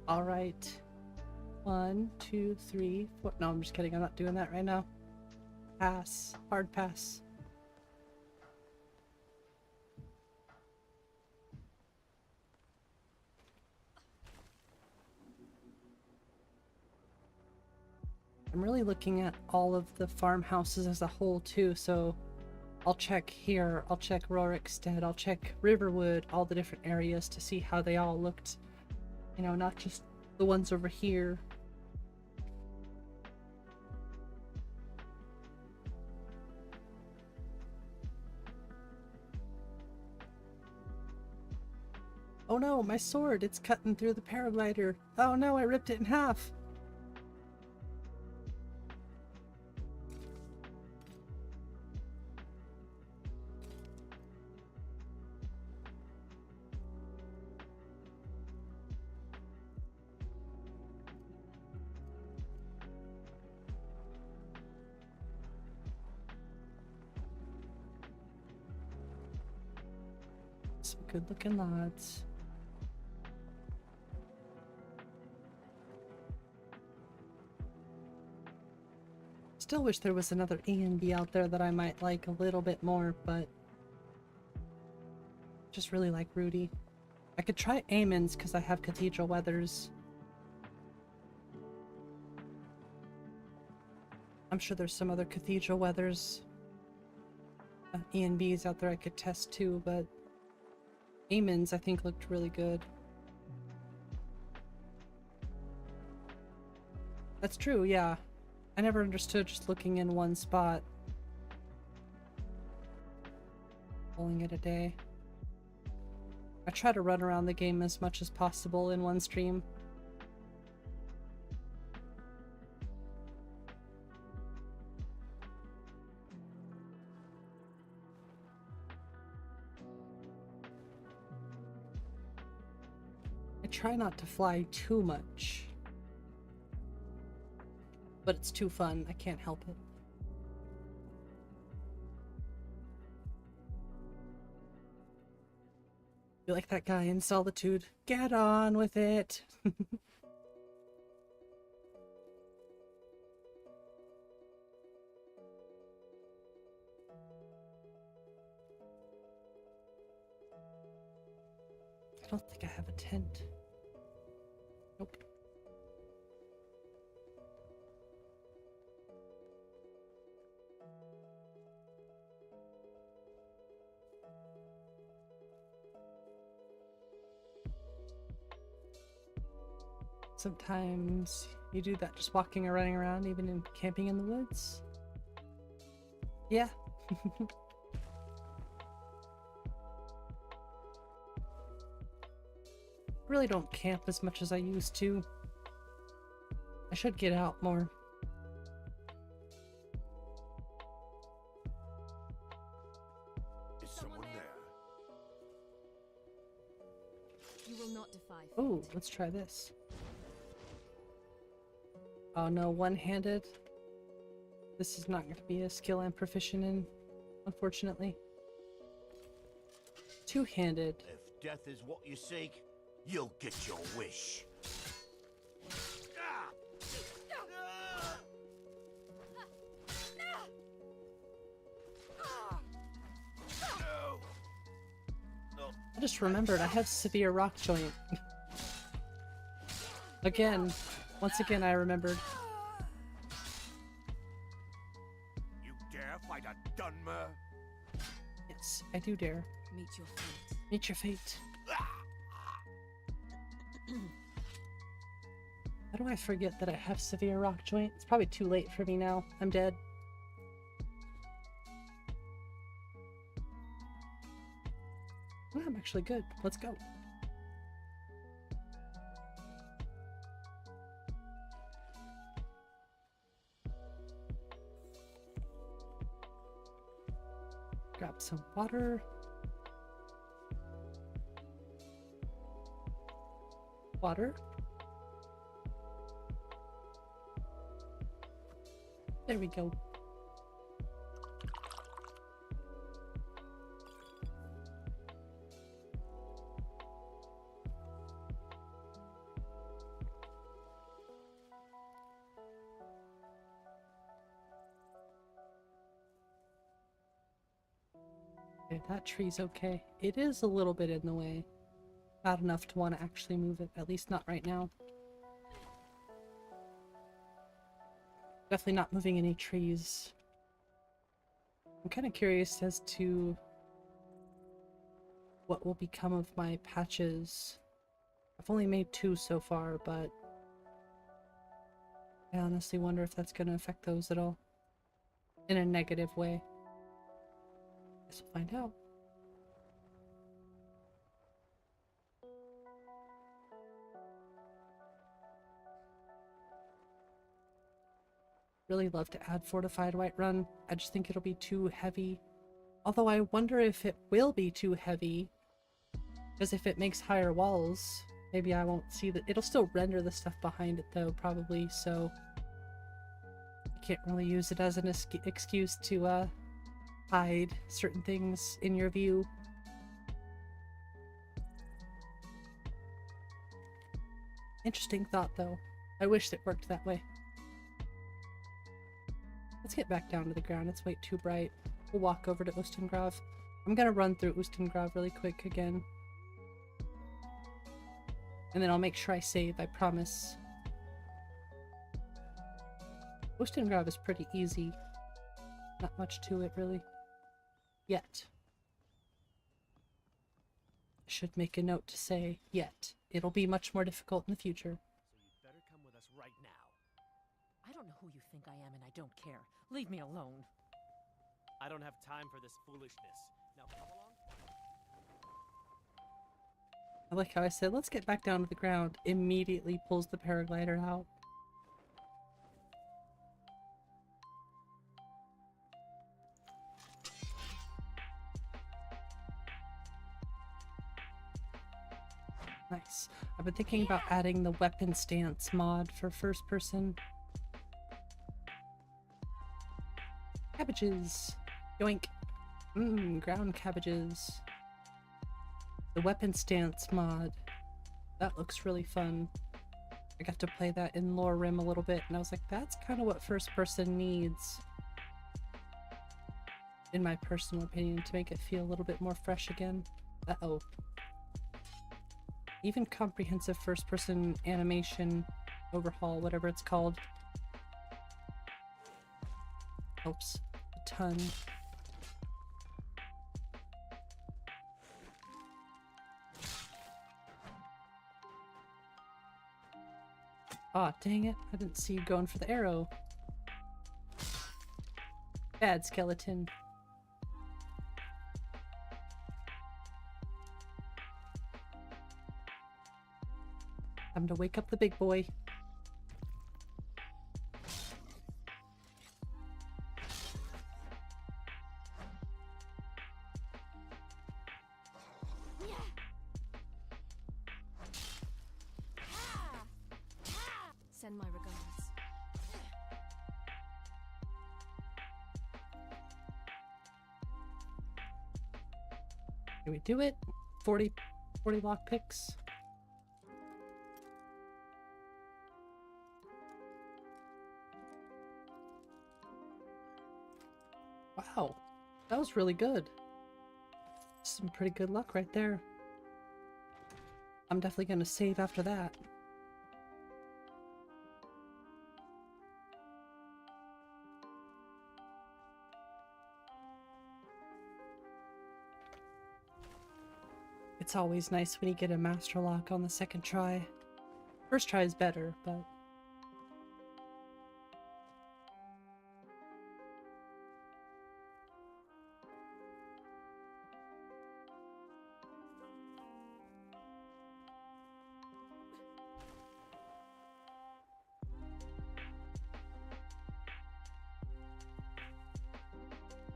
All right. 1, 2, 3, 4. No, I'm just kidding. I'm not doing that right now. Pass. Hard pass. I'm really looking at all of the farmhouses as a whole too, so I'll check here, I'll check Rorikstead, I'll check Riverwood, all the different areas to see how they all looked. You know, not just the ones over here. Oh no, my sword, it's cutting through the paraglider. Oh no, I ripped it in half. Some good looking lads. Still wish there was another A&B out there that I might like a little bit more, but just really like Rudy. I could try Amon's because I have Cathedral Weathers. I'm sure there's some other Cathedral Weathers E&Bs out there I could test too, but Amon's I think looked really good. That's true, yeah. I never understood just looking in one spot. Calling it a day. I try to run around the game as much as possible in one stream. I try not to fly too much. But it's too fun, I can't help it. You like that guy in Solitude? Get on with it! I don't think I have a tent. Nope. Sometimes you do that just walking or running around, even in camping in the woods. Yeah. Really don't camp as much as I used to. I should get out more. Is someone there? You will not defy fate. Oh, let's try this. Oh no, one-handed. This is not going to be a skill I'm proficient in, unfortunately. Two-handed. If death is what you seek, you'll get your wish. I just remembered I have severe rock joint. Again. Once again, I remembered. You dare fight a Dunmer? Yes, I do dare. Meet your fate. Meet your fate. How do I forget that I have severe rock joint? It's probably too late for me now. I'm dead. Well, I'm actually good. Let's go. Grab some water. Water. There we go. Okay, that tree's okay. It is a little bit in the way. Not enough to want to actually move it, at least not right now. Definitely not moving any trees. I'm kind of curious as to what will become of my patches. I've only made 2 so far, but I honestly wonder if that's going to affect those at all. In a negative way. Guess we'll find out. Really love to add Fortified Whiterun. I just think it'll be too heavy. Although I wonder if it will be too heavy. Because if it makes higher walls, maybe I won't see that. It'll still render the stuff behind it though, probably, so I can't really use it as an excuse to hide certain things in your view. Interesting thought though. I wish it worked that way. Let's get back down to the ground. It's way too bright. We'll walk over to Ustengrav. I'm gonna run through Ustengrav really quick again. And then I'll make sure I save, I promise. Ustengrav is pretty easy. Not much to it, really. Yet. I should make a note to say, yet. It'll be much more difficult in the future. So you'd better come with us right now. I don't know who you think I am, and I don't care. Leave me alone. I don't have time for this foolishness. Now come along. I like how I said, let's get back down to the ground. Immediately pulls the paraglider out. Nice. I've been thinking about adding the weapon stance mod for first person. Cabbages! Yoink! Mmm, ground cabbages. The weapon stance mod. That looks really fun. I got to play that in Lore Rim a little bit, and I was like, that's kind of what first person needs. In my personal opinion, to make it feel a little bit more fresh again. Uh-oh. Even comprehensive first person animation overhaul, whatever it's called, helps a ton. Aw, dang it. I didn't see you going for the arrow. Bad skeleton. Time to wake up the big boy. Send my regards. Can we do it? 40 lockpicks. Wow, that was really good. Some pretty good luck right there. I'm definitely gonna save after that. It's always nice when you get a master lock on the second try. First try is better, but...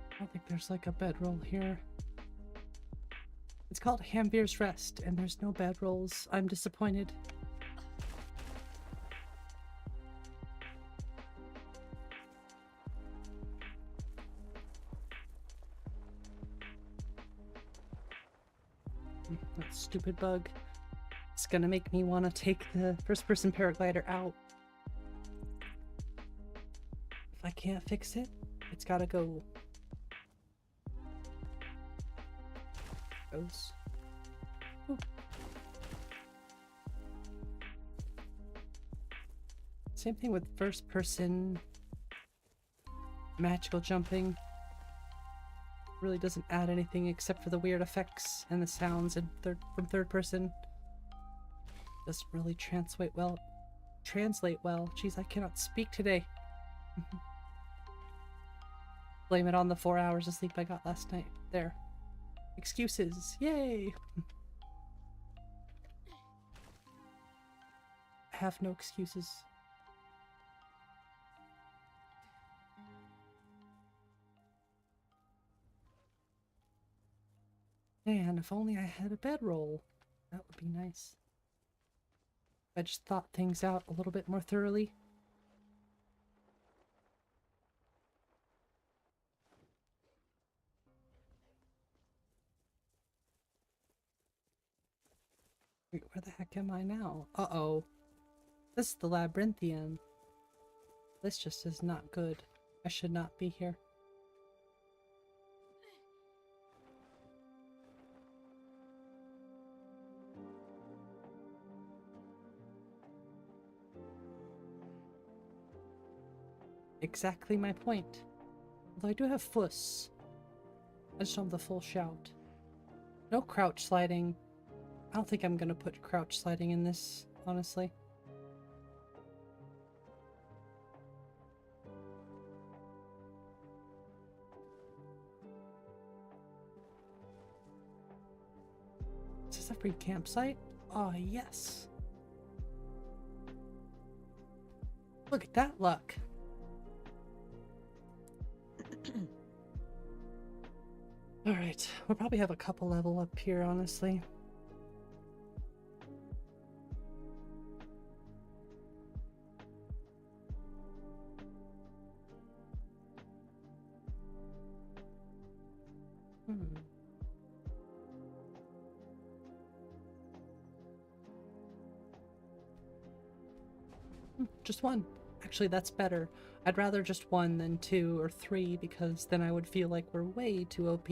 I don't think there's like a bedroll here. It's called Hamvir's Rest, and there's no bedrolls. I'm disappointed. That stupid bug. It's gonna make me want to take the first-person paraglider out. If I can't fix it, it's gotta go. Goes. Ooh. Same thing with first person magical jumping. Really doesn't add anything except for the weird effects and the sounds and from third person. Doesn't really translate well. Jeez, I cannot speak today. Blame it on the 4 hours of sleep I got last night. There. Excuses. Yay! I have no excuses. Man, if only I had a bedroll. That would be nice. I just thought things out a little bit more thoroughly. Wait, where the heck am I now? Uh-oh. This is the Labyrinthian. This just is not good. I should not be here. Exactly my point. Although I do have Fuss. I just don't have the full shout. No crouch sliding. I don't think I'm gonna put crouch sliding in this, honestly. Is this a free campsite? Oh, yes. Look at that luck. Alright, we'll probably have a couple level up here, honestly. Just one. Actually, that's better. I'd rather just one than 2 or 3 because then I would feel like we're way too OP.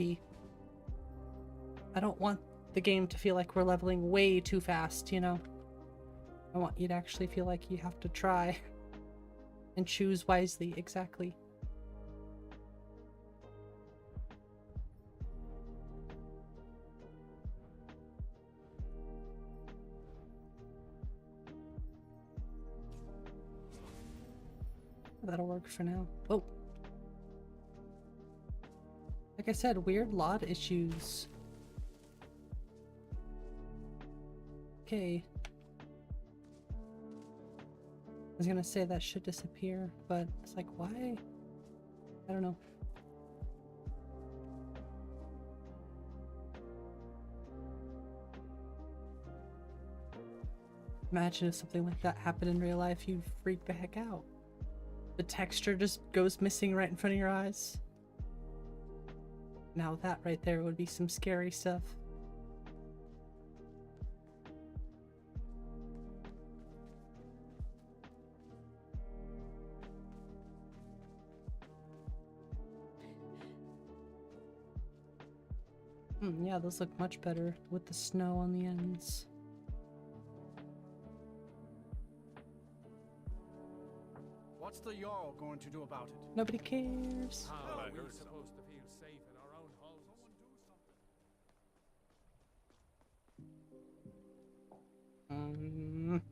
I don't want the game to feel like we're leveling way too fast, you know? I want you to actually feel like you have to try and choose wisely, exactly. That'll work for now. Oh. Like I said, weird lot issues. Okay. I was gonna say that should disappear, but it's like, why? I don't know. Imagine if something like that happened in real life, you'd freak the heck out. The texture just goes missing right in front of your eyes. Now that right there would be some scary stuff. Yeah, those look much better with the snow on the ends. What's the Jarl going to do about it? Nobody cares. How are we supposed to feel safe in our own homes?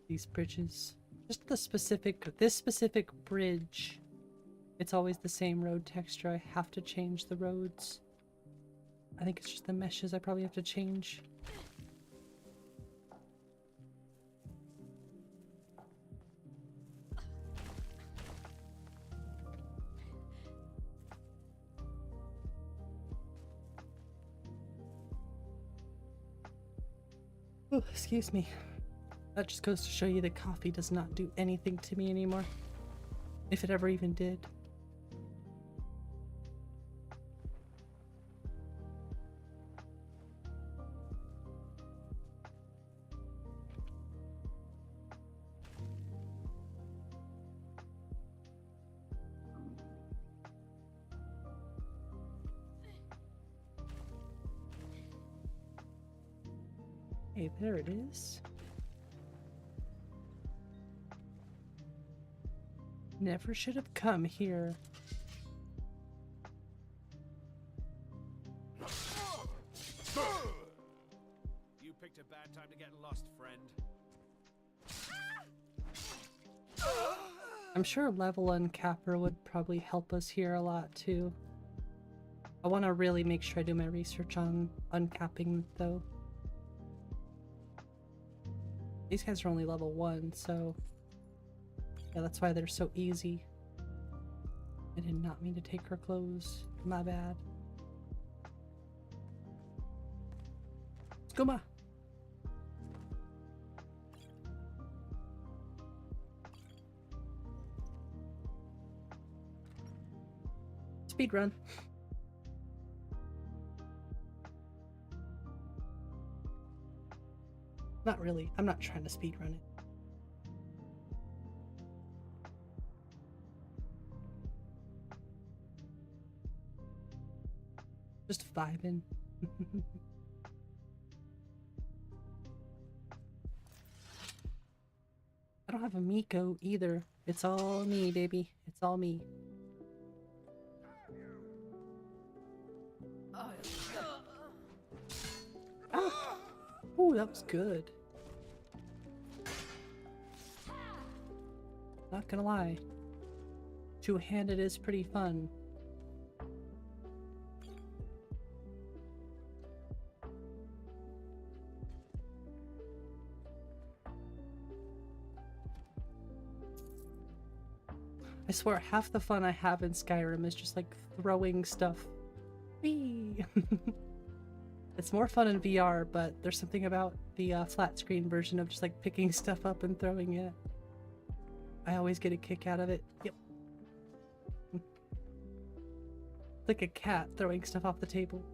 These bridges. Just this specific bridge. It's always the same road texture. I have to change the roads. I think it's just the meshes I probably have to change. Oh, excuse me. That just goes to show you that coffee does not do anything to me anymore. If it ever even did. Hey, there it is. Never should have come here. You picked a bad time to get lost, friend. I'm sure level uncapper would probably help us here a lot too. I want to really make sure I do my research on uncapping though. These guys are only level 1, so yeah, that's why they're so easy. I did not mean to take her clothes. My bad. Skooma! Speed run. Not really. I'm not trying to speed run it. Just vibing. I don't have a Miko either. It's all me, baby. It's all me. Ah! Ooh, that was good. Not gonna lie. Two-handed is pretty fun. I swear, half the fun I have in Skyrim is just like throwing stuff. Whee! It's more fun in VR, but there's something about the flat screen version of just like picking stuff up and throwing it. I always get a kick out of it. Yep. Like a cat throwing stuff off the table.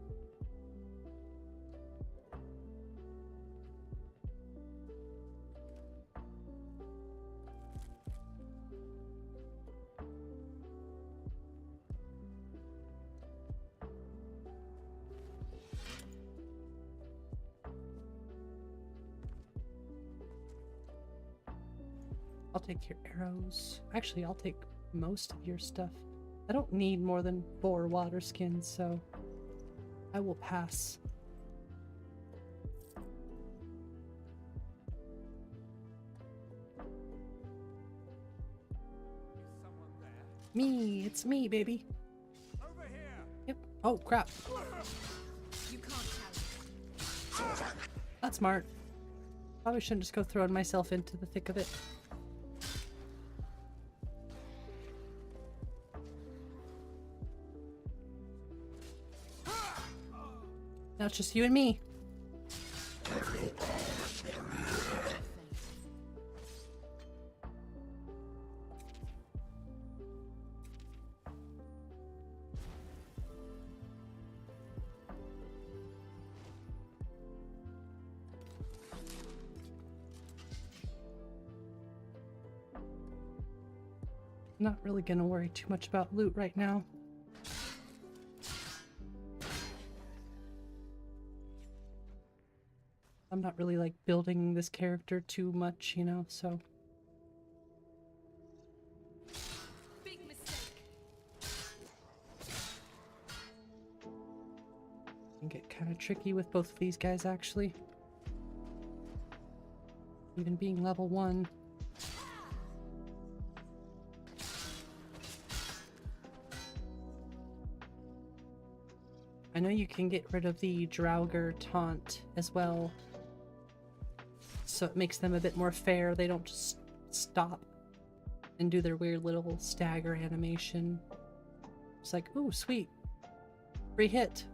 I'll take your arrows. Actually, I'll take most of your stuff. I don't need more than 4 water skins, so I will pass. Me, it's me, baby. Over here. Yep. Oh, crap. You can't tell. That's smart. Probably shouldn't just go throwing myself into the thick of it. Now it's just you and me. Not really gonna worry too much about loot right now. I'm not really like building this character too much, you know, so. Big mistake. Can get kind of tricky with both of these guys, actually. Even being level 1. I know you can get rid of the Draugr taunt as well, so it makes them a bit more fair. They don't just stop and do their weird little stagger animation. It's like, ooh, sweet. Free hit.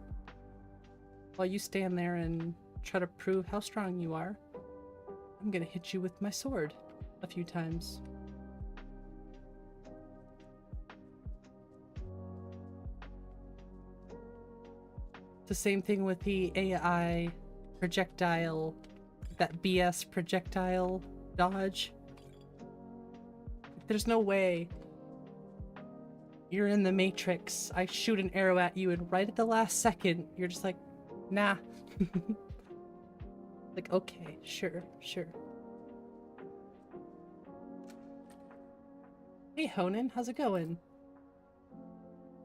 While you stand there and try to prove how strong you are, I'm gonna hit you with my sword a few times. The same thing with the AI projectile, that BS projectile dodge. There's no way. You're in the Matrix. I shoot an arrow at you and right at the last second, you're just like, nah. Like, okay, sure, sure. Hey Honan, how's it going?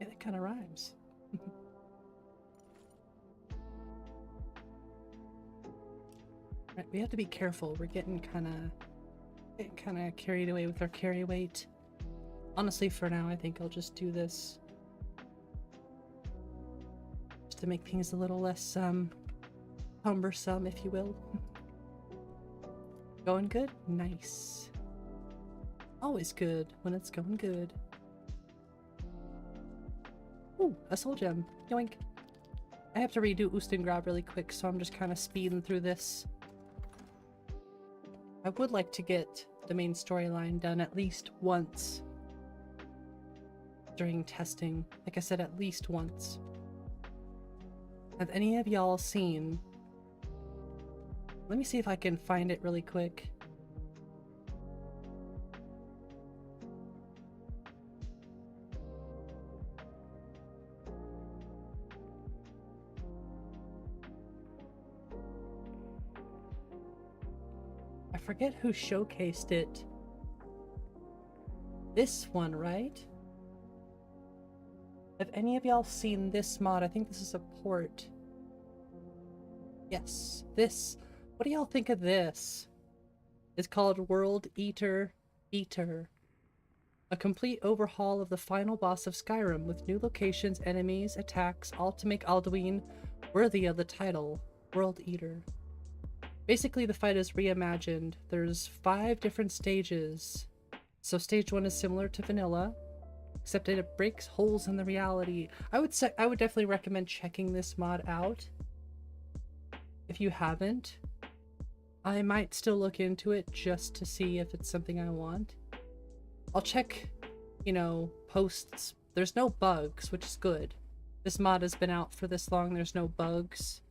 Yeah, that kind of rhymes. Right, we have to be careful. We're getting kind of carried away with our carry weight. Honestly, for now, I think I'll just do this. Just to make things a little less, cumbersome, if you will. Going good? Nice. Always good when it's going good. Ooh, a soul gem. Yoink. I have to redo Ustengrab really quick, so I'm just kind of speeding through this. I would like to get the main storyline done at least once during testing. Like I said, at least once. Have any of y'all seen... Let me see if I can find it really quick. forget who showcased it. This one, right? Have any of y'all seen this mod? I think this is a port. Yes, this. What do y'all think of this? It's called World Eater. A complete overhaul of the final boss of Skyrim with new locations, enemies, attacks, all to make Alduin worthy of the title, World Eater. Basically, the fight is reimagined. There's 5 different stages. So stage 1 is similar to vanilla, except it breaks holes in the reality. I would definitely recommend checking this mod out. If you haven't, I might still look into it just to see if it's something I want. I'll check, you know, posts. There's no bugs, which is good. This mod has been out for this long, there's no bugs.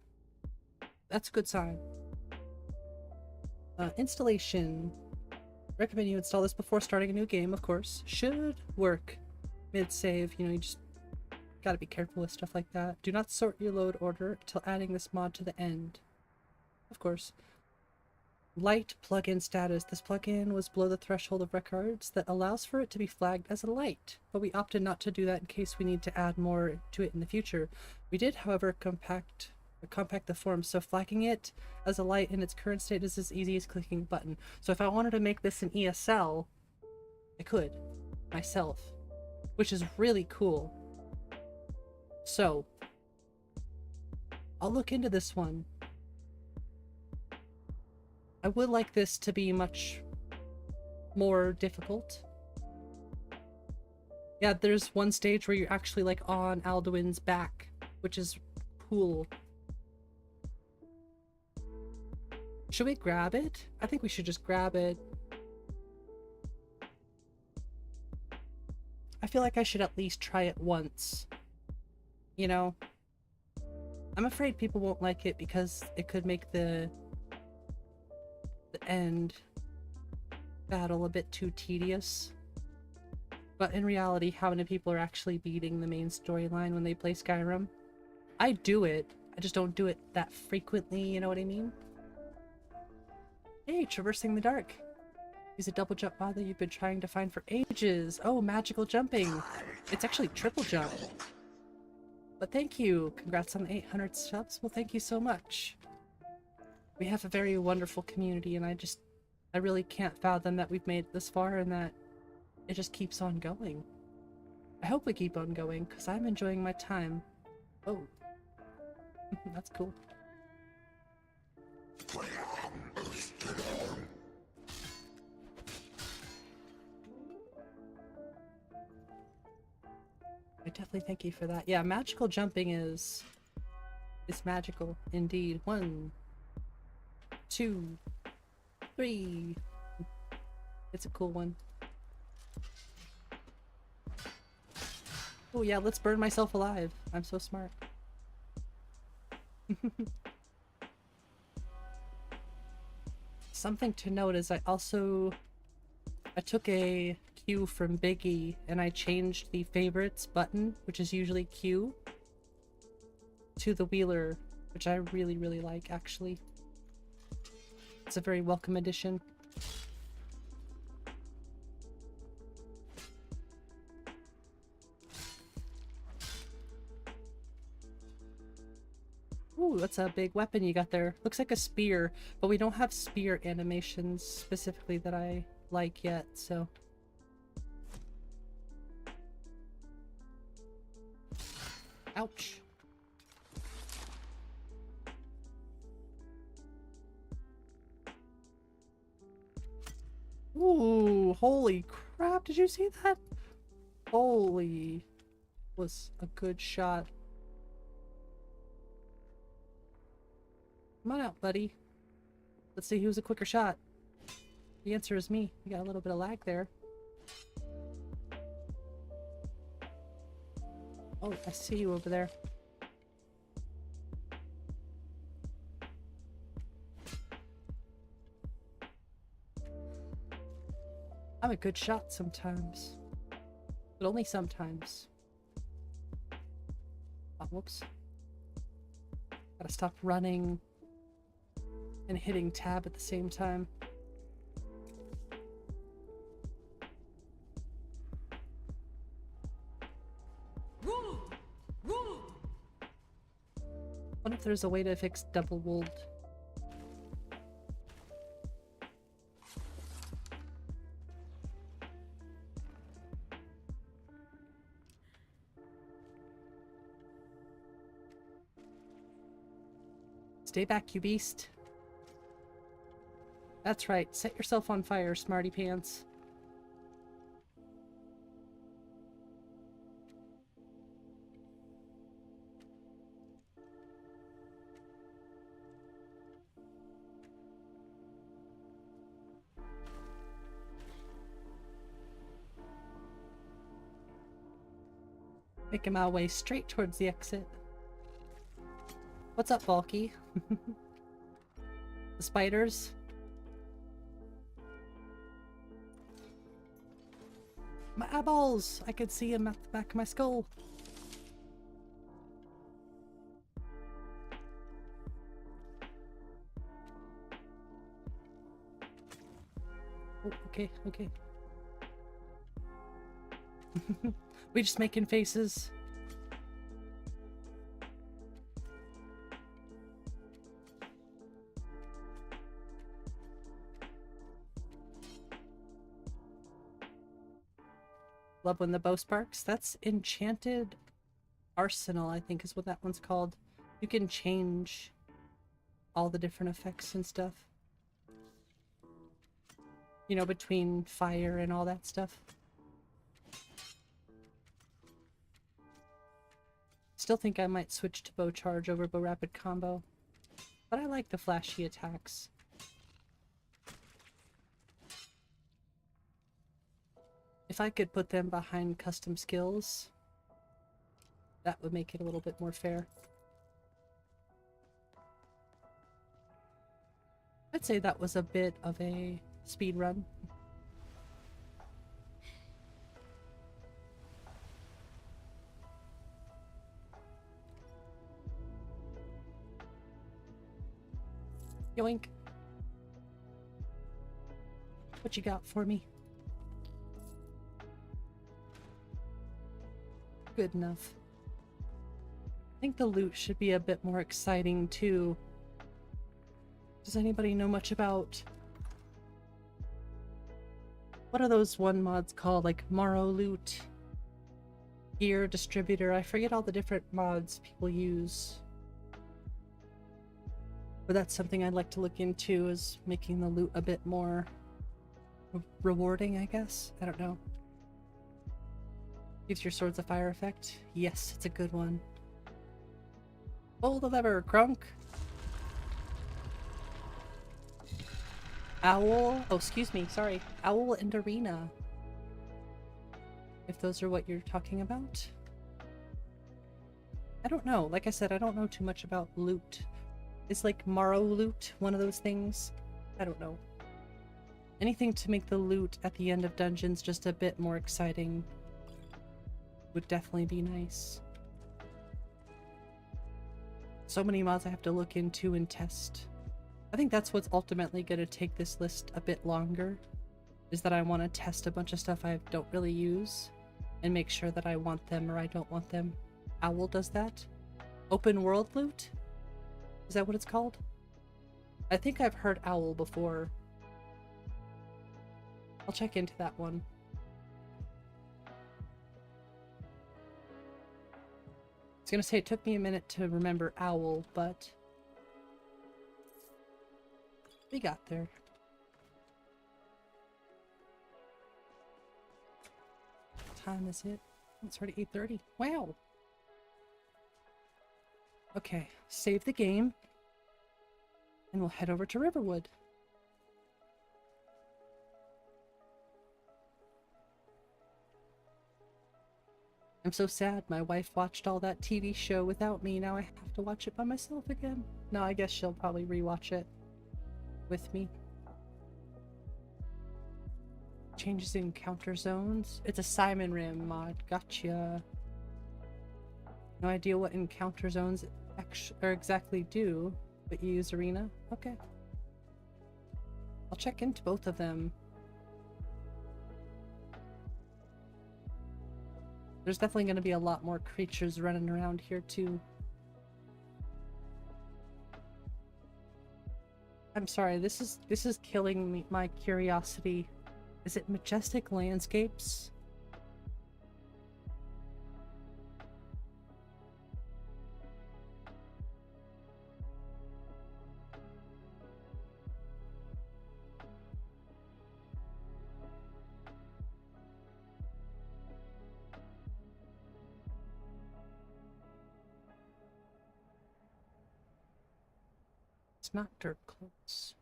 That's a good sign. Installation. Recommend you install this before starting a new game, of course. Should work. Mid-save, you know, you just gotta be careful with stuff like that. Do not sort your load order until adding this mod to the end. Of course. Light plugin status. This plugin was below the threshold of records that allows for it to be flagged as a light, but we opted not to do that in case we need to add more to it in the future. We did, however, compact the form, so flagging it as a light in its current state is as easy as clicking a button. So if I wanted to make this an ESL, I could, myself, which is really cool. So, I'll look into this one. I would like this to be much more difficult. Yeah, there's one stage where you're actually like on Alduin's back, which is cool. Should we grab it? I think we should just grab it. I feel like I should at least try it once. You know? I'm afraid people won't like it because it could make the end battle a bit too tedious. But in reality, how many people are actually beating the main storyline when they play Skyrim? I do it. I just don't do it that frequently, you know what I mean? Hey, traversing the dark. Use a double jump mod that you've been trying to find for ages. Oh, magical jumping. It's actually triple jump. But thank you. Congrats on the 800 subs. Well, thank you so much. We have a very wonderful community, and I really can't fathom that we've made it this far and that it just keeps on going. I hope we keep on going, because I'm enjoying my time. Oh. That's cool. I definitely thank you for that. Yeah, magical jumping is magical indeed. 1, 2, 3. It's a cool one. Oh yeah, let's burn myself alive. I'm so smart. Something to note is I took a cue from Biggie and I changed the favorites button, which is usually Q, to the wheeler, which I really, really like, actually. It's a very welcome addition. Ooh, that's a big weapon you got there. Looks like a spear, but we don't have spear animations specifically that I like yet, so... Ouch. Ooh, holy crap, did you see that? Holy, was a good shot. Come on out, buddy. Let's see who's a quicker shot. The answer is me. You got a little bit of lag there. Oh, I see you over there. I'm a good shot sometimes. But only sometimes. Oh, whoops. Gotta stop running and hitting tab at the same time. What if there's a way to fix double wool? Stay back, you beast. That's right. Set yourself on fire, smarty pants. Making my way straight towards the exit. What's up, Valky? The spiders? My eyeballs! I could see them at the back of my skull. Oh, okay, okay. We just making faces. Love when the bow sparks. That's Enchanted Arsenal, I think is what that one's called. You can change all the different effects and stuff. You know, between fire and all that stuff. Still think I might switch to bow charge over bow rapid combo. But I like the flashy attacks. If I could put them behind custom skills, that would make it a little bit more fair. I'd say that was a bit of a speed run. Yoink. What you got for me? Good enough. I think the loot should be a bit more exciting too. Does anybody know much about... what are those one mods called? Like Morrow Loot? Gear Distributor? I forget all the different mods people use. But that's something I'd like to look into, is making the loot a bit more rewarding, I guess? I don't know. Gives your swords a fire effect? Yes, it's a good one. Pull the lever, Crunk! Owl? Oh, excuse me, sorry. Owl and Arena. If those are what you're talking about. I don't know. Like I said, I don't know too much about loot. Is like Morrow Loot one of those things? I don't know. Anything to make the loot at the end of dungeons just a bit more exciting would definitely be nice. So many mods I have to look into and test. I think that's what's ultimately going to take this list a bit longer, is that I want to test a bunch of stuff I don't really use and make sure that I want them or I don't want them. Owl does that. Open world loot? Is that what it's called? I think I've heard Owl before. I'll check into that one. I was gonna say it took me a minute to remember Owl, but we got there. What time is it? It's already 8:30. Wow. Okay, save the game, and we'll head over to Riverwood. I'm so sad my wife watched all that TV show without me. Now I have to watch it by myself again. No, I guess she'll probably rewatch it with me. Changes in encounter zones. It's a Simon Rim mod. Gotcha. No idea what encounter zones exactly do, but you use Arena? Okay. I'll check into both of them. There's definitely going to be a lot more creatures running around here too. I'm sorry, this is killing me, my curiosity. Is it majestic landscapes? It's not dirt clothes.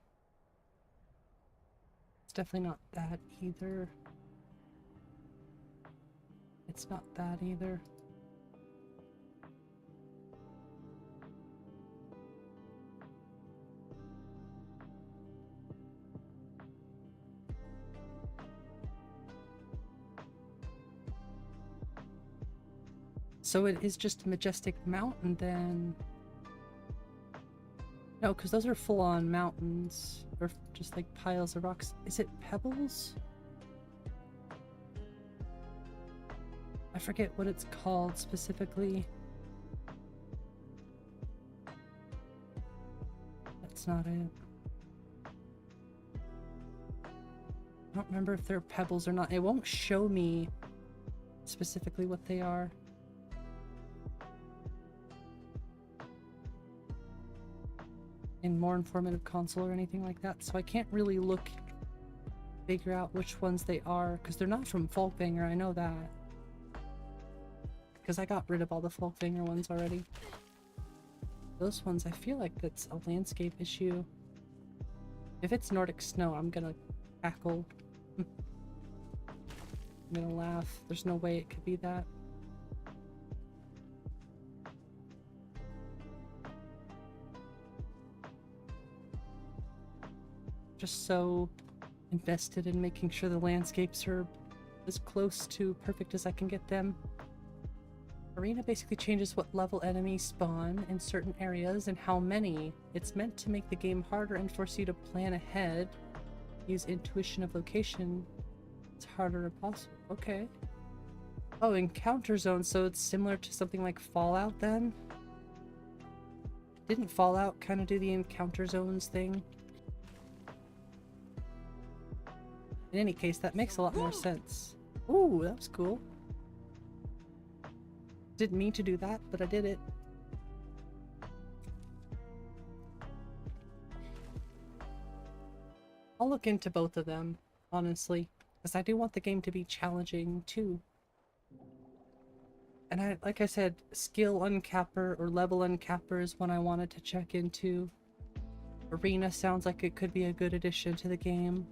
It's definitely not that either. It's not that either. So it is just a majestic mountain then. No, because those are full-on mountains, or just like piles of rocks. Is it pebbles? I forget what it's called specifically. That's not it. I don't remember if they're pebbles or not. It won't show me specifically what they are. In more informative console or anything like that, so I can't really figure out which ones they are, because they're not from Folkvanger, I know that. Because I got rid of all the Folkvanger ones already. Those ones, I feel like that's a landscape issue. If it's Nordic snow, I'm gonna cackle. I'm gonna laugh. There's no way it could be that. Just so invested in making sure the landscapes are as close to perfect as I can get them. Arena basically changes what level enemies spawn in certain areas and how many. It's meant to make the game harder and force you to plan ahead. Use intuition of location. It's harder if possible. Okay. Oh, encounter zones, so it's similar to something like Fallout then? Didn't Fallout kind of do the encounter zones thing? In any case, that makes a lot more sense. Ooh, that was cool. Didn't mean to do that, but I did it. I'll look into both of them, honestly, because I do want the game to be challenging too. And like I said, skill uncapper or level uncapper is one I wanted to check into. Arena sounds like it could be a good addition to the game.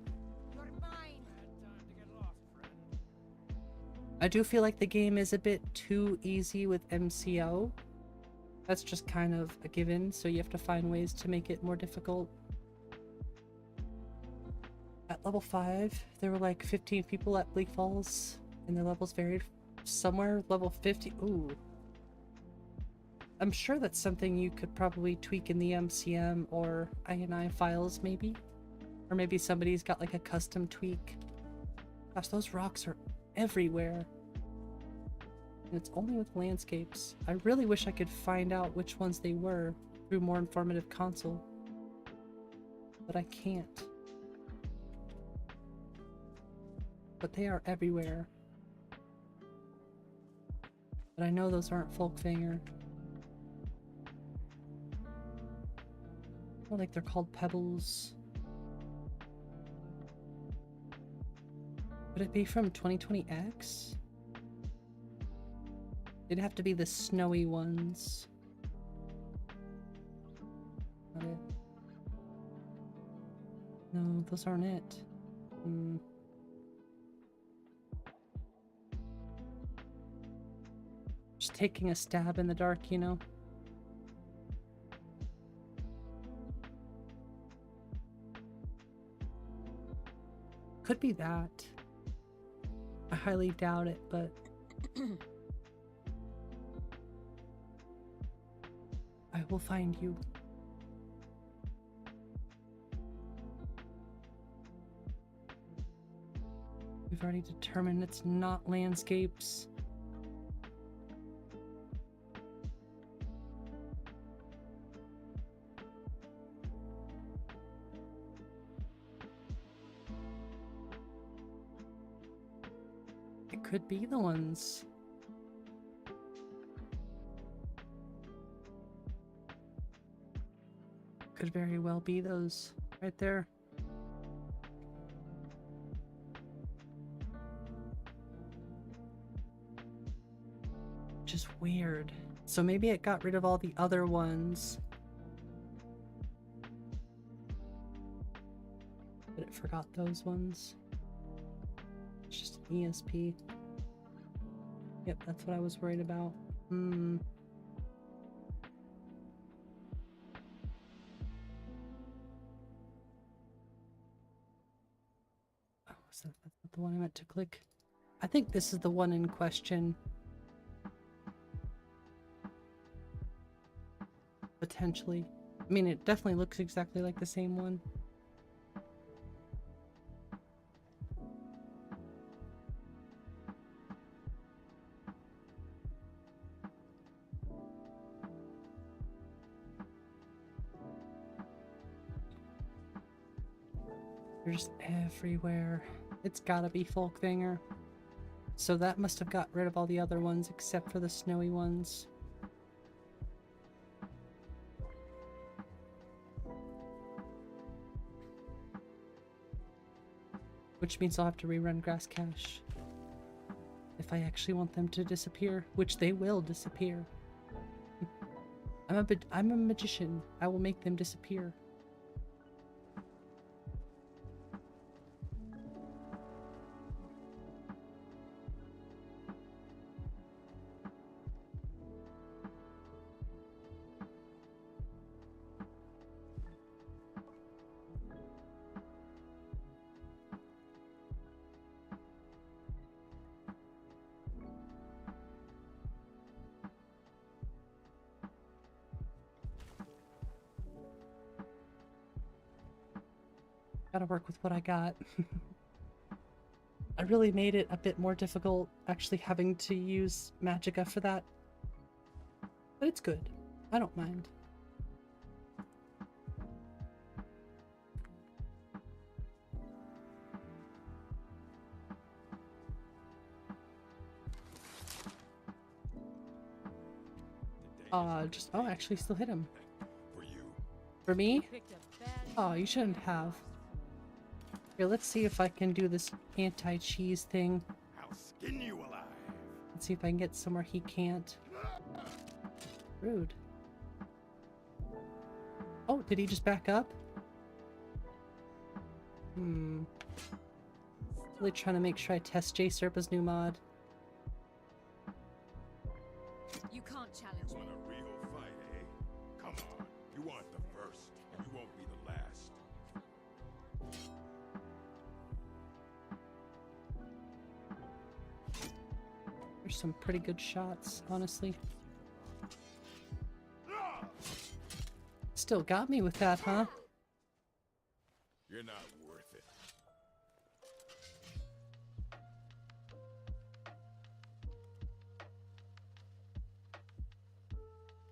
I do feel like the game is a bit too easy with MCO. That's just kind of a given, so you have to find ways to make it more difficult. At level 5, there were like 15 people at Bleak Falls, and their levels varied somewhere level 50. Ooh. I'm sure that's something you could probably tweak in the MCM or INI files, maybe? Or maybe somebody's got like a custom tweak. Gosh, those rocks are everywhere. And it's only with landscapes. I really wish I could find out which ones they were through more informative console. But I can't. But they are everywhere. But I know those aren't Folkvanger. I feel like they're called pebbles. Would it be from 2020X? It'd have to be the snowy ones. Not it. No, those aren't it. Just taking a stab in the dark, you know? Could be that. I highly doubt it, but I will find you. We've already determined it's not landscapes. could be the ones. Could very well be those right there. Which is weird. So maybe it got rid of all the other ones. But it forgot those ones. It's just an ESP. Yep, that's what I was worried about. That's not the one I meant to click. I think this is the one in question. Potentially. I mean, it definitely looks exactly like the same one. They're just everywhere. It's gotta be Folkvanger. So that must have got rid of all the other ones except for the snowy ones. Which means I'll have to rerun Grass Cache. If I actually want them to disappear, which they will disappear. I'm a magician. I will make them disappear. Gotta work with what I got. I really made it a bit more difficult actually having to use Magicka for that. But it's good. I don't mind. Oh, actually still hit him. For you. For me? Oh, you shouldn't have. Here, let's see if I can do this anti-cheese thing. I'll skin you alive. Let's see if I can get somewhere he can't. Rude. Oh, did he just back up? Really trying to make sure I test J-Serpa's new mod. You can't challenge me. Want a real fight, eh? Come on. You aren't the first, and you won't be the last. There's some pretty good shots, honestly. Still got me with that, huh? You're not worth it.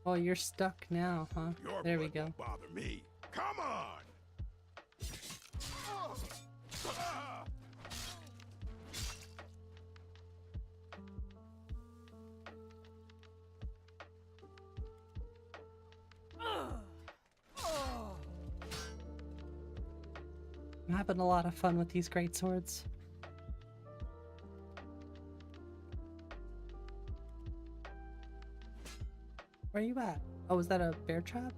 Oh, you're stuck now, huh? Your There we blood go. won't bother me. Come on. I'm having a lot of fun with these great swords. Where are you at? Oh, is that a bear trap?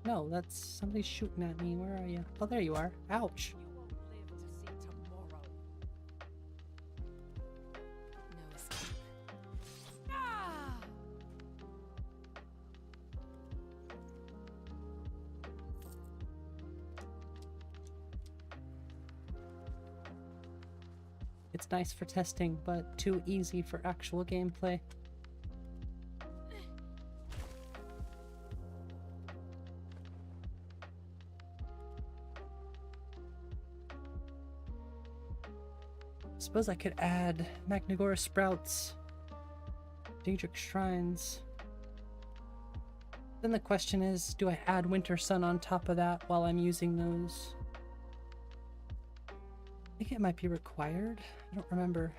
No, that's somebody shooting at me. Where are you? Oh, there you are. Ouch. You won't live to see tomorrow. No escape. Ah! It's nice for testing, but too easy for actual gameplay. Suppose I could add Magnagora Sprouts, Daedric Shrines. Then the question is, do I add Winter Sun on top of that while I'm using those? I think it might be required. I don't remember.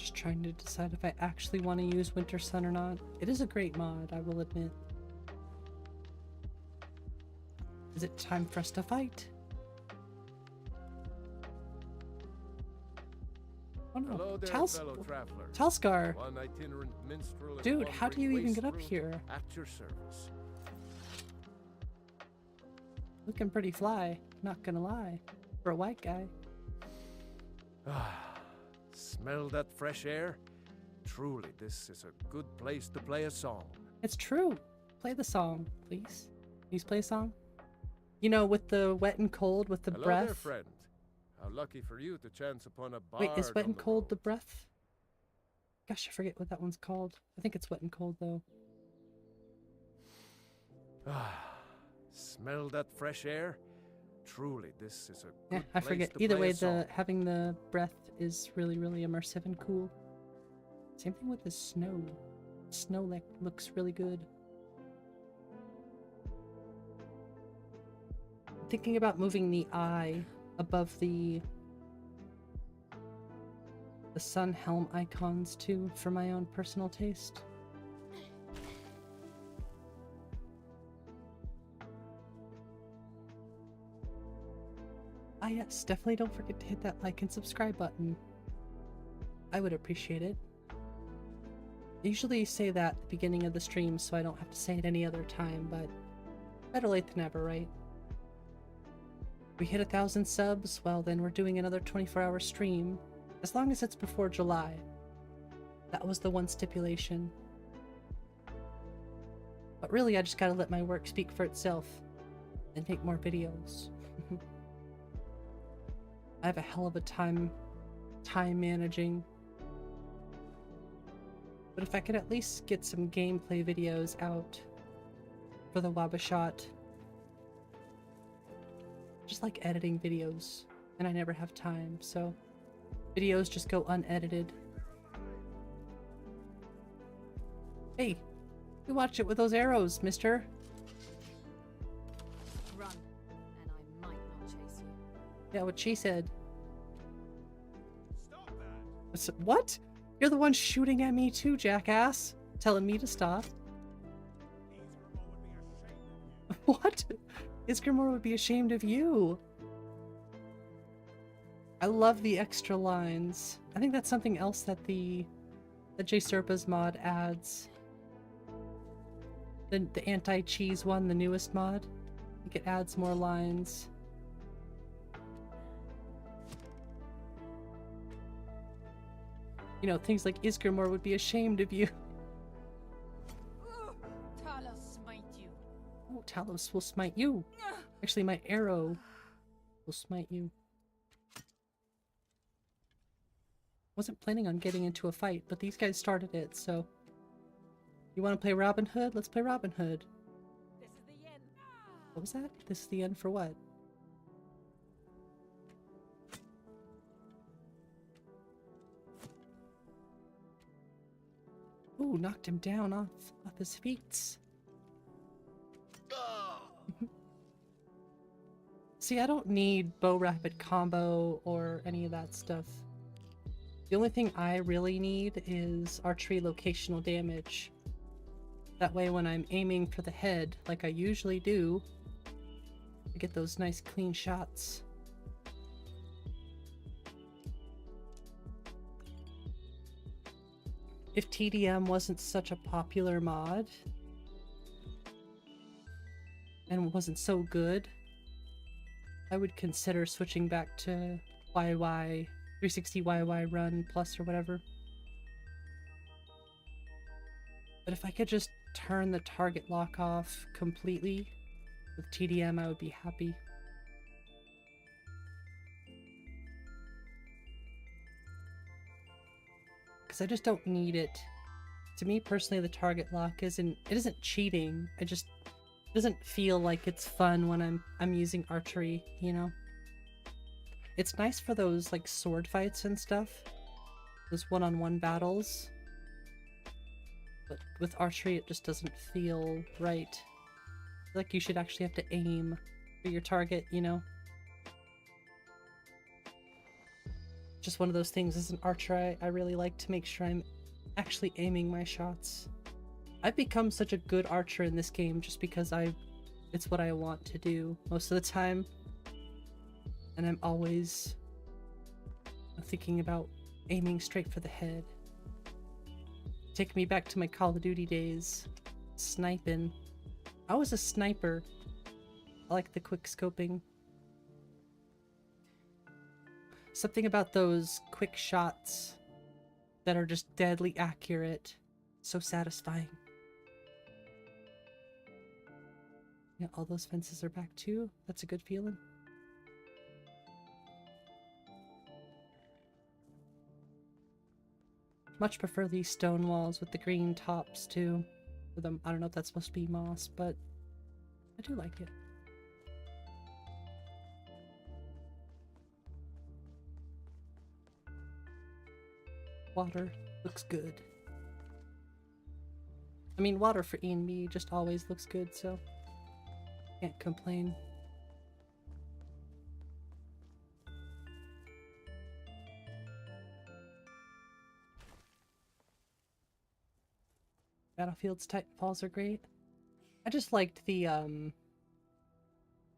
Just trying to decide if I actually want to use Winter Sun or not. It is a great mod, I will admit. Is it time for us to fight? Oh no, Hello there, fellow traveler. Talskar! One itinerant minstrel and Dude, how do you wandering even get up wastrel here? At your service. Looking pretty fly, not gonna lie. For a white guy. Ah, smell that fresh air? Truly, this is a good place to play a song. It's true. Play the song, please. Please play a song. You know, with the wet and cold, with the Hello breath. there, friend. How lucky for you to chance upon a bard. Wait, is wet on and the cold road. the breath? Gosh, I forget what that one's called. I think it's wet and cold though. Ah, smell that fresh air? Truly, this is a good Yeah, I place forget. to Either play a way, song. having the breath is really, really immersive and cool. Same thing with the snow. Snow looks really good. I'm thinking about moving the eye above the sun helm icons too, for my own personal taste. Ah yes, definitely don't forget to hit that like and subscribe button. I would appreciate it. I usually say that at the beginning of the stream so I don't have to say it any other time, but better late than never, right? We hit 1,000 subs, well then we're doing another 24-hour stream, as long as it's before July. That was the one stipulation. But really I just gotta let my work speak for itself and make more videos. I have a hell of a time managing. But if I could at least get some gameplay videos out for the WabbaShot. Just like editing videos, and I never have time, so videos just go unedited. Hey, you watch it with those arrows, mister. Run, and I might not chase you. Yeah, what she said. What? You're the one shooting at me too, jackass. Telling me to stop. What? Isgrimor would be ashamed of you. I love the extra lines. I think that's something else that the J-Serpa's mod adds. The anti-cheese one, the newest mod. I think it adds more lines. You know, things like Isgrimor would be ashamed of you. Talos smite you. Oh, Talos will smite you. Actually, my arrow will smite you. Wasn't planning on getting into a fight, but these guys started it, so... You want to play Robin Hood? Let's play Robin Hood. This is the end. What was that? This is the end for what? Ooh, knocked him down off his feet. See, I don't need bow rapid combo or any of that stuff. The only thing I really need is archery locational damage. That way when I'm aiming for the head, like I usually do, I get those nice clean shots. If TDM wasn't such a popular mod and wasn't so good, I would consider switching back to YY 360 YY run plus or whatever. But if I could just turn the target lock off completely with TDM, I would be happy. Because I just don't need it. To me personally, the target lock isn't cheating. It doesn't feel like it's fun when I'm using archery, you know? It's nice for those like sword fights and stuff. Those one-on-one battles. But with archery it just doesn't feel right. Like you should actually have to aim for your target, you know? Just one of those things as an archer, I really like to make sure I'm actually aiming my shots. I've become such a good archer in this game just because it's what I want to do most of the time. And I'm always thinking about aiming straight for the head. Take me back to my Call of Duty days. Sniping. I was a sniper. I like the quick scoping. Something about those quick shots that are just deadly accurate. So satisfying. Yeah, all those fences are back too. That's a good feeling. Much prefer these stone walls with the green tops too. With them, I don't know if that's supposed to be moss, but I do like it. Water looks good. I mean, water for E and me just always looks good, so can't complain. Battlefield's Titanfalls are great. I just liked the,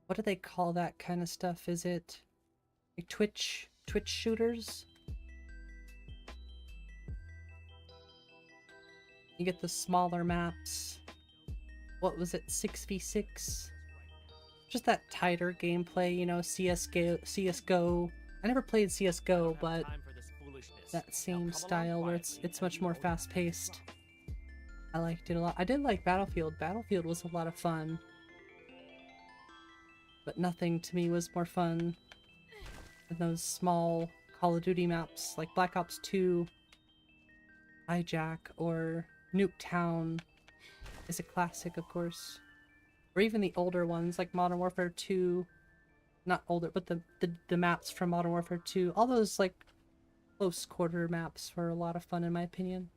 what do they call that kind of stuff? Is it like Twitch shooters? You get the smaller maps. What was it, 6v6? Just that tighter gameplay, you know, CSGO. I never played CSGO, but that same style where it's much more fast-paced. I liked it a lot. I did like Battlefield. Battlefield was a lot of fun. But nothing to me was more fun than those small Call of Duty maps like Black Ops 2, Hijack, or Nuketown is a classic, of course. Or even the older ones like Modern Warfare 2. Not older, but the maps from Modern Warfare 2. All those like close quarter maps were a lot of fun in my opinion.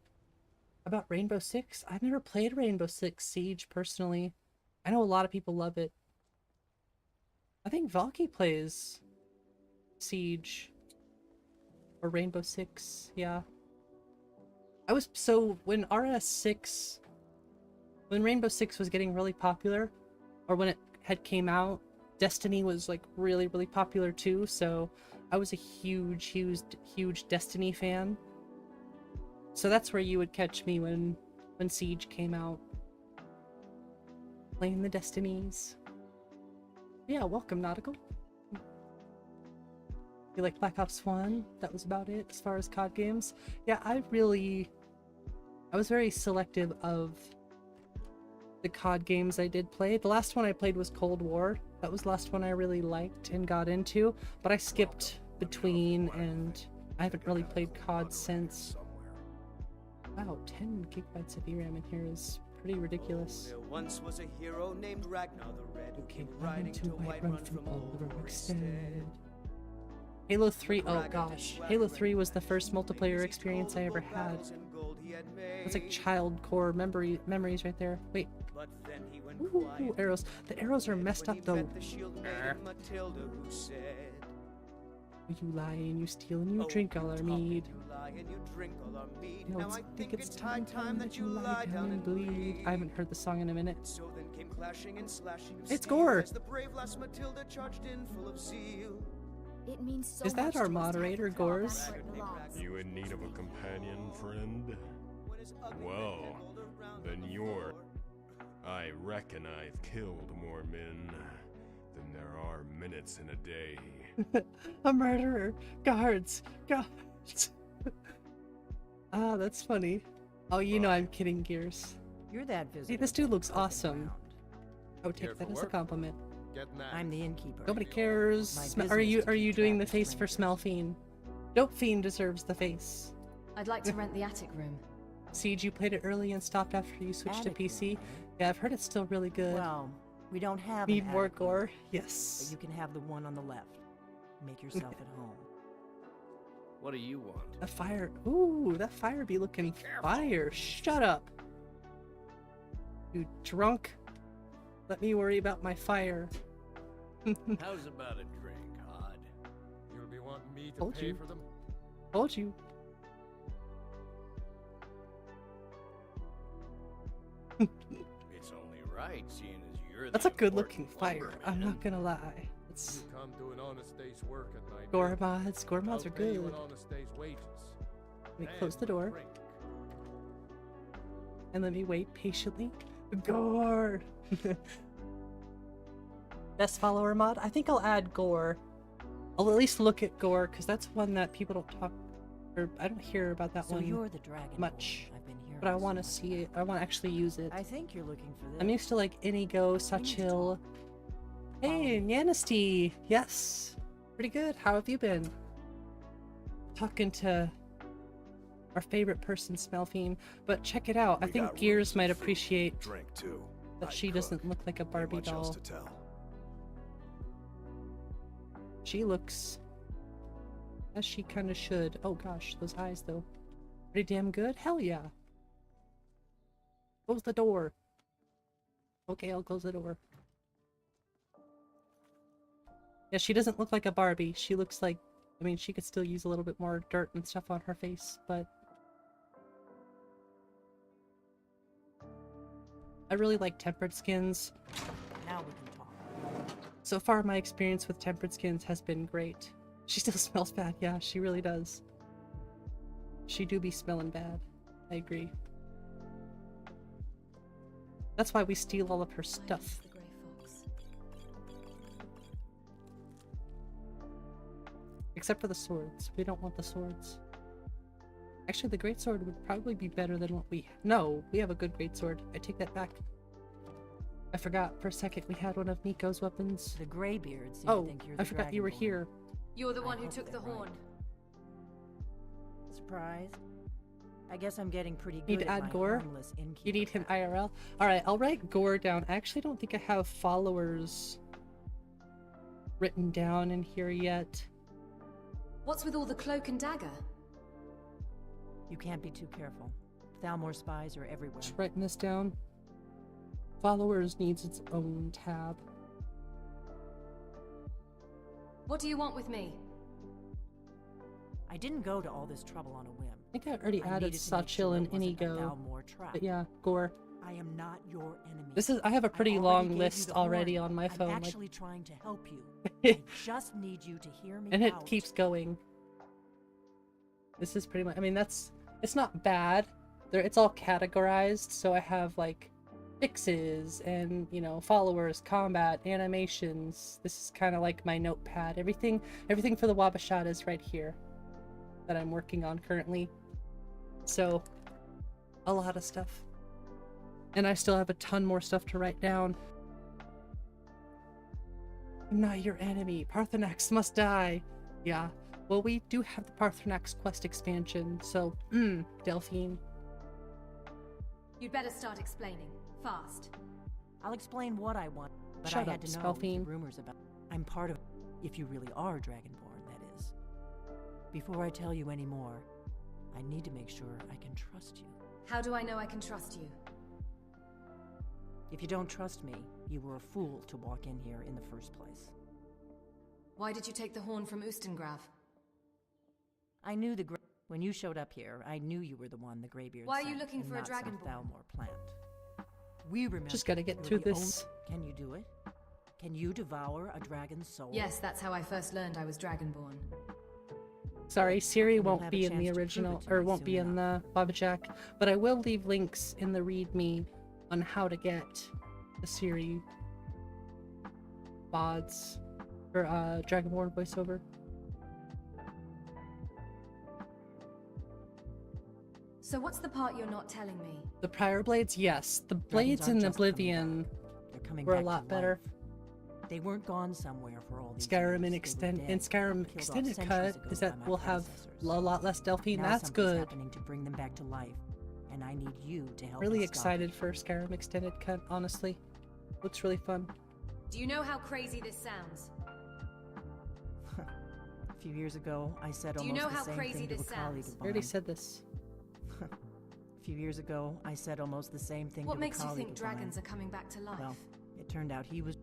About Rainbow Six? I've never played Rainbow Six Siege personally. I know a lot of people love it. I think Valky plays Siege or Rainbow Six, yeah. When Rainbow Six was getting really popular, or when it had came out, Destiny was like really popular too, so I was a huge Destiny fan. So that's where you would catch me when Siege came out. Playing the Destinies. Yeah, welcome, Nautical. You like Black Ops 1? That was about it as far as COD games. Yeah, I was very selective of the COD games I did play. The last one I played was Cold War. That was the last one I really liked and got into, but I skipped between and I haven't really played COD since. Wow, 10 gigabytes of VRAM in here is pretty ridiculous. There once was a hero named Ragnar the Red, Okay, riding to Whiterun from Overstead. Halo 3, oh gosh. Halo 3 was the first multiplayer experience I ever had. It's like childcore memories right there. Wait. Ooh, arrows. The arrows are messed up though. You lie and you steal and you drink all our mead. I think it's time that you lie down and bleed. I haven't heard the song in a minute. It's Gore! It means so Is that much our to us to have moderator, to follow Gores? back where it belongs. You in need of a companion, friend? Well, then you're... I reckon I've killed more men than there are minutes in a day. A murderer! Guards! Ah, that's funny. Oh, you know I'm kidding, Gears. You're that visitor. Hey, this dude looks awesome. I would take that as a compliment. I'm the innkeeper. Nobody cares. Are you doing the face for Smell Fiend? Dope Fiend deserves the face. I'd like to rent the attic room. Siege, you played it early and stopped after you switched to PC. Yeah, I've heard it's still really good. Well, we don't have Need an more attic room, gore? Yes. but you can have the one on the left. Make yourself at home. What do you want? The fire. Ooh, that fire be looking fire. Shut up. You drunk. Let me worry about my fire. How's about a drink, Hod? You'll be wanting me to Told pay you. for them? Told you. It's only right, seeing as you're That's the a good looking important fire. I'm not gonna lie. It's You come to an honest day's work at my gore mill. mods. Gore mods I'll are pay you good. an honest day's wages. Let me Then close the door drink. and let me wait patiently. Gore. Best follower mod? I think I'll add Gore. I'll at least look at Gore because that's one that people don't talk, or I don't hear about that So one you're the dragon much. I've been hearing But I so want to much see it. I want to actually use it. I think you're looking for this. I'm used to like Inigo, Sachil. Hey, Nanisty. Yes. Pretty good. How have you been? Talking to our favorite person, Smelfiend. But check it out. I We think got Gears rooms might and food, appreciate drink too. that I she cook. doesn't look like a Barbie Ain't much else doll. to tell. She looks as she kind of should. Oh gosh, those eyes though. Pretty damn good. Hell yeah. Close the door. Okay, I'll close the door. Yeah, she doesn't look like a Barbie. She looks like, I mean, she could still use a little bit more dirt and stuff on her face, but I really like tempered skins. Now we can talk. So far, my experience with tempered skins has been great. She still smells bad. Yeah, she really does. She do be smelling bad. I agree. That's why we steal all of her stuff. The Grey Fox. Except for the swords. We don't want the swords. Actually, the greatsword would probably be better than what we... No, we have a good greatsword. I take that back. I forgot for a second we had one of Nico's weapons. The Greybeards seem Oh, to think you're the I forgot you were Dragonborn. here. You're the one I who hope took the they're right. horn. Surprise? I guess I'm getting pretty good Need to at add my Gore? harmless innkeeper You need him crap. IRL? Alright, I'll write Gore down. I actually don't think I have followers written down in here yet. What's with all the cloak and dagger? You can't be too careful. Thalmor spies are everywhere. Just writing this down. Followers needs its own tab. What do you want with me? I didn't go to all this trouble on a whim. I think I already I added needed to make Sachil sure and it wasn't a Inigo. Thalmor trap. But yeah, Gore. I am not your enemy. This is I have a pretty I already long gave you list the already horn. on my phone. I'm like- actually trying to help you. I just need you to hear me and it out. keeps going. This is pretty much, I mean, it's not bad. It's all categorized, so I have like fixes and, you know, followers, combat, animations. This is kind of like my notepad. Everything for the WabbaShot is right here that I'm working on currently. So a lot of stuff. And I still have a ton more stuff to write down. I'm not your enemy. Parthenax must die. Yeah. Well, we do have the Parthenax quest expansion, so, Delphine. You'd better start explaining. Fast. I'll explain what I want, but Shut I up, had to know the Spelfiend. rumors about. I'm part of. If you really are Dragonborn, that is. Before I tell you any more, I need to make sure I can trust you. How do I know I can trust you? If you don't trust me, you were a fool to walk in here in the first place. Why did you take the horn from Ustengrav? I knew when you showed up here, I knew you were the one the Greybeards Why are you sent looking and for a not some Dragonborn? Thalmor plant. We remember. Just gotta get you're through the this. Can you do it? Can you devour a dragon's soul? Yes, that's how I first learned I was Dragonborn. Sorry, Siri We'll won't have a be in chance the to prove original, it to or me won't soon be in the WabbaJack, but I will leave links in the README on how to get the Siri VODs, or Dragonborn voiceover. So what's the part you're not telling me? The Prior Blades, yes. The Dragons blades aren't in just coming Oblivion back. They're coming were a back to lot better. life. They weren't gone somewhere for all these Skyrim years. and They were dead, Skyrim killed off Extended centuries Cut ago is by that my we'll have predecessors. a lot less Delphine. Now That's something's good. happening to bring them back to life, and I need you to help Really me stop excited it. for Skyrim Extended Cut, honestly. Looks really fun. Do you know how crazy this sounds? A few years ago, I said Do you almost know the how same crazy thing to a this colleague sounds? of I already mine. said this. A few years ago, I said almost the same thing What to makes a you colleague think of mine. dragons are coming back to life? Well, it turned out he was...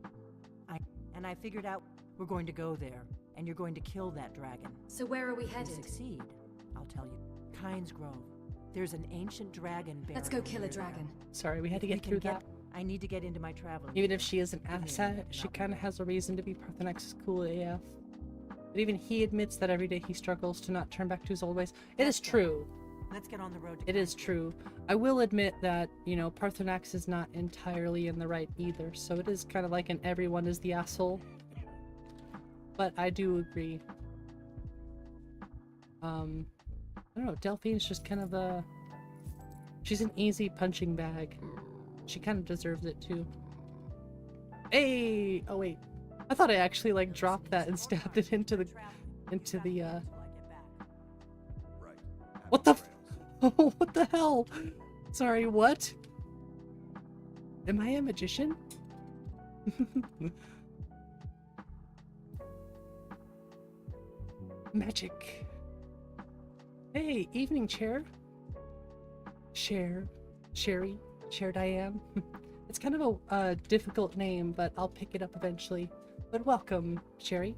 I figured out we're going to go there, and you're going to kill that dragon. So where are we If we headed? succeed, I'll tell you. Kynes Grove. There's an ancient dragon bear. Let's go kill a near dragon. Sorry, we had to If we get can through that. I need to get into my traveling. Even if she is an Give me a asset, minute and she I'll be kind of back. has a reason to be Parthenax cool AF. But even he admits that every day he struggles to not turn back to his old ways. It is true. Let's get on the road to It is true. I will admit that, you know, Parthenax is not entirely in the right either, so it is kind of like an everyone is the asshole. But I do agree. I don't know, Delphine's just kind of a... She's an easy punching bag. She kind of deserves it too. Hey! Oh wait. I thought I actually like dropped that and stabbed it into the... What the f- what the hell? Sorry, what? Am I a magician? Magic. Hey, evening chair. Sherry, Diane. It's kind of a difficult name, but I'll pick it up eventually. But welcome, Sherry.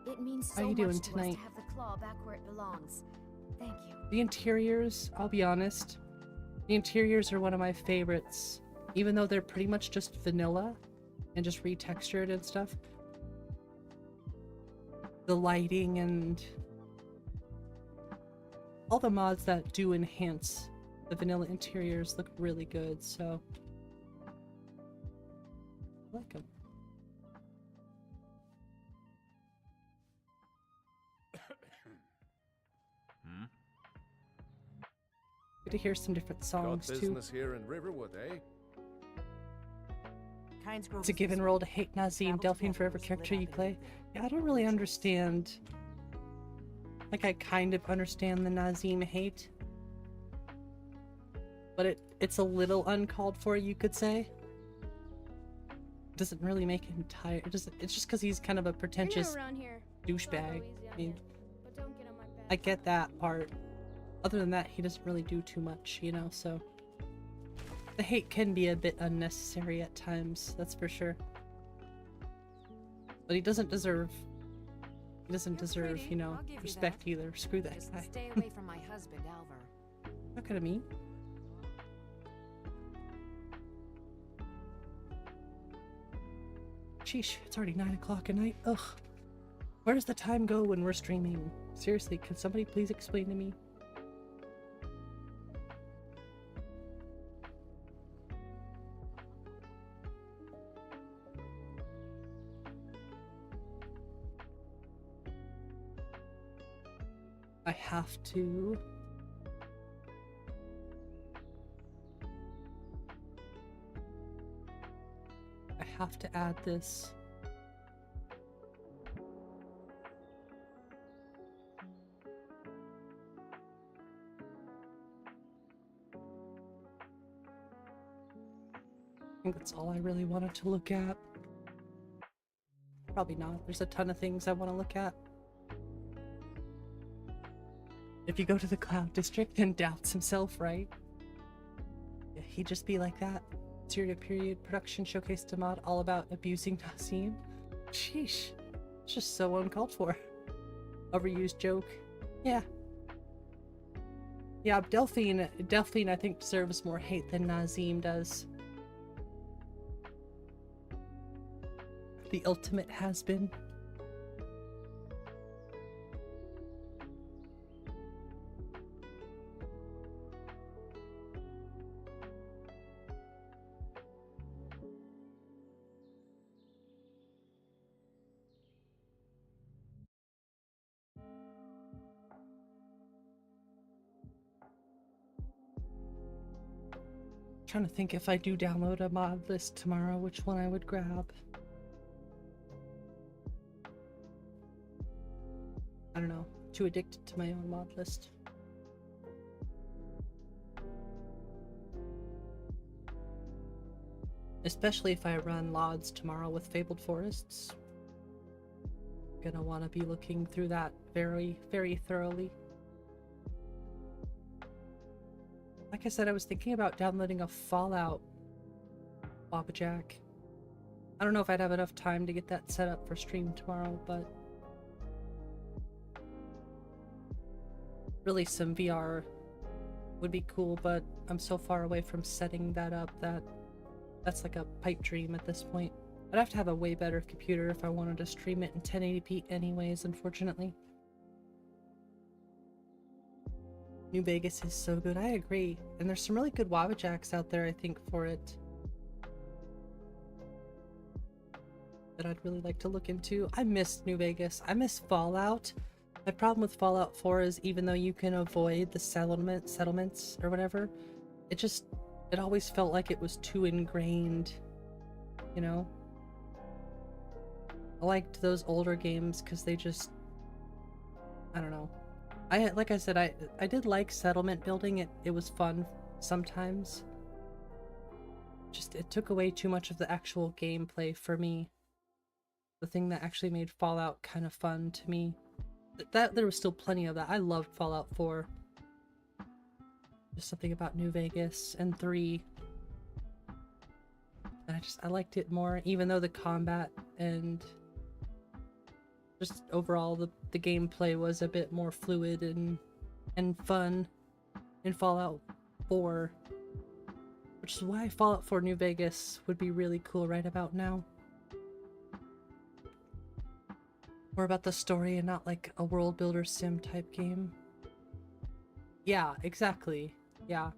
It means How so you doing much to us tonight? to have the claw back where it belongs. Thank you. The interiors, I'll be honest, the interiors are one of my favorites. Even though they're pretty much just vanilla and just retextured and stuff. The lighting and all the mods that do enhance the vanilla interiors look really good, so I like them. Good to hear some different songs Got too. business here in Riverwood, eh? Kynes Grove It's a is given this role way. to hate Nazim, Travel Delphine together, for every we'll character split you up play. anything. Yeah, I don't really understand. Like, I kind of understand the Nazim hate. But it's a little uncalled for, you could say. Doesn't really make him tired. It's just because he's kind of a pretentious around here. douchebag. I mean, I get that part. Other than that, he doesn't really do too much, you know, so... The hate can be a bit unnecessary at times, that's for sure. But he doesn't deserve... He doesn't deserve, pretty, you know, I'll give you respect that. either. Screw that Just guy. stay away from my husband, Alvar. Not gonna mean. Sheesh, it's already 9 o'clock at night. Ugh. Where does the time go when we're streaming? Seriously, can somebody please explain to me? I have to... I have to add this. I think that's all I really wanted to look at. Probably not. There's a ton of things I want to look at. If you go to the Cloud District and doubts himself, right? Yeah, he'd just be like that. Period production showcased a mod all about abusing Nassim. Sheesh. It's just so uncalled for. Overused joke. Yeah. Yeah, Delphine I think deserves more hate than Nazim does. The ultimate has-been. Trying to think if I do download a mod list tomorrow, which one I would grab. I don't know. Too addicted to my own mod list. Especially if I run LODs tomorrow with Fabled Forests. Gonna want to be looking through that very, very thoroughly. Like I said, I was thinking about downloading a Fallout WabbaJack. I don't know if I'd have enough time to get that set up for stream tomorrow, but Really, some VR would be cool, but I'm so far away from setting that up that that's like a pipe dream at this point. I'd have to have a way better computer if I wanted to stream it in 1080p anyways, unfortunately. New Vegas is so good, I agree. And there's some really good WabbaJacks out there, I think, for it, that I'd really like to look into. I miss New Vegas. I miss Fallout. My problem with Fallout 4 is even though you can avoid the settlements or whatever, it always felt like it was too ingrained, you know? I liked those older games because they just, I don't know. Like I said, I did like settlement building. It was fun sometimes. Just, it took away too much of the actual gameplay for me. The thing that actually made Fallout kind of fun to me. There was still plenty of that. I loved Fallout 4. Just something about New Vegas and 3. And I liked it more, even though the combat and just overall the gameplay was a bit more fluid and fun in Fallout 4. Which is why Fallout 4 New Vegas would be really cool right about now. More about the story and not like a world builder sim type game. Yeah, exactly. Yeah.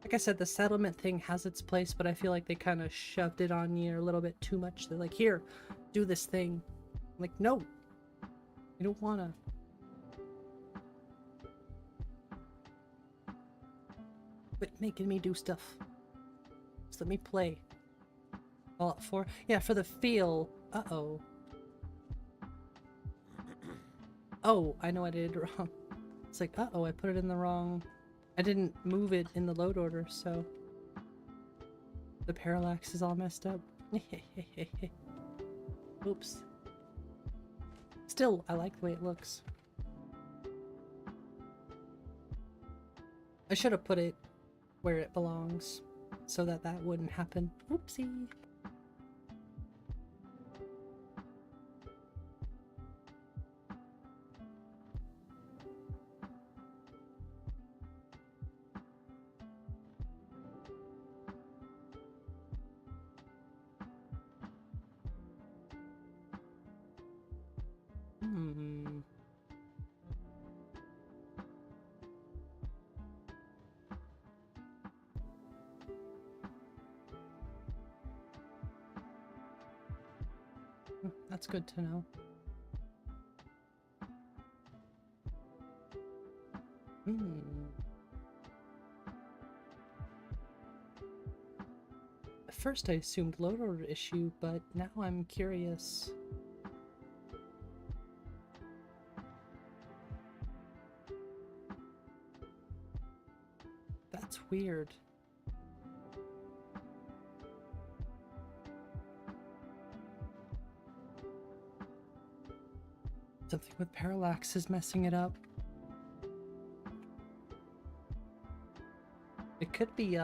Like I said, the settlement thing has its place, but I feel like they kind of shoved it on you a little bit too much. They're like, here, do this thing. I'm like, no. I don't wanna. Quit making me do stuff. Just let me play. Fallout 4? Yeah, for the feel. Uh-oh. Oh, I know I did it wrong. It's like, uh-oh, I put it in the wrong... I didn't move it in the load order, so... The parallax is all messed up. Oops. Still, I like the way it looks. I should have put it where it belongs, so that wouldn't happen. Oopsie. That's good to know. At first I assumed load order issue, but now I'm curious. That's weird. Something with parallax is messing it up. It could be,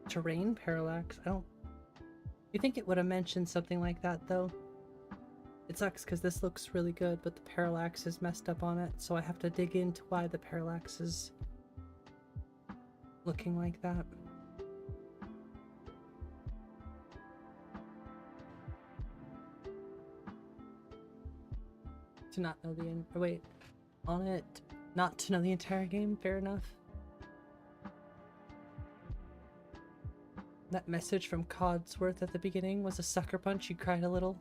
terrain parallax. You think it would have mentioned something like that, though? It sucks because this looks really good, but the parallax is messed up on it, so I have to dig into why the parallax is looking like that. To not know not to know the entire game, fair enough. That message from Codsworth at the beginning was a sucker punch. You cried a little.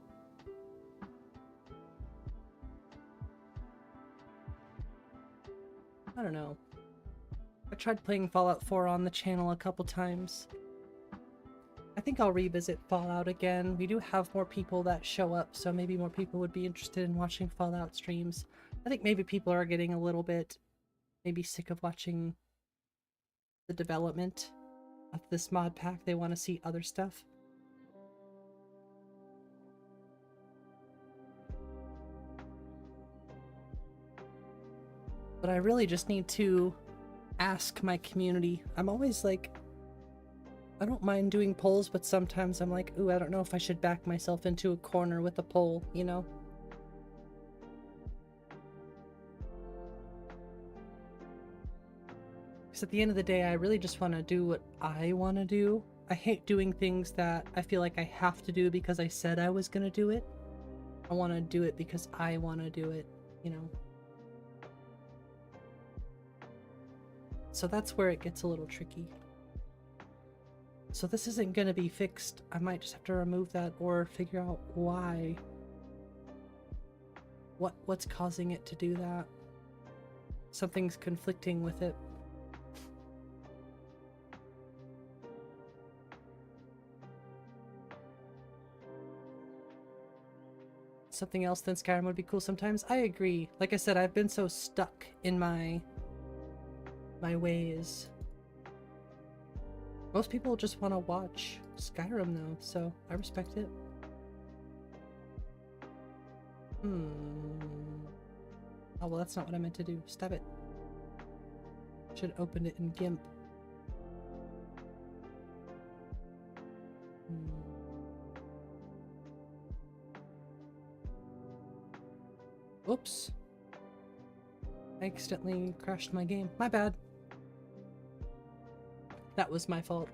I don't know. I tried playing Fallout 4 on the channel a couple times. I think I'll revisit Fallout again. We do have more people that show up, so maybe more people would be interested in watching Fallout streams. I think maybe people are getting a little bit maybe sick of watching the development of this mod pack. They want to see other stuff. But I really just need to ask my community. I'm always like, I don't mind doing polls, but sometimes I'm like, ooh, I don't know if I should back myself into a corner with a poll, you know? Because at the end of the day, I really just want to do what I want to do. I hate doing things that I feel like I have to do because I said I was going to do it. I want to do it because I want to do it, you know. So that's where it gets a little tricky. So this isn't going to be fixed. I might just have to remove that or figure out why. What's causing it to do that? Something's conflicting with it. Something else than Skyrim would be cool sometimes. I agree. Like I said, I've been so stuck in my ways. Most people just want to watch Skyrim though, so I respect it. Oh well, that's not what I meant to do. Stop it. Should have opened it in GIMP. Oops. I accidentally crashed my game. My bad. That was my fault.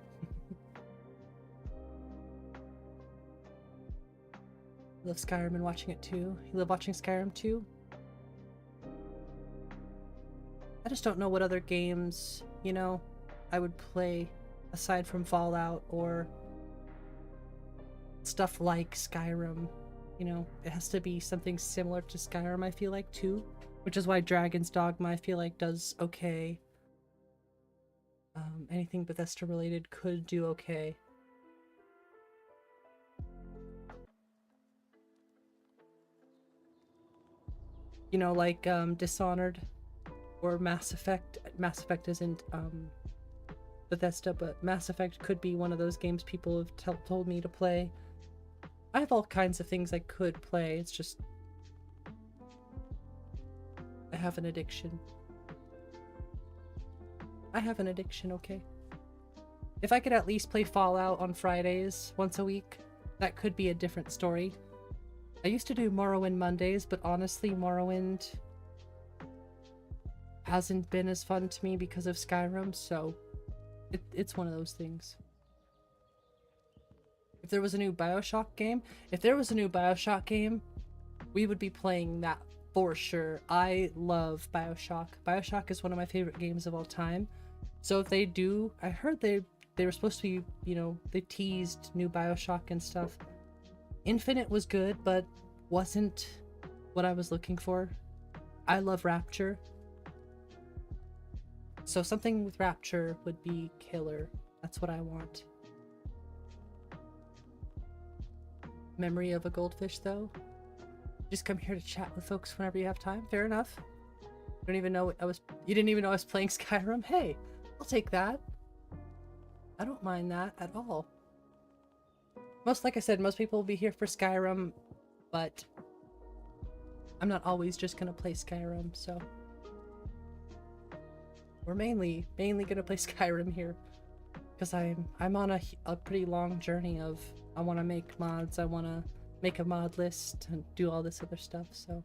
I love Skyrim and watching it too. You love watching Skyrim too? I just don't know what other games, you know, I would play aside from Fallout or stuff like Skyrim. You know, it has to be something similar to Skyrim, I feel like, too. Which is why Dragon's Dogma, I feel like, does okay. Anything Bethesda related could do okay. You know, like Dishonored or Mass Effect. Mass Effect isn't Bethesda, but Mass Effect could be one of those games people have told me to play. I have all kinds of things I could play, it's just I have an addiction. I have an addiction, okay? If I could at least play Fallout on Fridays once a week, that could be a different story. I used to do Morrowind Mondays, but honestly, Morrowind hasn't been as fun to me because of Skyrim, so it's one of those things. If there was a new WabbaShot game, we would be playing that for sure. I love BioShock. BioShock is one of my favorite games of all time. So if they do, I heard they were supposed to be, you know, they teased new BioShock and stuff. Infinite was good, but wasn't what I was looking for. I love Rapture. So something with Rapture would be killer. That's what I want. Memory of a goldfish, though. Just come here to chat with folks whenever you have time. Fair enough. You didn't even know I was playing Skyrim. Hey, I'll take that. I don't mind that at all. Like I said, most people will be here for Skyrim, but I'm not always just gonna play Skyrim, so we're mainly gonna play Skyrim here because I'm on a pretty long journey of I want to make mods, I want to make a mod list and do all this other stuff, so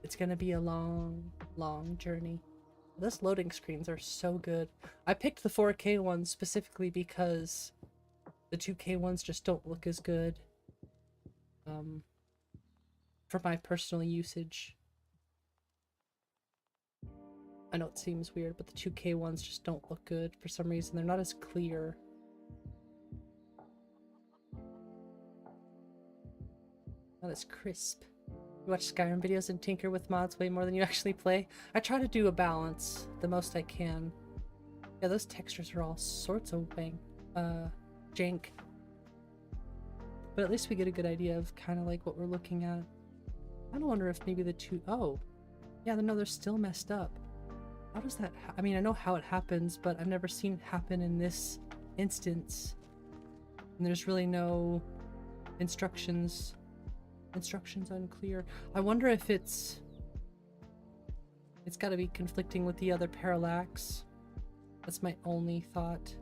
it's gonna be a long journey. Those loading screens are so good. I picked the 4K ones specifically because the 2K ones just don't look as good for my personal usage. I know it seems weird, but the 2K ones just don't look good for some reason. They're not as clear. Not as crisp. You watch Skyrim videos and tinker with mods way more than you actually play. I try to do a balance the most I can. Yeah, those textures are all sorts of jank. But at least we get a good idea of kind of like what we're looking at. I don't wonder if maybe oh. Yeah, no, they're still messed up. How does that I mean, I know how it happens, but I've never seen it happen in this instance. And there's really no instructions unclear. I wonder if it's got to be conflicting with the other parallax. That's my only thought.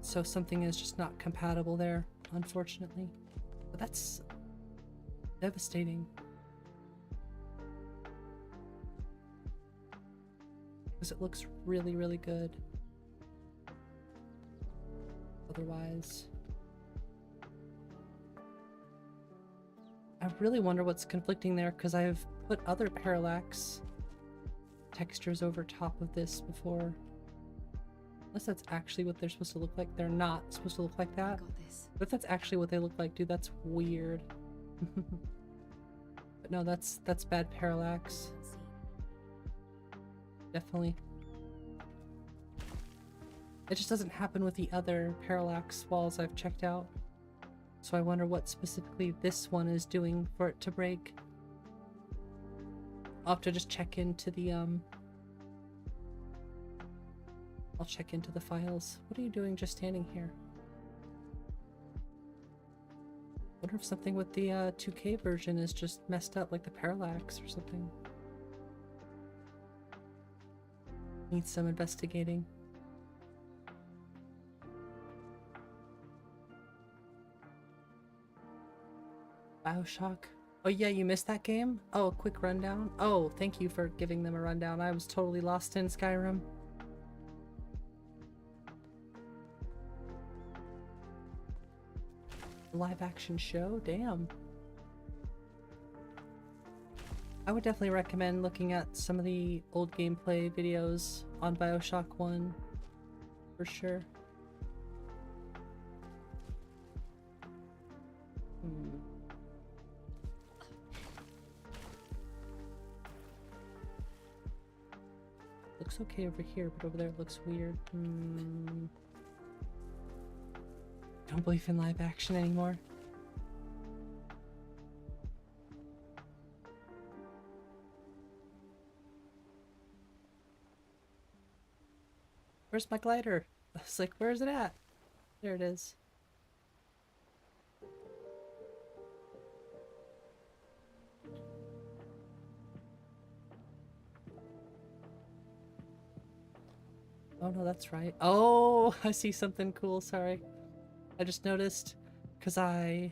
So something is just not compatible there, unfortunately. But that's devastating. because it looks really, really good. Otherwise, I really wonder what's conflicting there, because I've put other parallax textures over top of this before. Unless that's actually what they're supposed to look like. They're not supposed to look like that. But if that's actually what they look like, dude, that's weird. But no, that's bad parallax. Definitely. It just doesn't happen with the other parallax walls I've checked out. So I wonder what specifically this one is doing for it to break. I'll have to just check into the I'll check into the files. What are you doing just standing here? Wonder if something with the 2K version is just messed up, like the parallax or something. Needs some investigating. WabbaShot. Oh yeah, you missed that game? Oh, a quick rundown? Oh, thank you for giving them a rundown. I was totally lost in Skyrim. Live action show? Damn. I would definitely recommend looking at some of the old gameplay videos on BioShock 1 for sure. Looks okay over here, but over there it looks weird. Don't believe in live action anymore. Where's my glider? I was like, where's it at? There it is. Oh no, that's right. Oh, I see something cool, sorry. I just noticed, because I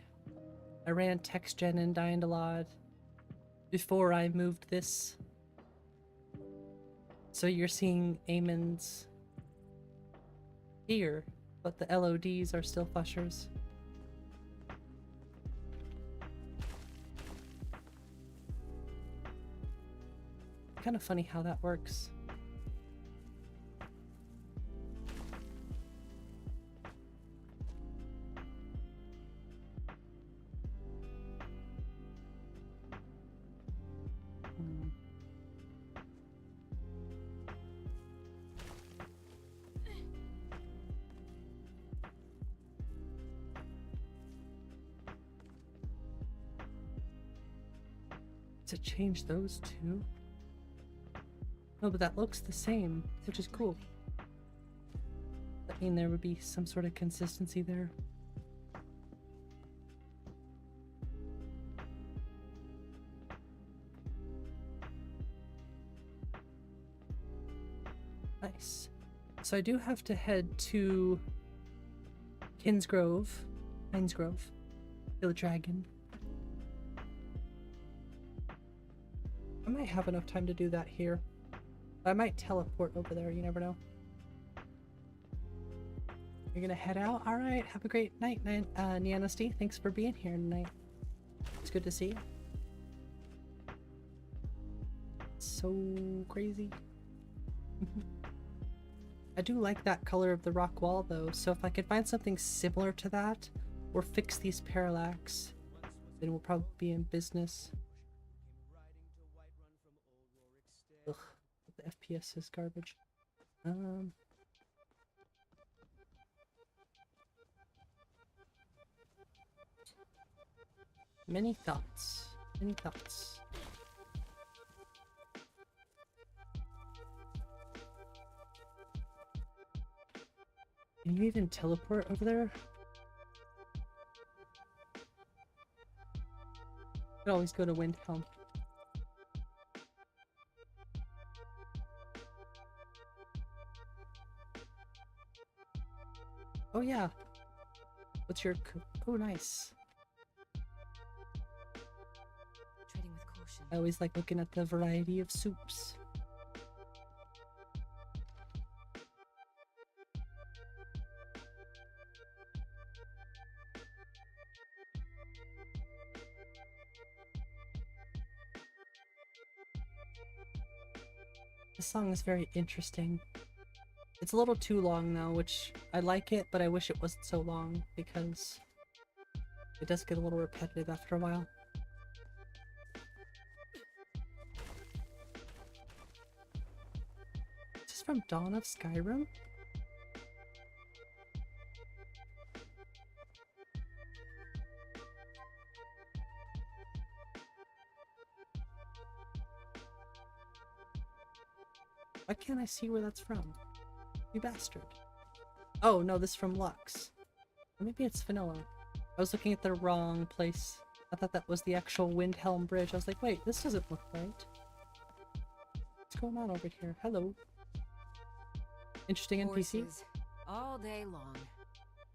ran text gen in Dying before I moved this. So you're seeing Eamon's here, but the LODs are still Fushers. Kind of funny how that works. To change those two? No, but that looks the same, which is cool. That mean there would be some sort of consistency there. Nice. So I do have to head to Hinsgrove, kill a dragon. I might have enough time to do that here. I might teleport over there, you never know. You're gonna head out? Alright, have a great night, Nianesty. Thanks for being here tonight. It's good to see you. So crazy. I do like that color of the rock wall though, so if I could find something similar to that, or fix these parallax, then we'll probably be in business. Ugh, the FPS is garbage. Many thoughts. Many thoughts. Can you even teleport over there? Could always go to Windhelm. Oh yeah. What's your oh nice. Treading with caution. I always like looking at the variety of soups. song is very interesting. It's a little too long though, which I like it, but I wish it wasn't so long because it does get a little repetitive after a while. Is this from Dawn of Skyrim? Why can't I see where that's from? You bastard. Oh, no, this is from Lux. Or maybe it's vanilla. I was looking at the wrong place. I thought that was the actual Windhelm Bridge. I was like, wait, this doesn't look right. What's going on over here? Hello. Interesting NPC. Horses, all day long.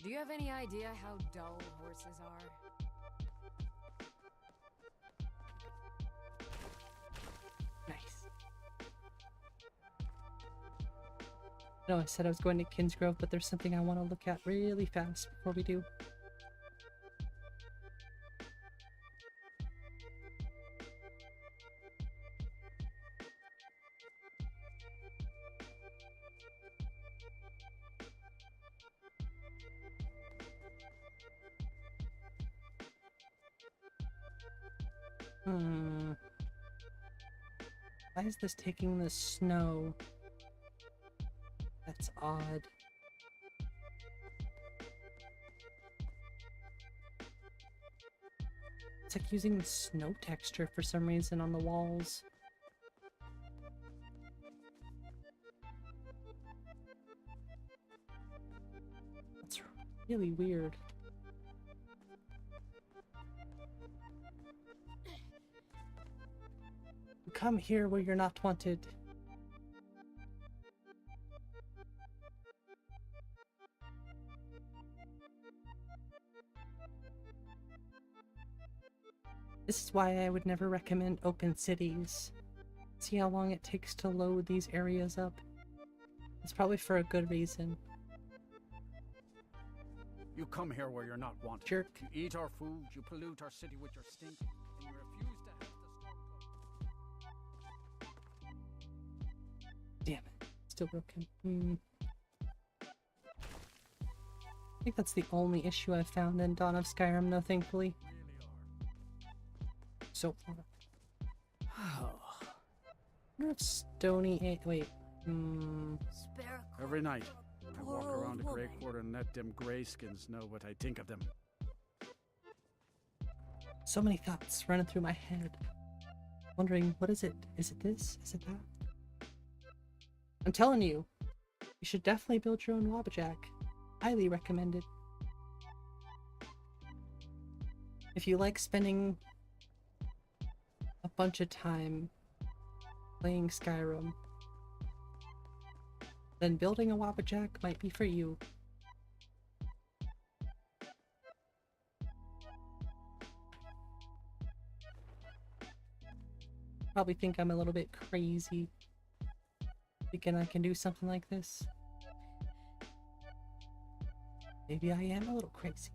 Do you have any idea how dull horses are? Nice. No, I said I was going to Kinsgrove, but there's something I want to look at really fast before we do. Why is this taking the snow? That's odd. It's like using the snow texture for some reason on the walls. That's really weird. Come here where you're not wanted. This is why I would never recommend open cities. See how long it takes to load these areas up? It's probably for a good reason. You come here where you're not wanted. Jerk. You eat our food, you pollute our city with your stink, and you refuse to help the storm. Damn it. Still broken. I think that's the only issue I've found in Dawn of Skyrim, though, thankfully. So far. I wonder if Stony... Wait. Every night, I walk around the Grey Quarter and let them Greyskins know what I think of them. So many thoughts running through my head. Wondering, what is it? Is it this? Is it that? I'm telling you, you should definitely build your own WabbaJack. Highly recommended. If you like spending a bunch of time playing Skyrim, then building a WabbaJack might be for you. Probably think I'm a little bit crazy thinking I can do something like this. Maybe I am a little crazy.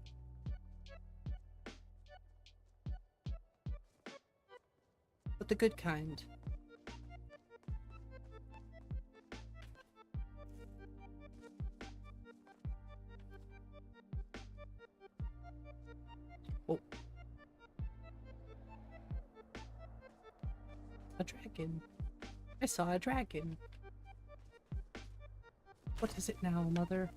But the good kind. Oh. A dragon. I saw a dragon. What is it now, Mother?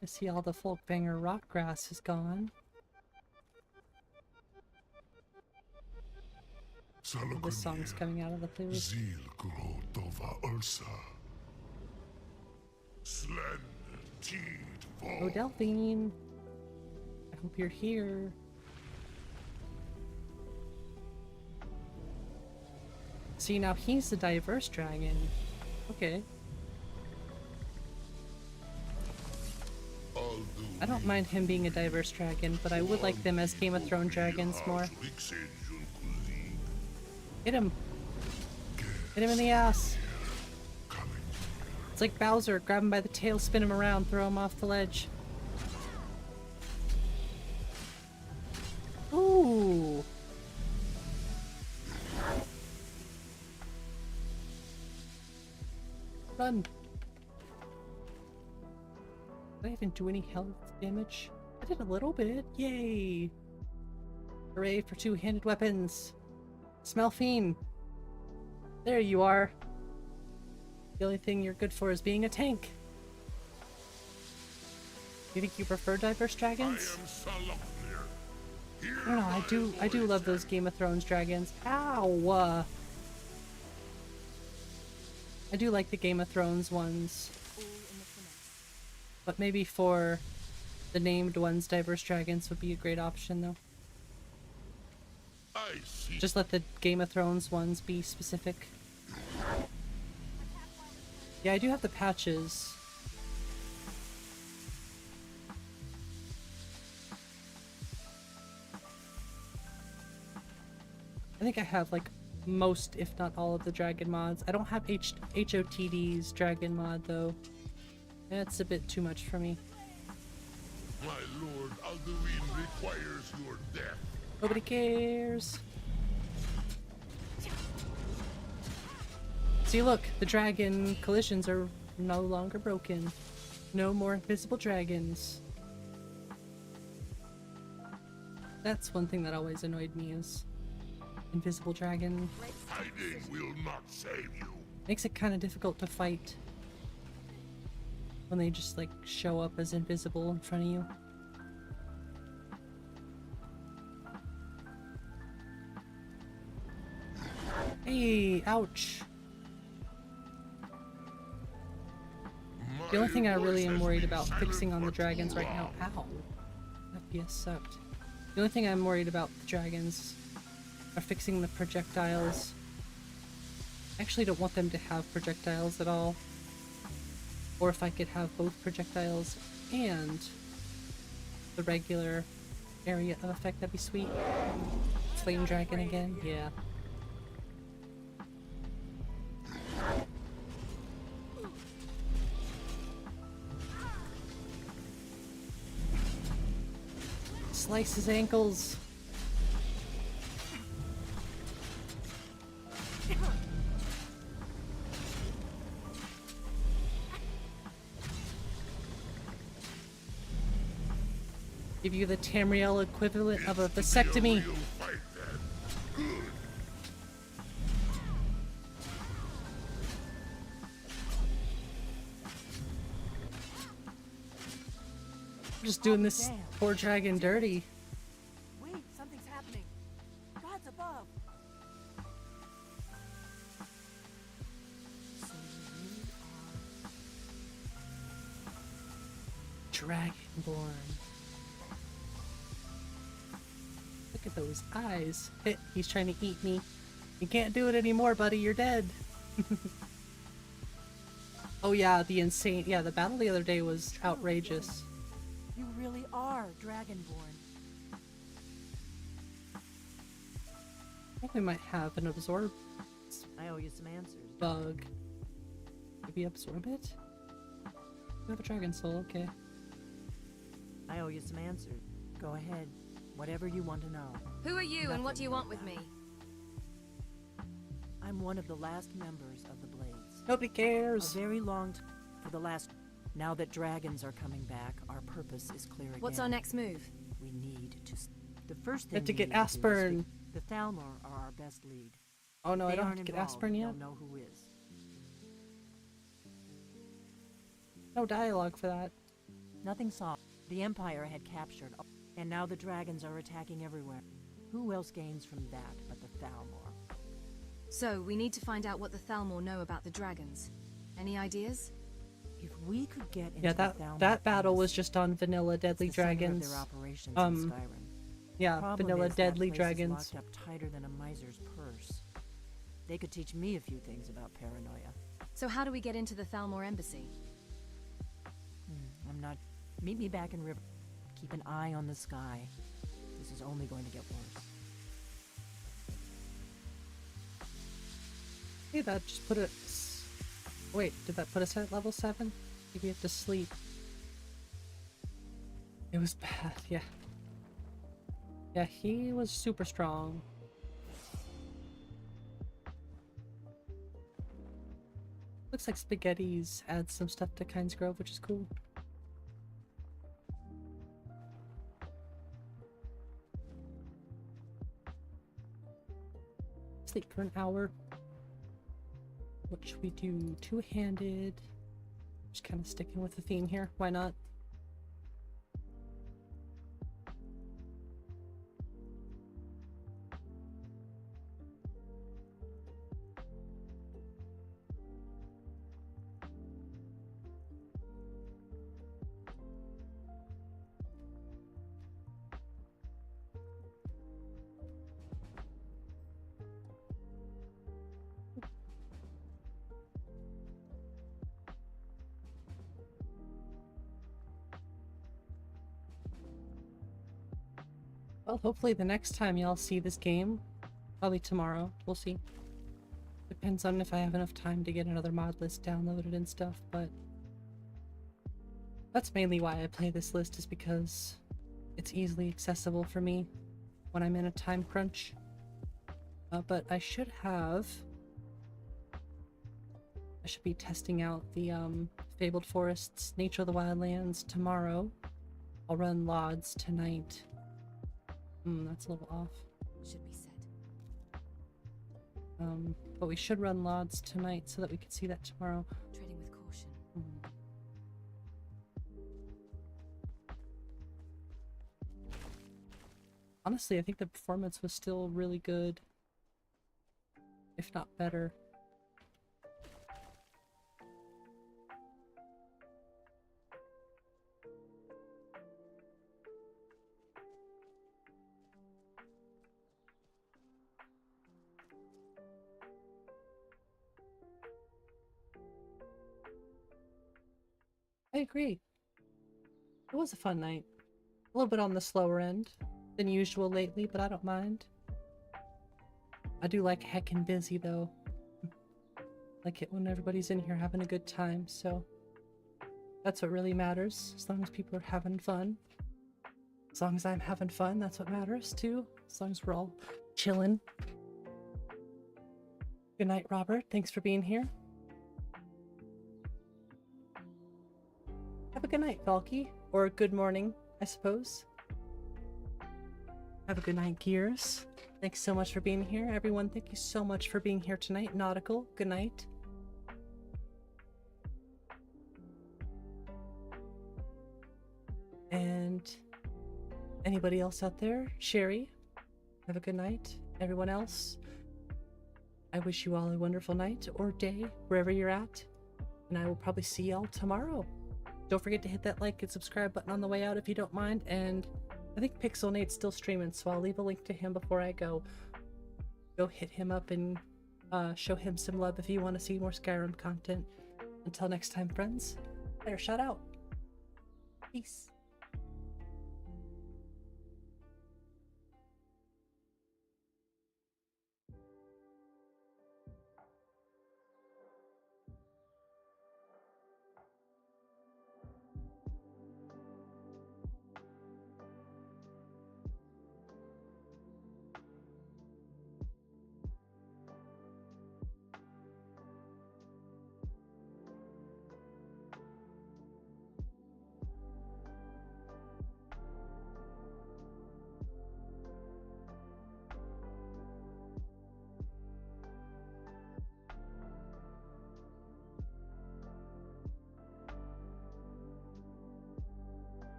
I see all the Folkvanger rock grass is gone. This song's coming out of the playlist. Oh, Delphine. I hope you're here. See, now he's the diverse dragon. Okay. I don't mind him being a diverse dragon, but I would like them as Game of Thrones dragons more. Hit him! Hit him in the ass! It's like Bowser, grab him by the tail, spin him around, throw him off the ledge. Ooh! Run! Did I even do any health damage? I did a little bit. Yay! Hooray for two-handed weapons! Smelfine! There you are. The only thing you're good for is being a tank. You think you prefer diverse dragons? I don't know, I do love those Game of Thrones dragons. Ow! I do like the Game of Thrones ones. But maybe for the named ones, diverse dragons would be a great option though. Just let the Game of Thrones ones be specific. Yeah, I do have the patches. I think I have like most, if not all, of the dragon mods. I don't have HOTD's dragon mod though. That's a bit too much for me. My lord Alduin requires your death. Nobody cares. See, look, the dragon collisions are no longer broken. No more invisible dragons. That's one thing that always annoyed me is invisible dragon. Hiding will not save you. Makes it kind of difficult to fight when they just like show up as invisible in front of you. Hey, ouch. The only thing I really am worried about fixing on the dragons right now— ow, FPS sucked. The only thing I'm worried about the dragons are fixing the projectiles. I actually don't want them to have projectiles at all. Or if I could have both projectiles and the regular area of effect, that'd be sweet. Flame dragon again? Yeah. Slice his ankles. Give you the Tamriel equivalent of a vasectomy. I'm just doing this poor dragon dirty. Wait, something's happening. God's above. So you really are Dragonborn. Look at those eyes. He's trying to eat me. You can't do it anymore, buddy. You're dead. Oh yeah, the battle the other day was outrageous. You really are Dragonborn. I think we might have an absorb I owe you some answers. bug. Maybe absorb it? You have a dragon soul, okay. I owe you some answers. Go ahead. Whatever you want to know. Who are you and what do you want with me? I'm one of the last members of the Blades. Nobody cares. A very long time for the last. Now that dragons are coming back, our purpose is clear again. What's our next move? We need to. The first thing have to we get need to do is Aspern. The Thalmor are our best lead. Oh no, They I don't have aren't to get involved, Aspern yet. Don't know who is. No dialogue for that. Nothing saw. The Empire had captured, and now the dragons are attacking everywhere. Who else gains from that but the Thalmor? So, we need to find out what the Thalmor know about the dragons. Any ideas? If we could get into Yeah, the Thalmor that battle was just on vanilla Deadly it's the center of Dragons. their operations in Skyrim. Yeah, Problem vanilla is that Deadly place is Dragons. locked up tighter than a miser's purse. They could teach me a few things about paranoia. So how do we get into the Thalmor embassy? I'm not Meet me back in River. Keep an eye on the sky. This is only going to get worse. Hey, that just put us... Wait, did that put us at level 7? Maybe we have to sleep. It was bad, yeah. Yeah, he was super strong. Looks like Spaghetti's adds some stuff to Kynes Grove, which is cool. Sleep for an hour. What should we do? Two-handed. Just kind of sticking with the theme here. Why not? Well, hopefully the next time y'all see this game, probably tomorrow, we'll see. Depends on if I have enough time to get another mod list downloaded and stuff, but that's mainly why I play this list, is because it's easily accessible for me when I'm in a time crunch. But I should be testing out the Fabled Forests, Nature of the Wildlands tomorrow. I'll run LODs tonight. That's a little off. Should be set. But we should run LODs tonight so that we can see that tomorrow. Treading with caution. Honestly, I think the performance was still really good, if not better. I agree. It was a fun night. A little bit on the slower end than usual lately, but I don't mind. I do like heckin' busy though. Like it when everybody's in here having a good time, so that's what really matters. As long as people are having fun. As long as I'm having fun, that's what matters too. As long as we're all chilling. Good night, Robert. Thanks for being here. Have a good night, Valky. Or good morning, I suppose. Have a good night, Gears. Thanks so much for being here. Everyone, thank you so much for being here tonight. Nautical, good night. And anybody else out there? Sherry, have a good night. Everyone else, I wish you all a wonderful night or day, wherever you're at. And I will probably see y'all tomorrow. Don't forget to hit that like and subscribe button on the way out if you don't mind. And I think Pixelnate's still streaming, so I'll leave a link to him before I go. Go hit him up and show him some love if you want to see more Skyrim content. Until next time, friends, better shout out. Peace.